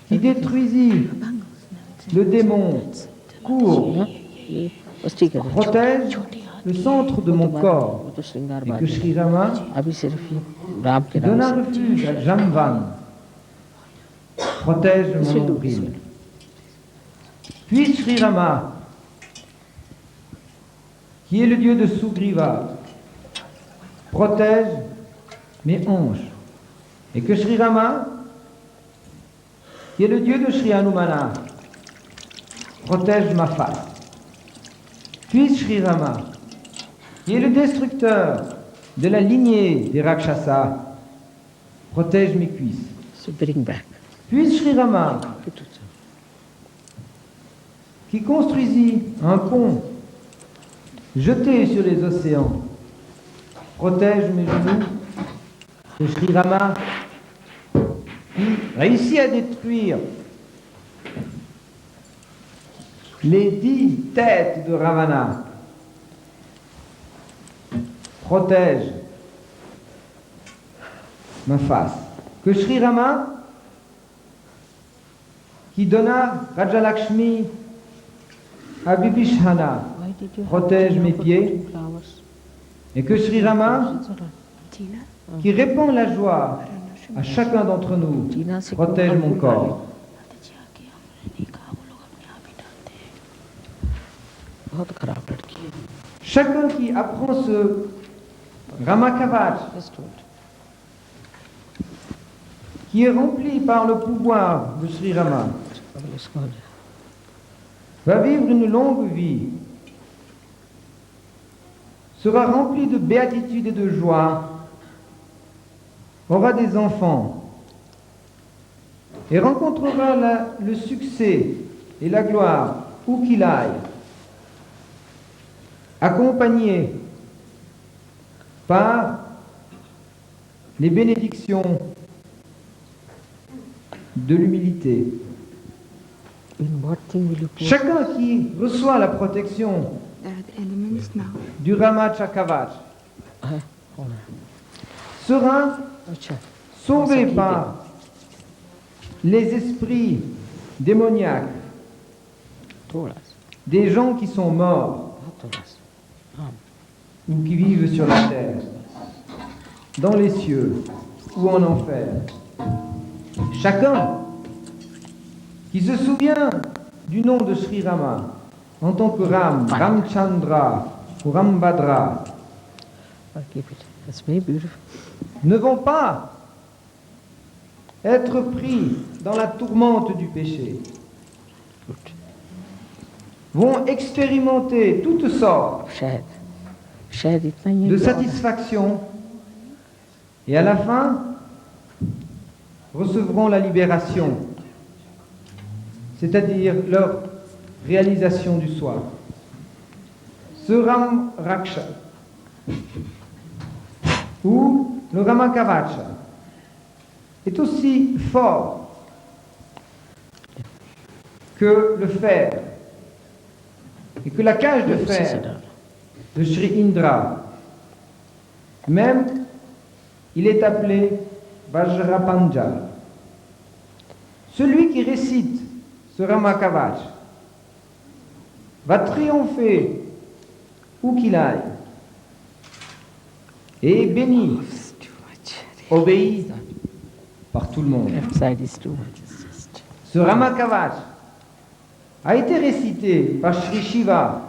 qui détruisit le démon court, ये बस ठीक है। protège le centre de mon corps, वो तो श्रृंगार et बात que है। Sri Rama अभी सिर्फ ये राम के नाम donne un से refuge à Jamvan, protège mon nombril. Puis Sri Rama, qui est le dieu de Sugriva, protège mes hanches. Et que Sri Rama, qui est le dieu de Sri Hanumana, protège ma face. Puis Sri Rama, qui est le destructeur de la lignée des Rakshasas, protège mes cuisses. से bring back. Puis Sri Rama, qui construisit un pont jeté sur les océans, protège mes genoux. Que Sri Rama, qui réussit à détruire les 10 têtes de Ravana, protège ma face. Que Sri Rama, qui donna Rajalakshmi à Bibhishana, Why did you have protège to mes put pieds. two flowers? Et que Sri Rama, qui répand la joie à chacun d'entre nous, protège mon corps. बहुत खराब लड़की है। Chacun qui apprend ce Ramakavach, Just do it. qui est rempli par le pouvoir de Sri Rama, अब इसको हो जाए। va vivre une longue vie, sera rempli de béatitude et de joie, aura des enfants et rencontrera le succès et la gloire où qu'il aille, accompagné par les bénédictions de l'humilité. In what thing will you put? Chacun qui reçoit la protection There are the elements now. du Ramachakavach हाँ, होना। sera अच्छा, sauvé Sakhi par les esprits démoniaques थोड़ा सा, des gens qui sont morts बहुत थोड़ा सा। हाँ, ou qui vivent sur la terre, dans les cieux ou en enfer. Chacun qui se souvient du nom de Sri Rama en tant que Ram, Ramchandra ou Rambhadra और keep it. That's very beautiful. ne vont pas être pris dans la tourmente du péché, Good. vont expérimenter toutes sortes शायद, शायद इतना ही है de कि और- satisfaction et à la fin recevront la libération, c'est-à-dire leur réalisation du soi. Ce Ram Raksha ou le Ramakavacha est aussi fort que le fer et que la cage de उसी से fer डालो। de Sri Indra. Même, il est appelé Vajrapanja. Celui qui récite ce Ramakavach va triompher où qu'il aille et est béni, It's too much. obéi par tout le monde. Left side is too much. It's just- Ce Ramakavach a été récité par Sri Shiva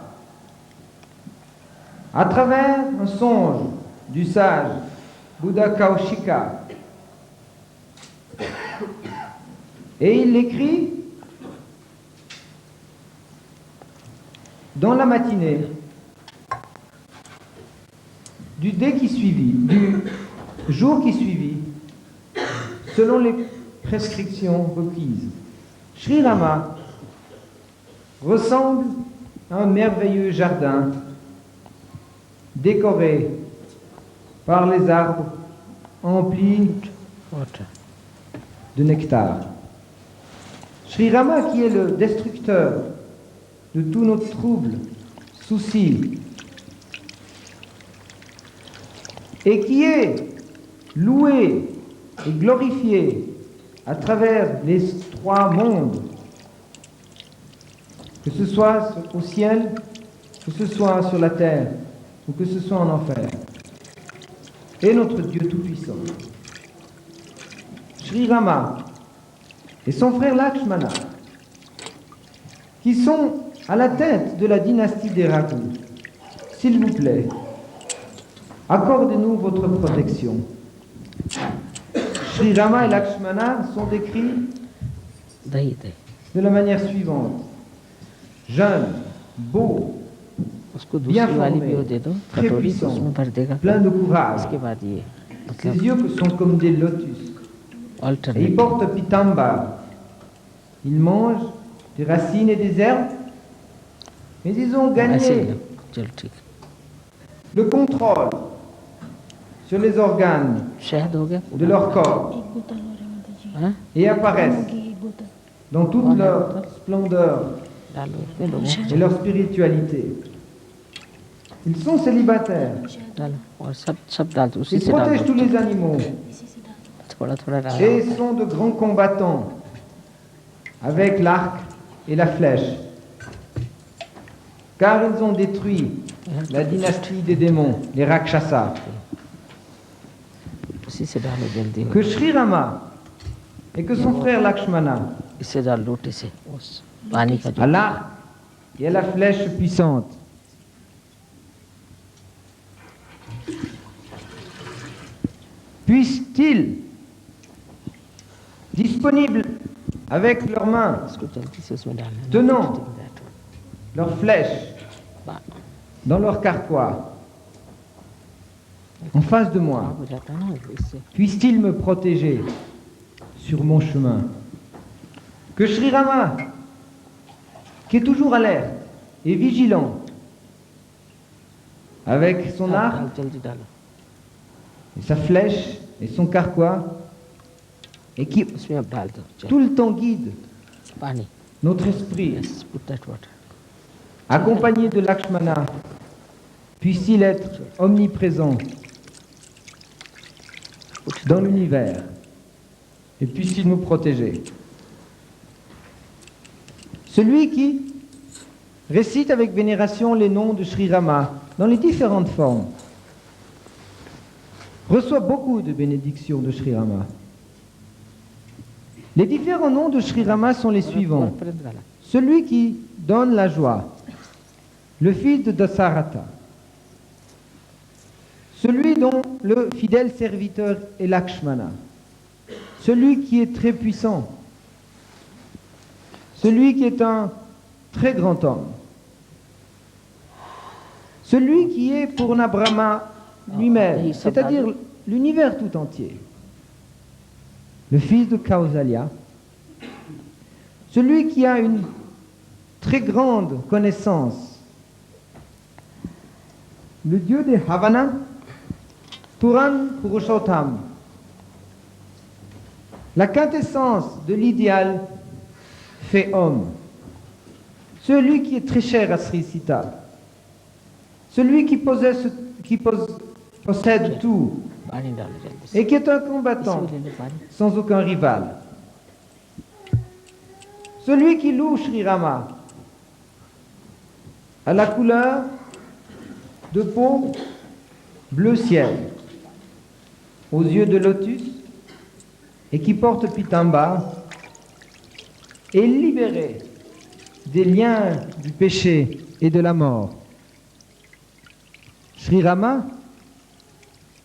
à travers un songe du sage Bouddha Kaushika. Et il l'écrit dans la matinée du jour qui suivit, selon les prescriptions requises. Sri Rama ressemble à un merveilleux jardin décoré par les arbres emplis Water. de nectar. Sri Rama, qui est le destructeur de tous nos troubles, soucis, et qui est loué et glorifié à travers les 3 mondes, que ce soit au ciel, que ce soit sur la terre, ou que ce soit en enfer, est notre Dieu Tout-Puissant. Sri Rama et son frère Lakshmana, qui sont à la tête de la dynastie des Raghu, s'il vous plaît, accordez-nous votre protection. Sri Rama et Lakshmana sont décrits दही दही de la manière suivante. Jeunes, beaux, उसको bien दूसरी वाली भी formés, वो दे दो très कटोरी तो puissants, उसमें भर देगा pleins de courage. उसके बाद ये Ses मतलब yeux sont comme des lotus. Et ils alternate portent pitamba. Ils mangent des racines et des herbes. Mais ils ont ऐसे ही gagné लो चलो ठीक le contrôle sur les organes शहद हो गया de leur corps हाँ et apparaissent dans toute leur splendeur डालो इतने लोगों को et leur spiritualité. Ils sont célibataires. डालो और सब डाल दो उसी Ils से डाल protègent tous दो les animaux थोड़ा थोड़ा डालो et sont de grands combattants avec l'arc et la flèche. Car ils ont détruit la dynastie des démons, les Rakshasas. उसी से डालो जल्दी Que Sri Rama et que son frère Lakshmana, इससे डाल लोटे से उस पानी का à जो l'arc et à la flèche puissante, puissent-ils, disponibles avec leurs mains, उसको जल्दी से उसमें डालना है। tenant leurs flèches बा- dans leur carquois, en face de moi, खराब हो जाता है ना इससे puisse-t-il me protéger sur mon chemin? Que Sri Rama, qui est toujours alerte et vigilant, avec son arc डालो, जल्दी डालो et sa flèche et son carquois, et qui उसमें अब डाल दो चलो tout le temps guide पानी notre esprit, Yes, put that water. accompagné de Lakshmana, puisse-t-il être omniprésent dans l'univers et puisse-t-il nous protéger. Celui qui récite avec vénération les noms de Sri Rama dans les différentes formes reçoit beaucoup de bénédictions de Sri Rama. Les différents noms de Sri Rama sont les suivants. परत डाला Celui qui donne la joie, le fils de Dasarata. Celui dont le fidèle serviteur est Lakshmana. Celui qui est très puissant. Celui qui est un très grand homme. Celui qui est Purna Brahma lui-même, c'est-à-dire l'univers tout entier. Le fils de Kausalya. Celui qui a une très grande connaissance. Le dieu des Havana, Puran Purushottam. La quintessence de l'idéal fait homme. Celui qui est très cher à Sri Sita. Celui qui possède tout पानी डालो जल्दी से et qui est un combattant इसमें ले लो पानी sans aucun rival. Celui qui loue Sri Rama à la couleur de peau bleu ciel, aux yeux de lotus et qui porte pitamba est libéré des liens du péché et de la mort. Sri Rama,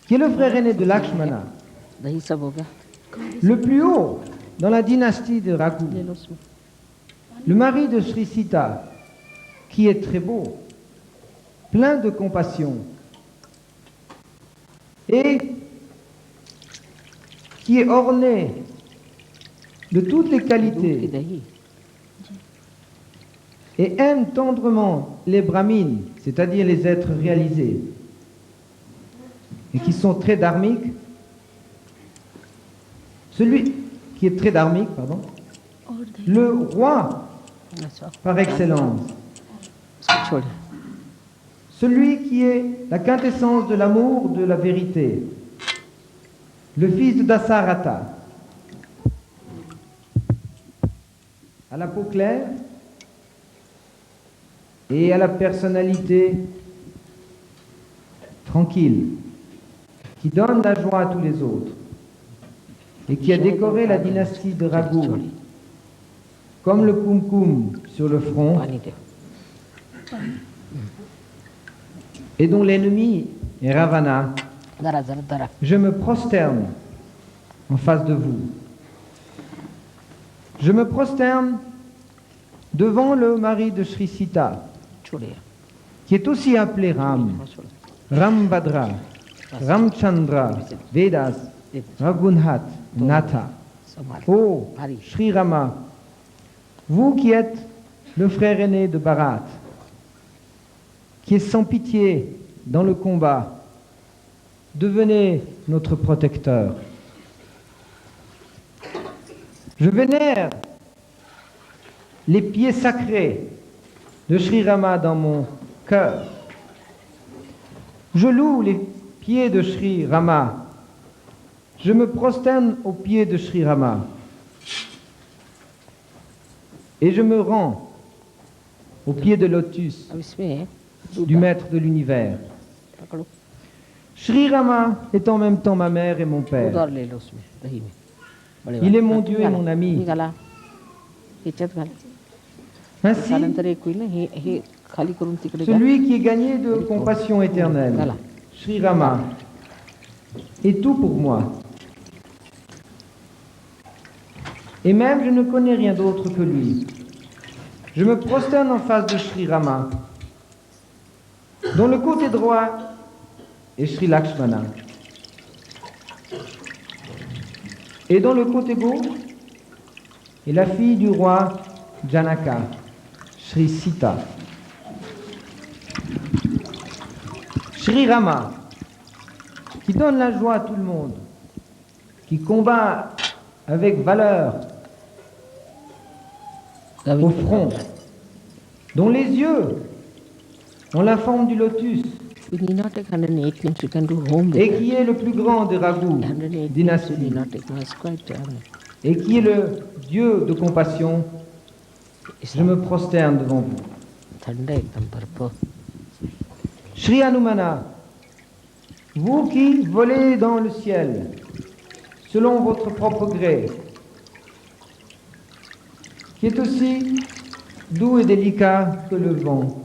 qui est le frère aîné de Lakshmana, दही सब हो गया le plus haut dans la dynastie de Raghu, ले लो उसमें le mari de Sri Sita, qui est très beau, plein de compassion, et qui est orné de toutes les दूध की qualités दही et aime tendrement les brahmines, c'est-à-dire les êtres réalisés, et qui sont très dharmiques. Celui qui est très dharmique, pardon, le roi अच्छा par excellence, उसको छोड़िए celui qui est la quintessence de l'amour, de la vérité, le fils de Dasarata, à la peau claire et à la personnalité tranquille, qui donne la joie à tous les autres et qui a décoré la dynastie de Raghu comme le kumkum sur le front पानी दे et dont l'ennemi est Ravana, जरा जरा जरा je me prosterne en face de vous. Je me prosterne devant le mari de Sri Sita, छोड़िए qui est aussi appelé Ram, Rambhadra, Ramchandra, Vedas, Raghunath, Natha. संभाल Oh, Sri Rama, vous qui êtes le frère aîné de Bharat, qui est sans pitié dans le combat, devenez notre protecteur. Je vénère les pieds sacrés de Sri Rama dans mon cœur. Je loue les pieds de Sri Rama. Je me prosterne aux pieds de Sri Rama. Et je me rends aux pieds de lotus अब इसमें du maître de l'univers. पकड़ो Sri Rama est en même temps ma mère et mon दूध père. और ले लो उसमें दही में बड़े Il est वाले। mon हाँ, Dieu et निकाला, mon ami. निकाला ह्याच्यात घाल Ainsi, त्यानंतर एक होईल ना हे खाली करून तिकडे घाल. celui qui est gagné de compassion éternelle, Voilà. Sri Rama, est tout pour moi. Et même je ne connais rien d'autre que lui. Je me prosterne en face de Sri Rama, dont le côté droit est Sri Lakshmana, et dont le côté gauche est la fille du roi Janaka, Sri Sita. Sri Rama, qui donne la joie à tout le monde, qui combat avec valeur au front, dont les yeux ont la forme du lotus, We need not take 108 names, you can do home with et it. qui est le plus grand des Raghu 108 names you dynastie, need not take, no, it's quite et qui est le Dieu de compassion, je me prosterne devant vous. थंड है एकदम बर्फ Sri Hanumana, vous qui volez dans le ciel, selon votre propre gré, qui est aussi doux et délicat que le vent,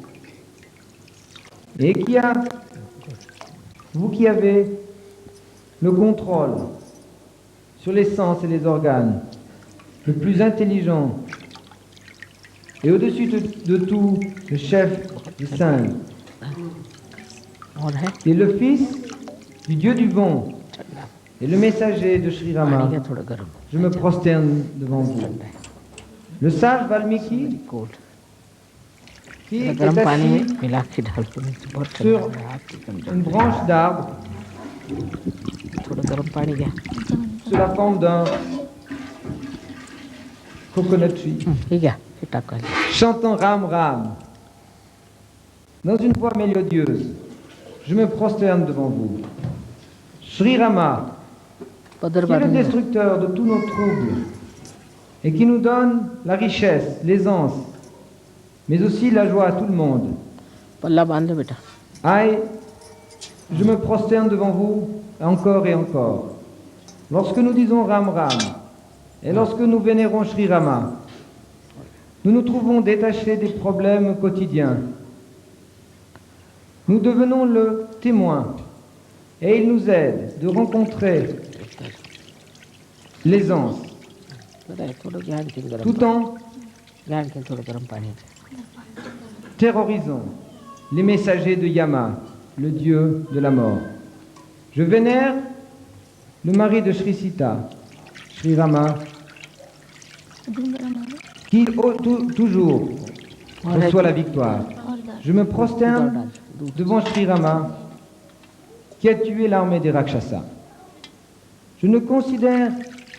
et vous qui avez le contrôle sur les sens et les organes, le plus intelligent, et au-dessus de tout, le chef des singes, और है et le fils du dieu du vent, et le messager de Sri पानी Rama, का थोड़ा गर्म je me prosterne devant vous. ठंड है Le sage Valmiki, cold qui est गर्म पानी assis में मिला के डालते हैं बहुत ठंडा sur है हाथ की ठंड une branche d'arbre थोड़ा गर्म पानी क्या sous la forme d'un coconut tree, ठीक है फिर टाक कर chantant Ram Ram, dans une voix mélodieuse. Je me prosterne devant vous. Sri Rama, पदर qui est le बांधून destructeur de tous nos troubles et qui nous donne la richesse, l'aisance, mais aussi la joie à tout le monde. पल्ला बांध दो बेटा Aïe, je me prosterne devant vous encore et encore. Lorsque nous disons Ram Ram et lorsque nous vénérons Sri Rama, nous nous trouvons détachés des problèmes quotidiens. Nous devenons le témoin et il nous aide de rencontrer l'aisance बरं थोडं घ्यान की गरम tout en घ्यान की थोडं गरम पाणी terrorisant les messagers de Yama, le dieu de la mort. Je vénère le mari de Sri Sita, Sri Rama, qui toujours reçoit la victoire. Je me prosterne devant Sri Rama, qui a tué l'armée des Rakshasas. Je ne considère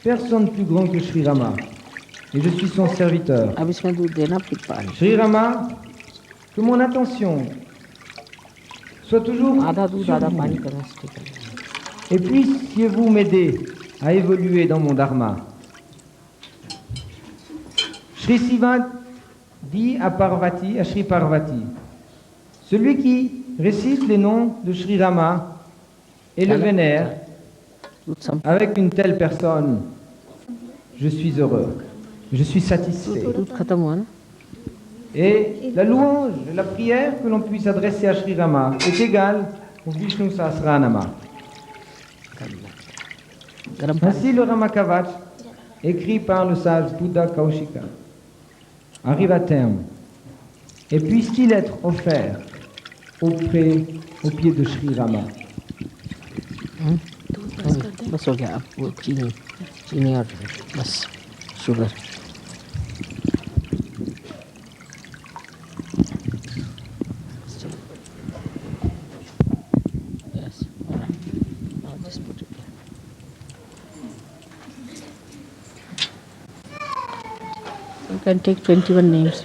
personne plus grand que Sri Rama, et je suis son serviteur. अब इसमें दूध देना फिर पानी Sri Rama, que mon attention soit toujours आधा दूध sur आधा vous. पानी करना ठीक है et puissiez-vous m'aider à évoluer dans mon dharma. Shri Siva dit à Parvati, à Shri Parvati, celui qui récite les noms de Shri Rama et le vénère avec une telle personne, je suis heureux, je suis satisfait. Et la louange, la prière que l'on puisse adresser à Shri Rama est égale au Vishnu Sahasranama. Ainsi le Ramakavach, écrit par le sage Bouddha Kaushika, arrive à terme et puisse-t-il être offert au pied de Shri Rama. बस हो गया अब वो चीनी और बस sugar yes all right now just put it there. You can take 21 names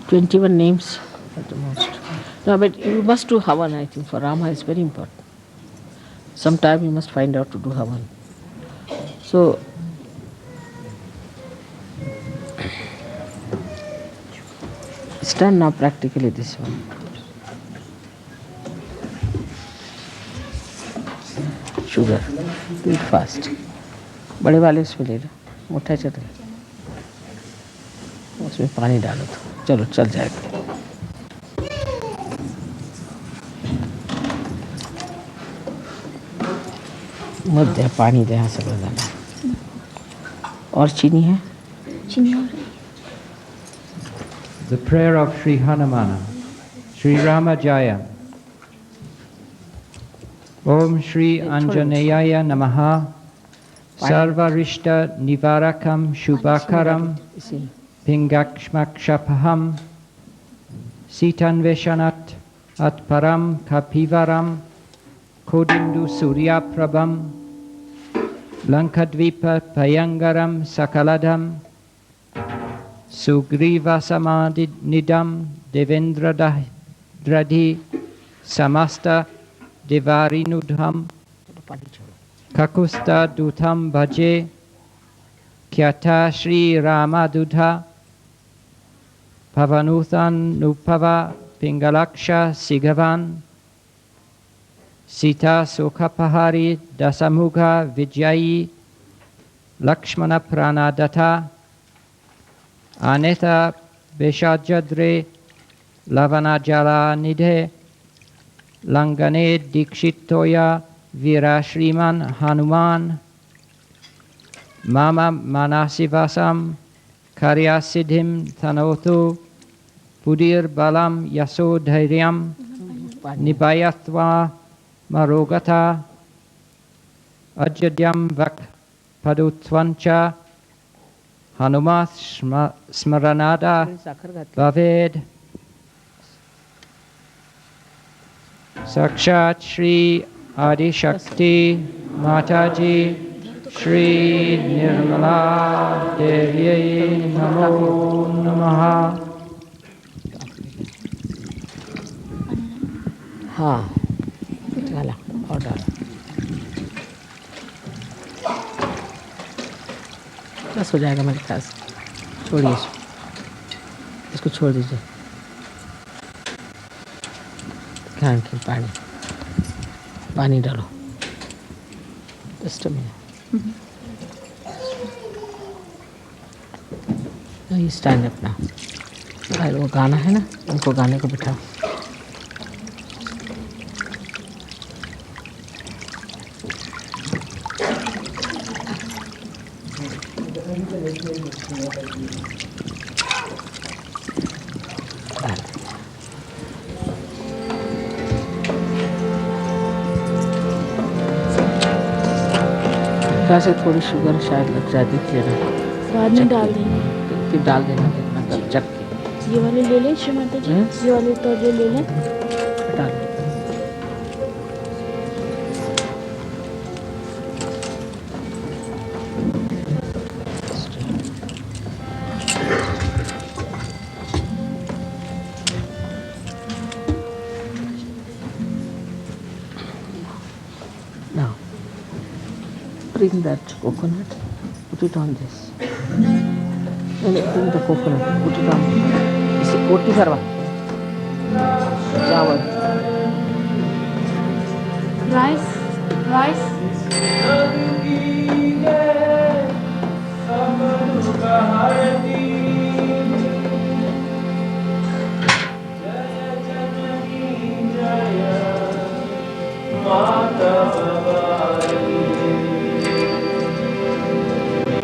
21 names at the most. No, but you must do Havan, I think, for Rama is very important. Sometime you must find out to do Havan. So, stand now practically this one. Sugar, do it fast. बड़े वाले उसमें ले लो, मोटा चल उसमें पानी डालो तो चलो चल जाएगा. मत दे पानी दे यहाँ से बदलना और चीनी है. The prayer of Sri Hanumana, Sri Rama Jaya. Om Shri Anjaneyaya Namaha, Sarvarishta Nivarakam Shubhakaram, Pingakshmakshapaham, Sitanveshanat Atparam Kapivaram, Kodindu Surya Prabham, Lankadvipa Payangaram Sakaladam, Sugriva Samadhi-nidam Devendra Dradhi Samasta Devarinudham Kakusta Dutam Bhaje Kyata Shri Rama Dudha Pavanuthan Nupava Pingalaksha Sigavan Sita Sukapahari Dasamugha Vijayi Lakshmana Pranadata Aneta Beshajadre Lavanajala Nidhe Langane Dikshitoya Virashriman Hanuman Mama Manasivasam Karyasiddhim Thanotu Pudir Balam Yaso Dhairyam Nibayatva Marogata Ajadyam Vak Padutvancha Hanumath Smaranada Bhaved Sakshat Shri Adi Shakti Mataji Shri Nirmala Devi Namo Namaha. हाँ डाला और डाला बस हो जाएगा मेरे ख्याल से. छोड़िए इसको छोड़ दीजिए. ध्यान के पानी डालो. जस्ट ये स्टैंड अप ना. वो गाना है ना, उनको गाने को बिठाओ. से थोड़ी शुगर शायद लग जाती थी ना. बाद में डाल देंगे. फिर डाल देना देखना तब चख के. ये वाले ले लें श्रीमाता जी. ये वाले तो ले लें. डाल bring that coconut, put it on this. No, bring the coconut, put it on. Isi roti karwa. Chawal. Rice.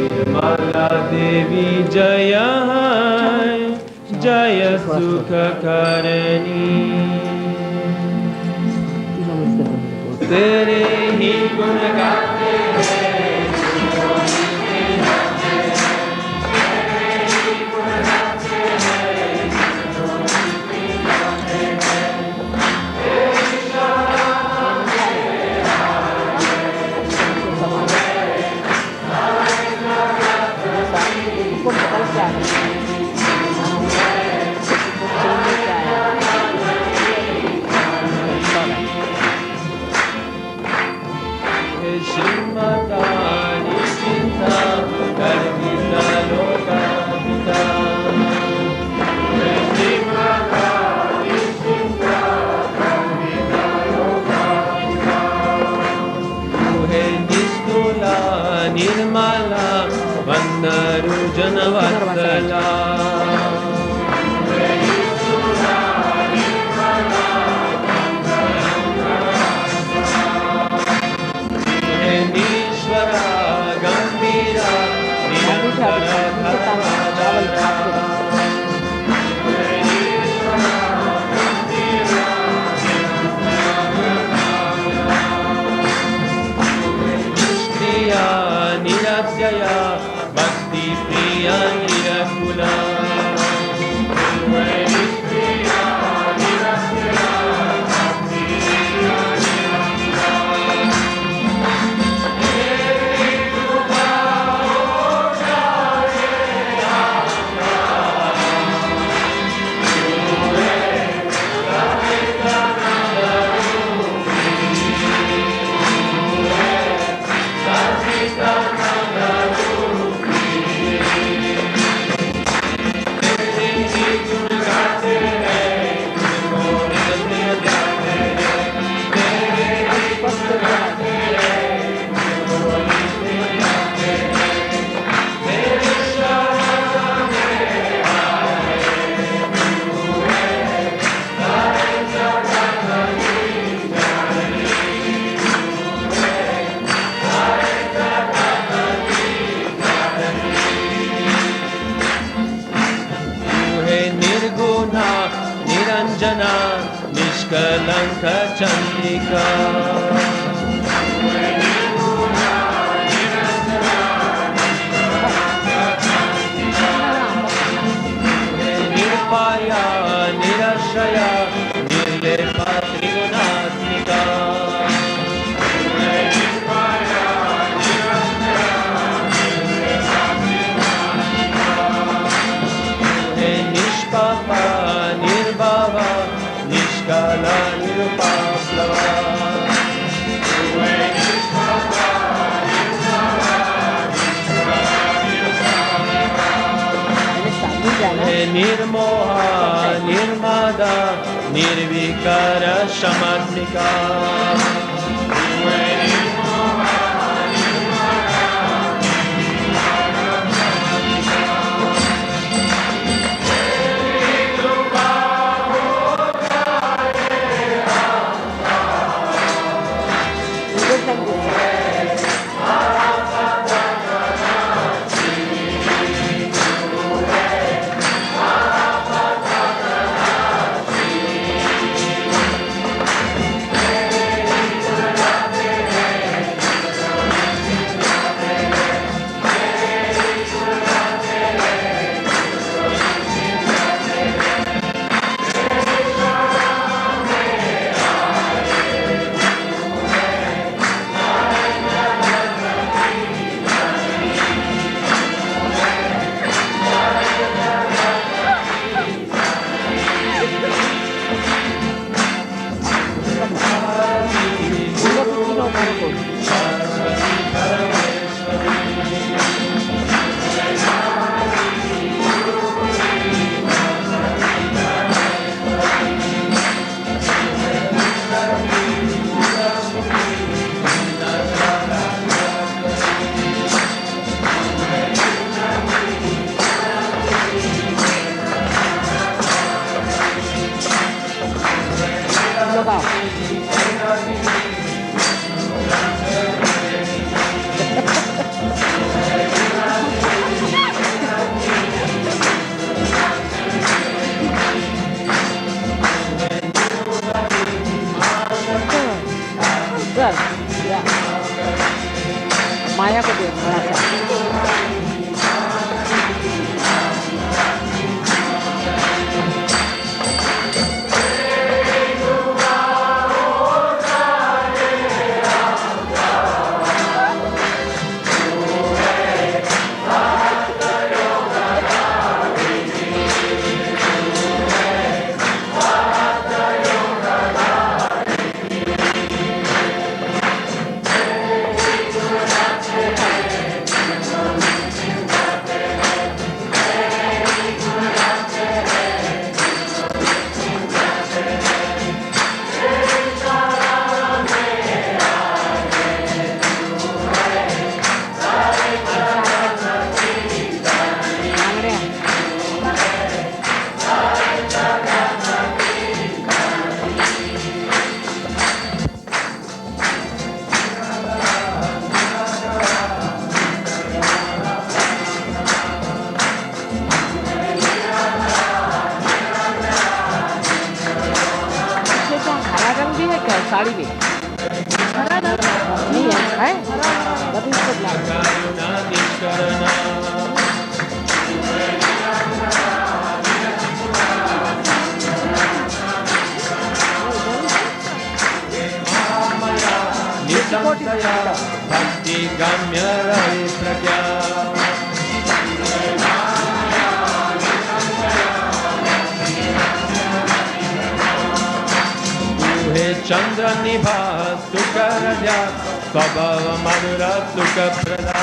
Nirmala Devi जय जय सुख करनी तेरे ही गुण गाते हैं श्रीमतानि चिंता कर्मिता लोकापिता श्रीमतानि चिंता कर्मिता लोकापिता तुहे निस्तुला निर्मला वंदरु जनवत्सला निरत्यया भक्ति प्रिया निरकुला निरंजना निष्कलंक चंद्रिका निर्पाया निराश्रया निर्लेपा त्रिगुणात्मिका निष्पापा निर्भावा निष्काला निरुपाप्लवा निर्मोहा निर्मादा निर्विकार शमात्मिका गाड़ी में नहीं है अभी इसको बुला करुणा निष्करणा निसंशया भक्ति गम्य रवि प्रज्ञा हे चंद्र निभा सुख रजा स्वभाव मधुर सुख प्रदा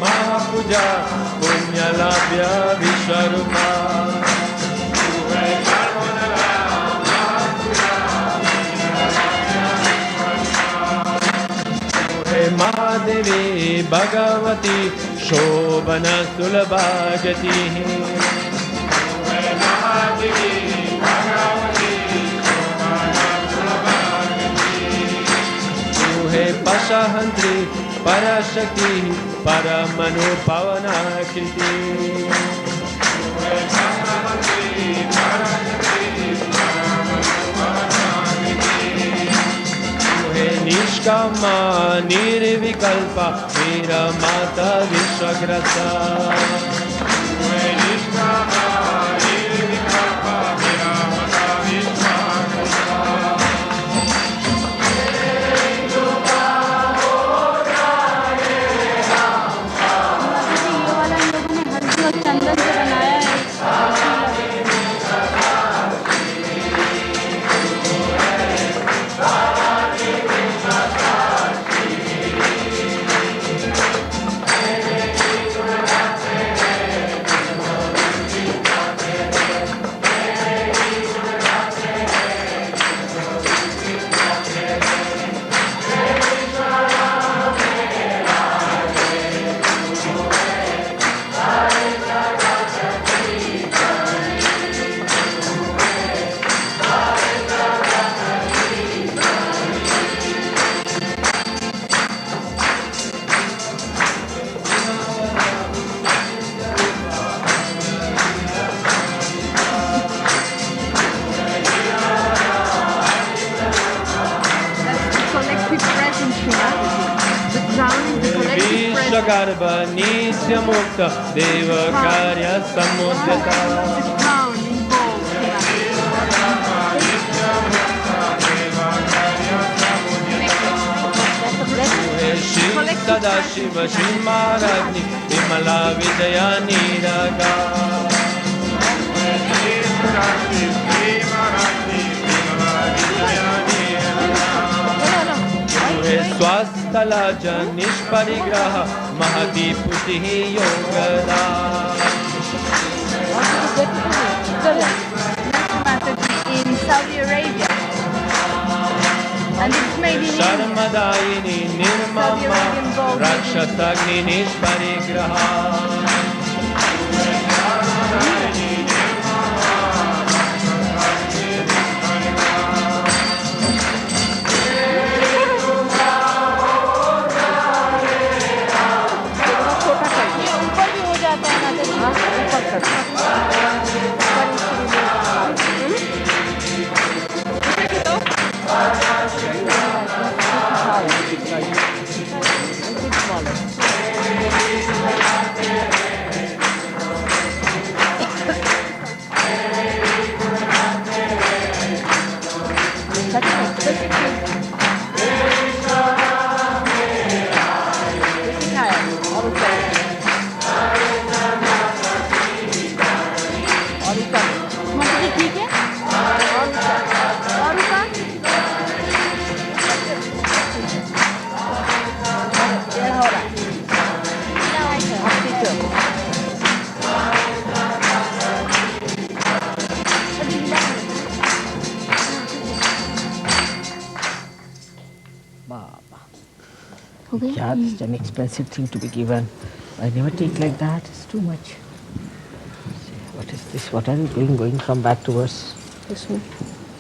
महापूजा पुण्यलाभ्य विश्वरूपा महादेवी भगवती शोभन सुलभा गति पशहंत्री परशक्ति परमनुपवनाकृति निष्कामा निर्विकल्पा वीर माता विश्वग्रता गर्भ नित्य मुक्त देव कार्य समुद्यता श्री सदा शिव श्री महाराज्ञी विमला विजया नीरगा स्वास्थला च निष्परिग्रह महती पुष्टि Yogoda in Saudi Arabia, and it's made in शर्मदायिनी निर्ममा रक्षतग्नि निष्परिग्रह हो गया Yeah, it's an expensive thing to be given. I never take like that. It's too much. What is this? What are you doing? Going from back to worse? इसमें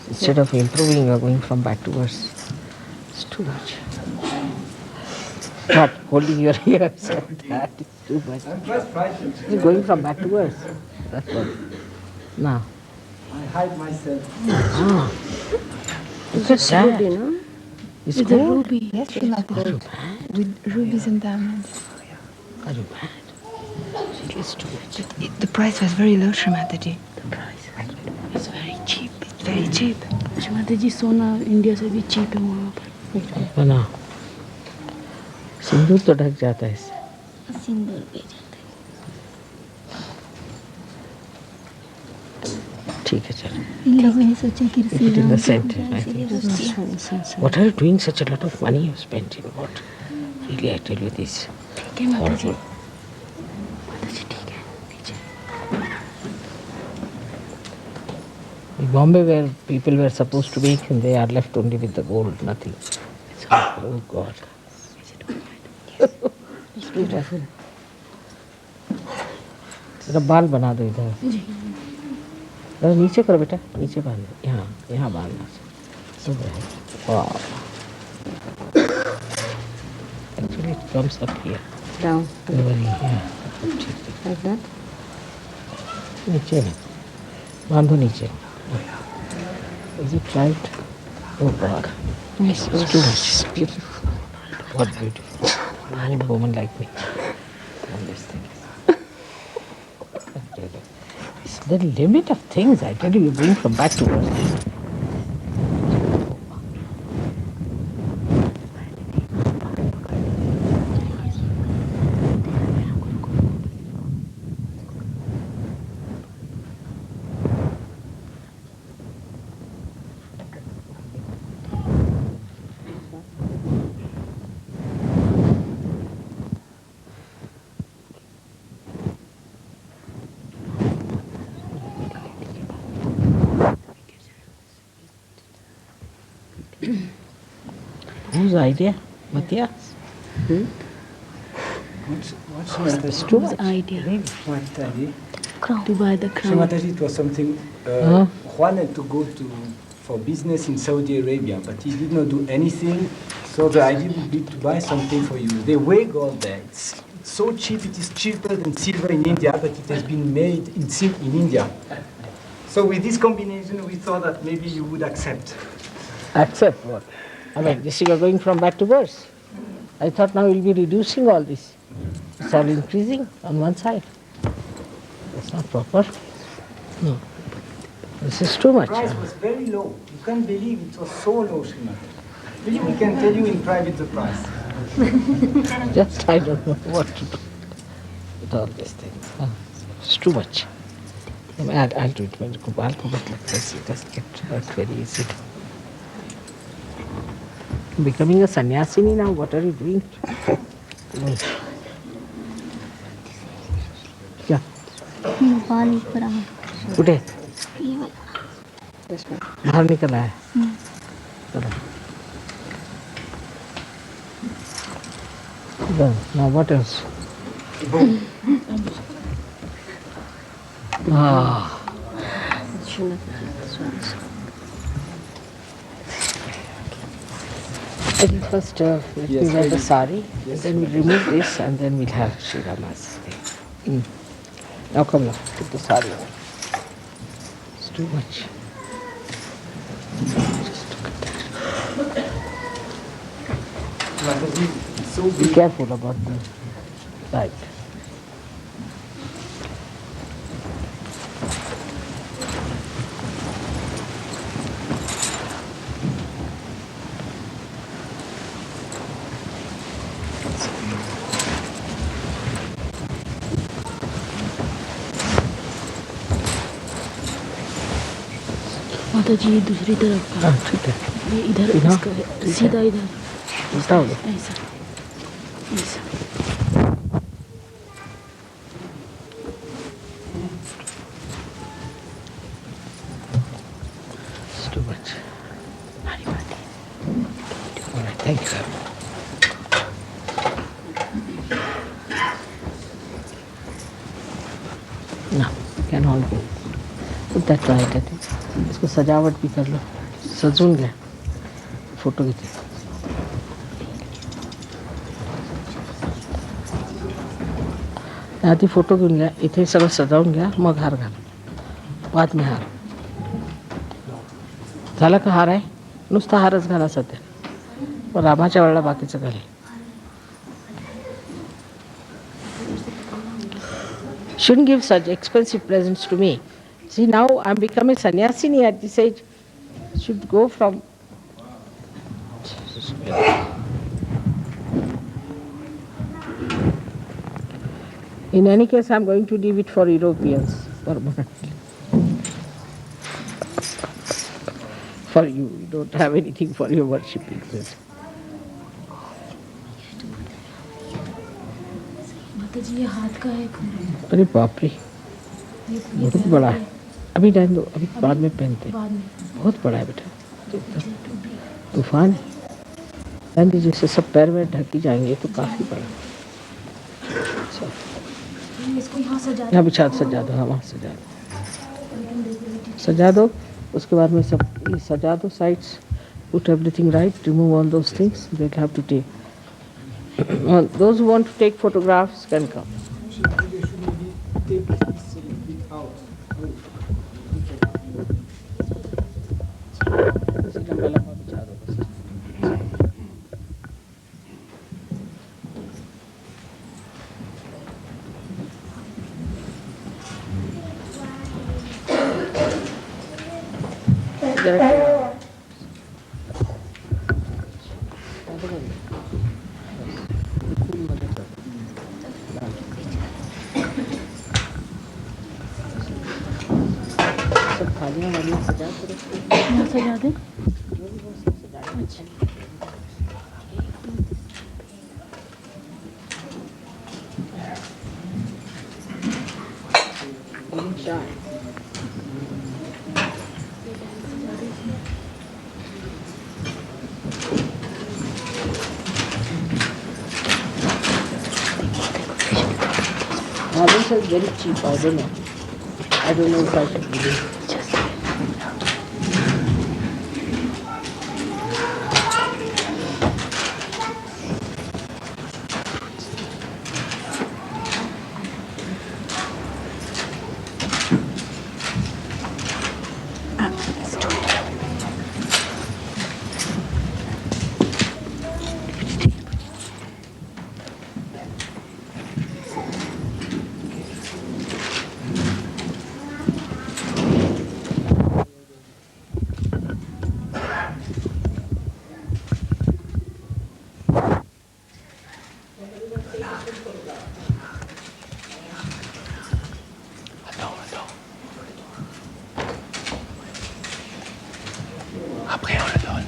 Instead of improving, you're going from back to worse. It's too much. Not holding your ears like that. It's too much. I'm just frightened. You're going from back to worse. That's what. Now. I hide myself. Ah. Look at that. ruby, no? It's It's a gold. ruby. Yes, Mataji. With rubies and diamonds. Are you mad? It's too much. The price was very low, Shri Mataji. The price. It's very cheap. It's very cheap. Shrimati जी सोना India से भी cheap है वहाँ पर. बना सिंदूर तो ढक जाता है इससे. सिंदूर भी जाता है. ठीक है चलो. इन लोगों ने सोचा कि Put it in the center. I इसीलिए think. बस दिया. What are you doing? Such a lot of money you spent in what? Really, I tell you this. ठीक है माता जी. Horrible. माता जी ठीक है. नीचे. In Bombay, where people were supposed to make, and they are left only with the gold, nothing. It's horrible. Oh God. जरा बाल बना दो इधर. जरा नीचे करो बेटा, नीचे बांध. यहाँ यहाँ बांधना. Wow. Actually, it comes up here. Down. Yeah. Like that. नीचे में बांधो नीचे. Is it right? Oh God. Nice. It's too much. Beautiful. What beautiful. An old woman like me. And this thing is. It's the limit of things. I tell you, you're going from back to worse. Whose idea? Matya? What's It's too Whose much. idea? what idea? To buy the crown. Mataji, it was something Juan had to go for business in Saudi Arabia, but he did not do anything. So the idea would be to buy something for you. They weigh gold there. It's so cheap, it is cheaper than silver in India, but it has been made in India. So with this combination, we thought that maybe you would accept. Accept what? I mean, this you are going from bad to worse. I thought now we'll be reducing all this. It's all increasing on one side. That's not proper. No. This is too much. The price was very low. You can't believe it was so low, Srimati. Maybe we can tell you in private the price. Just I don't know what to do with all these things. It's too much. I'll do it. I'll go back like this. It doesn't get very easy. Becoming a sannyasini now, what are you doing? क्या बाल ऊपर आ. उठे ये वाला. बाहर निकल आया. चलो. Done. Now what else? Ah. I think first let me wear the sari, and then we'll remove this, and then we'll have Sri Rama's thing. Now come now, put the sari on. It's too much. Just look at that. Mataji, it's so Be big. careful about the light. माता जी ये दूसरी तरफ का. हाँ ठीक है. ये इधर इधर? इसका सीधा इधर. बताओ. ऐसा. ऐसा. It's too much. All right, thank you. ना can all go that right I think इसको सजावट भी कर लो सजून घ्या फोटो घेते आधी फोटो घेऊन घ्या इथे सगळं सजावून घ्या मग हार घाला बाद में हार झाला का हार आहे नुसता हारच घाला सध्या पण रामाच्या वेळेला बाकीचं घाले shouldn't give such expensive presents to me. See, now I'm becoming sannyasini at this age. Should go from. In any case, I'm going to leave it for Europeans permanently. For you, you don't have anything for your worshipping. माताजी ये हाथ का है अरे बाप रे बहुत बड़ा है अभी रहने दो अभी बाद में पहनते बाद में बहुत बड़ा है बेटा तूफान है रहने दीजिए जैसे सब पैर में ढकी जाएंगे तो काफ़ी बड़ा इसको यहाँ सजा यहाँ बिछा सजा दो हाँ वहाँ सजा दो उसके बाद में सब ये सजा दो sides put everything right remove all those things they have to take those who want to take photographs can come. यहाँ सजा दें This is very cheap, I don't know. I don't know if I should believe it. Après, on le donne.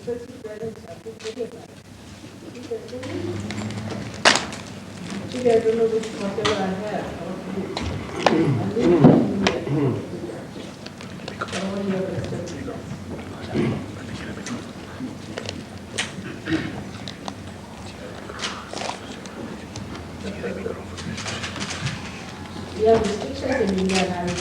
I don't know which whatever I have. We have restrictions in India having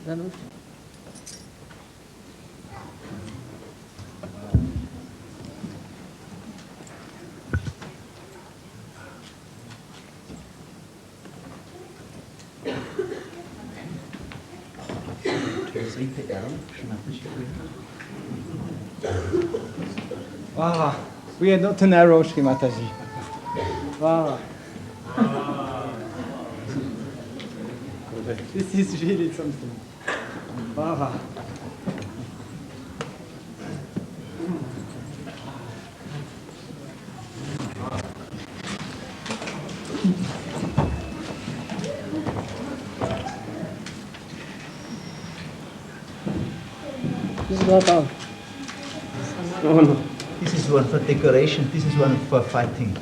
Danush. Wow, we are not narrow, Sri Mataji. Wow. This is really something. Wow. This is not all. Oh no. This is one for decoration, this is one for fighting.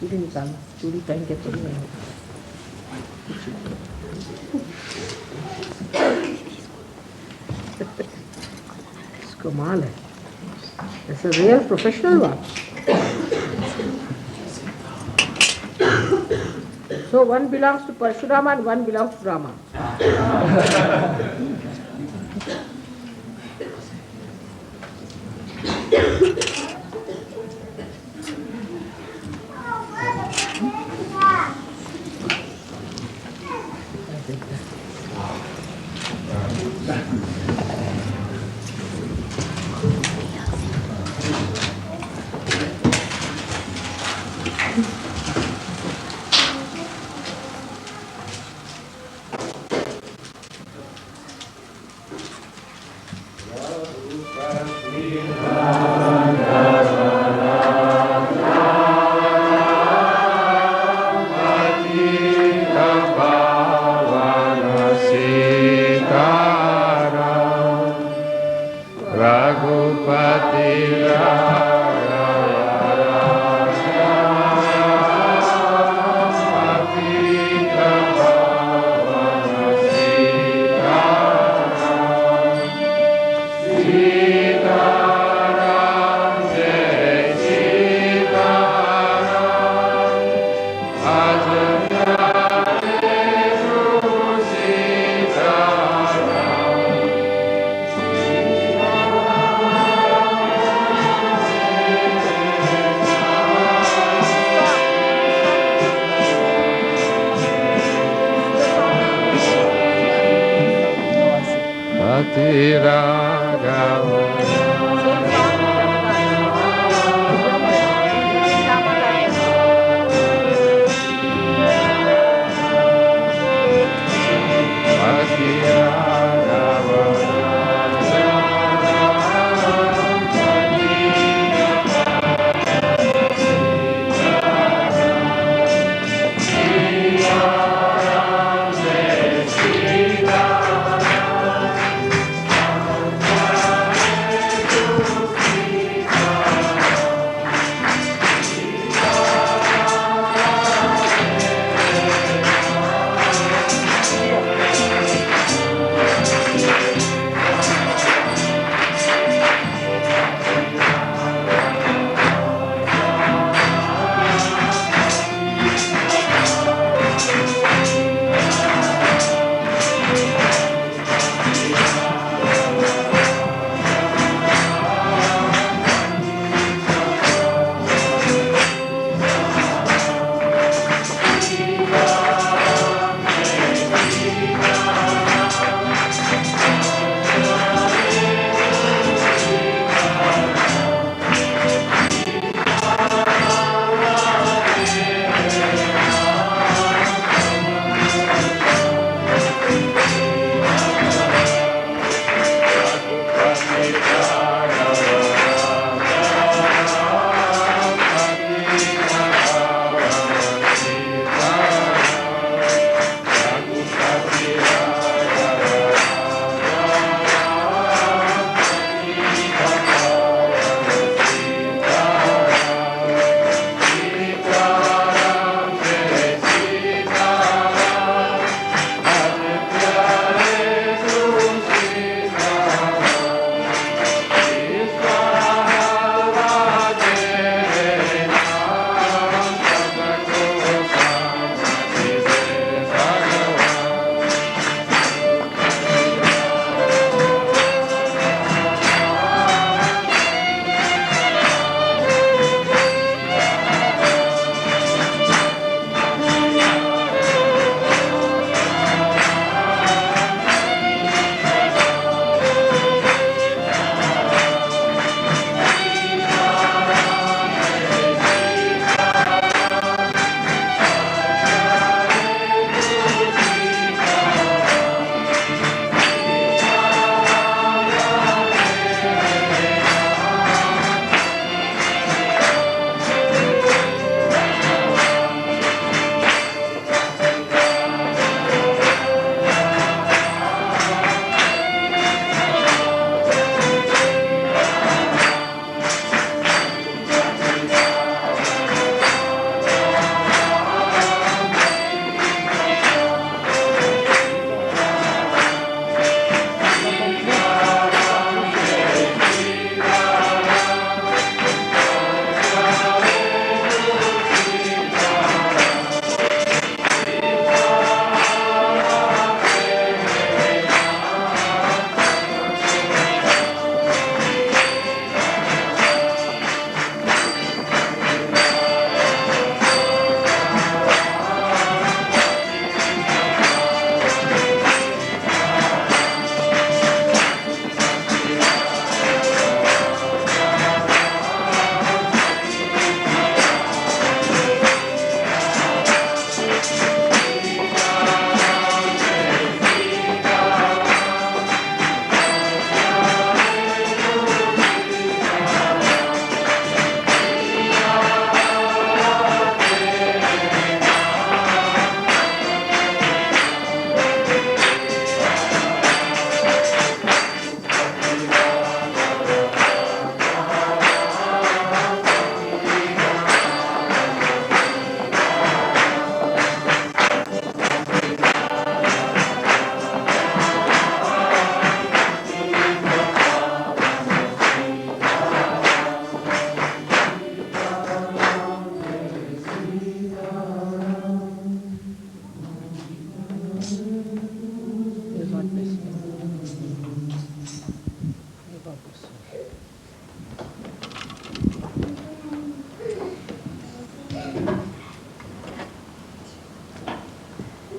चूड़ी निकालना, चूड़ी पहन के थोड़ी नहीं होता। कमाल है। It's a real professional one. So one belongs to Parshurama and one belongs to Rama.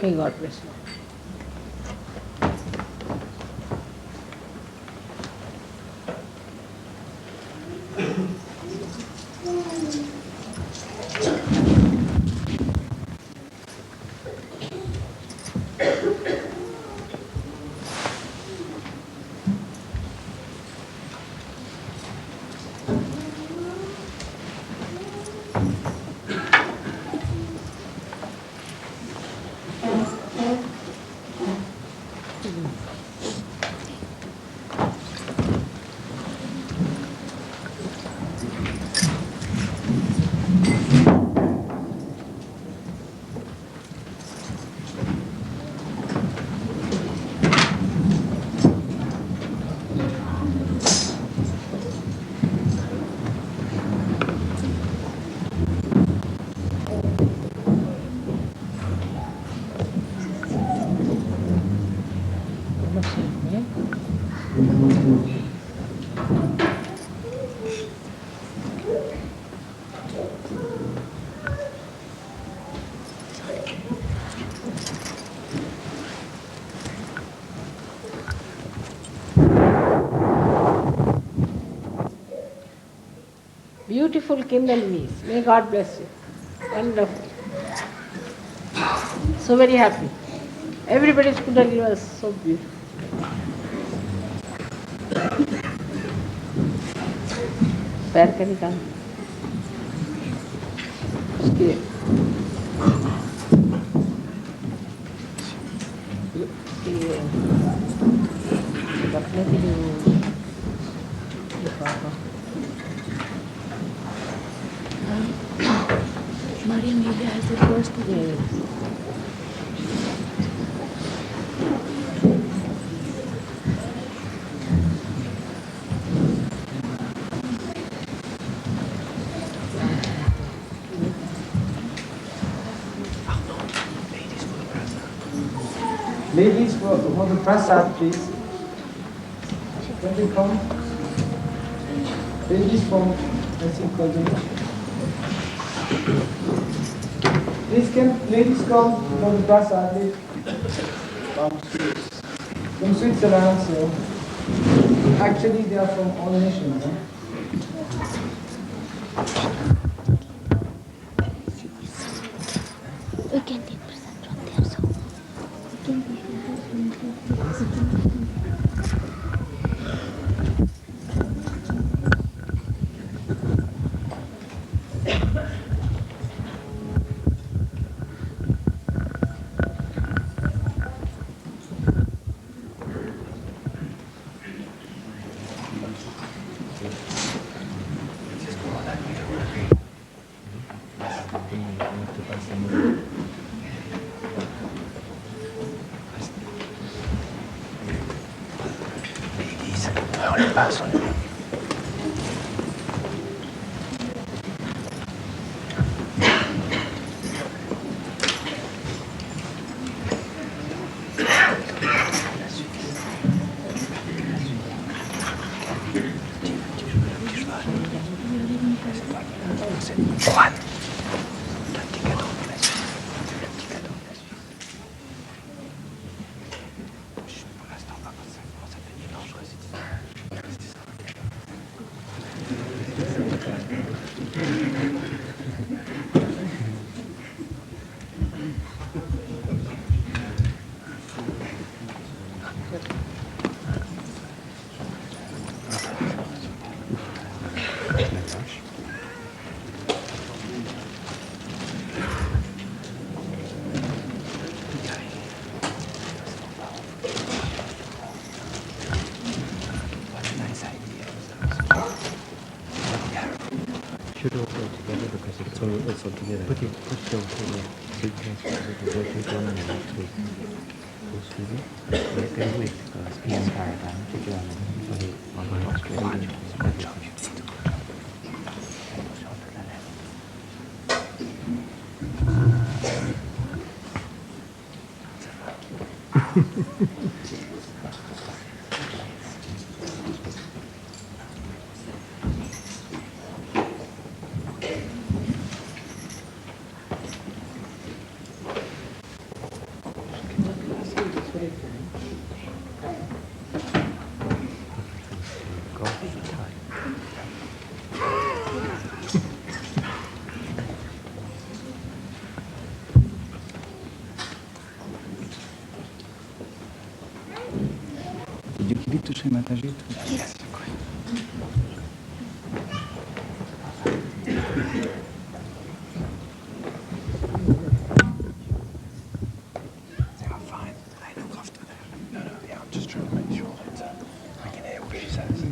May God bless you. Beautiful Kindle knees. May God bless you. Wonderful. So very happy. Everybody's Kundalini was so beautiful. पैर का निकाल उसके रखने के लिए Maria maybe has the first Ladies for the prasad, please. Can they come? Ladies from Nursing College. Please can ladies come for the prasad, please. From Switzerland, so actually they are from all nations. Huh? we can take percent from there, so we can take On les passe, on les passe. Juan, le petit cadeau de la suite. Le petit cadeau de la suite. Chut, pour l'instant, on va voir ça. Comment ça fait? Non, je reste ici. Should all go together because it's all together. Put it all together. Suitcase, go take one and the next week. Cái week PM cài bán cho cho mình Australia. Vite toucher Mataji. Yes. They are fine. I look after them. No, yeah, I'm just trying to make sure that I can hear what she says.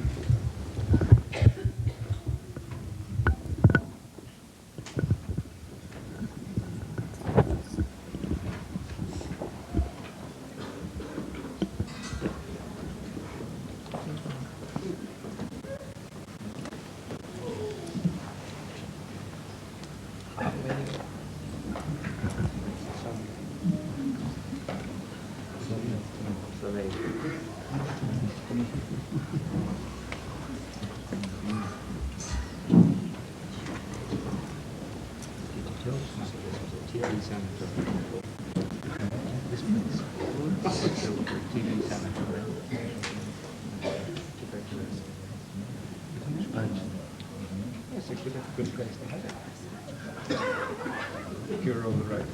You're on the right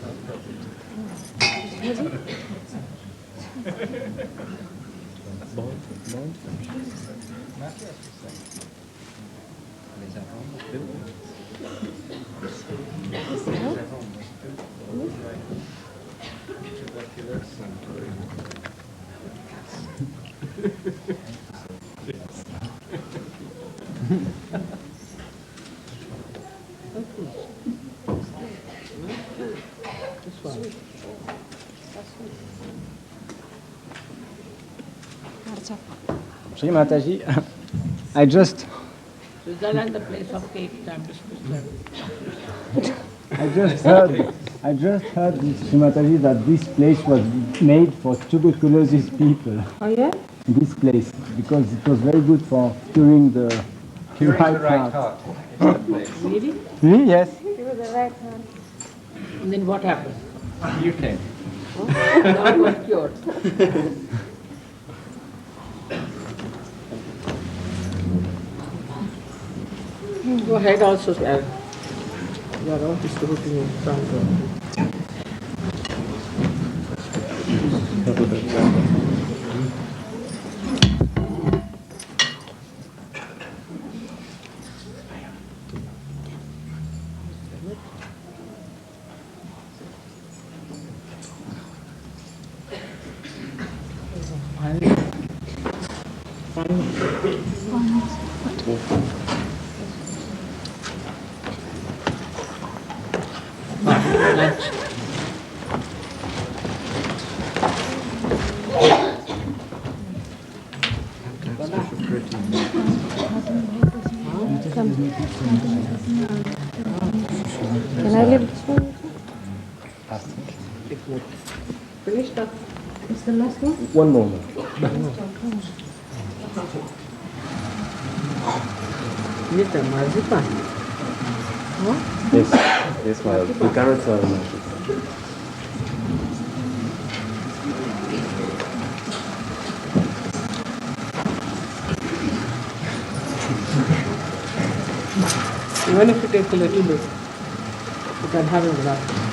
Shri Mataji, I just Switzerland, the place of cake, time to Switzerland. I just heard, Shri Mataji, that this place was made for tuberculosis people. Oh yeah? This place, because it was very good for curing the right heart. Really? Really? Yes. And then what happened? You came. I was cured. Go ahead also, sir. You are all distributing in front of. Can I leave this one? Finished up. Is the last one? One more. With the marzipan. Yes, yes, well, the carrots are magic. Even if you take a little bit, you can have a lot.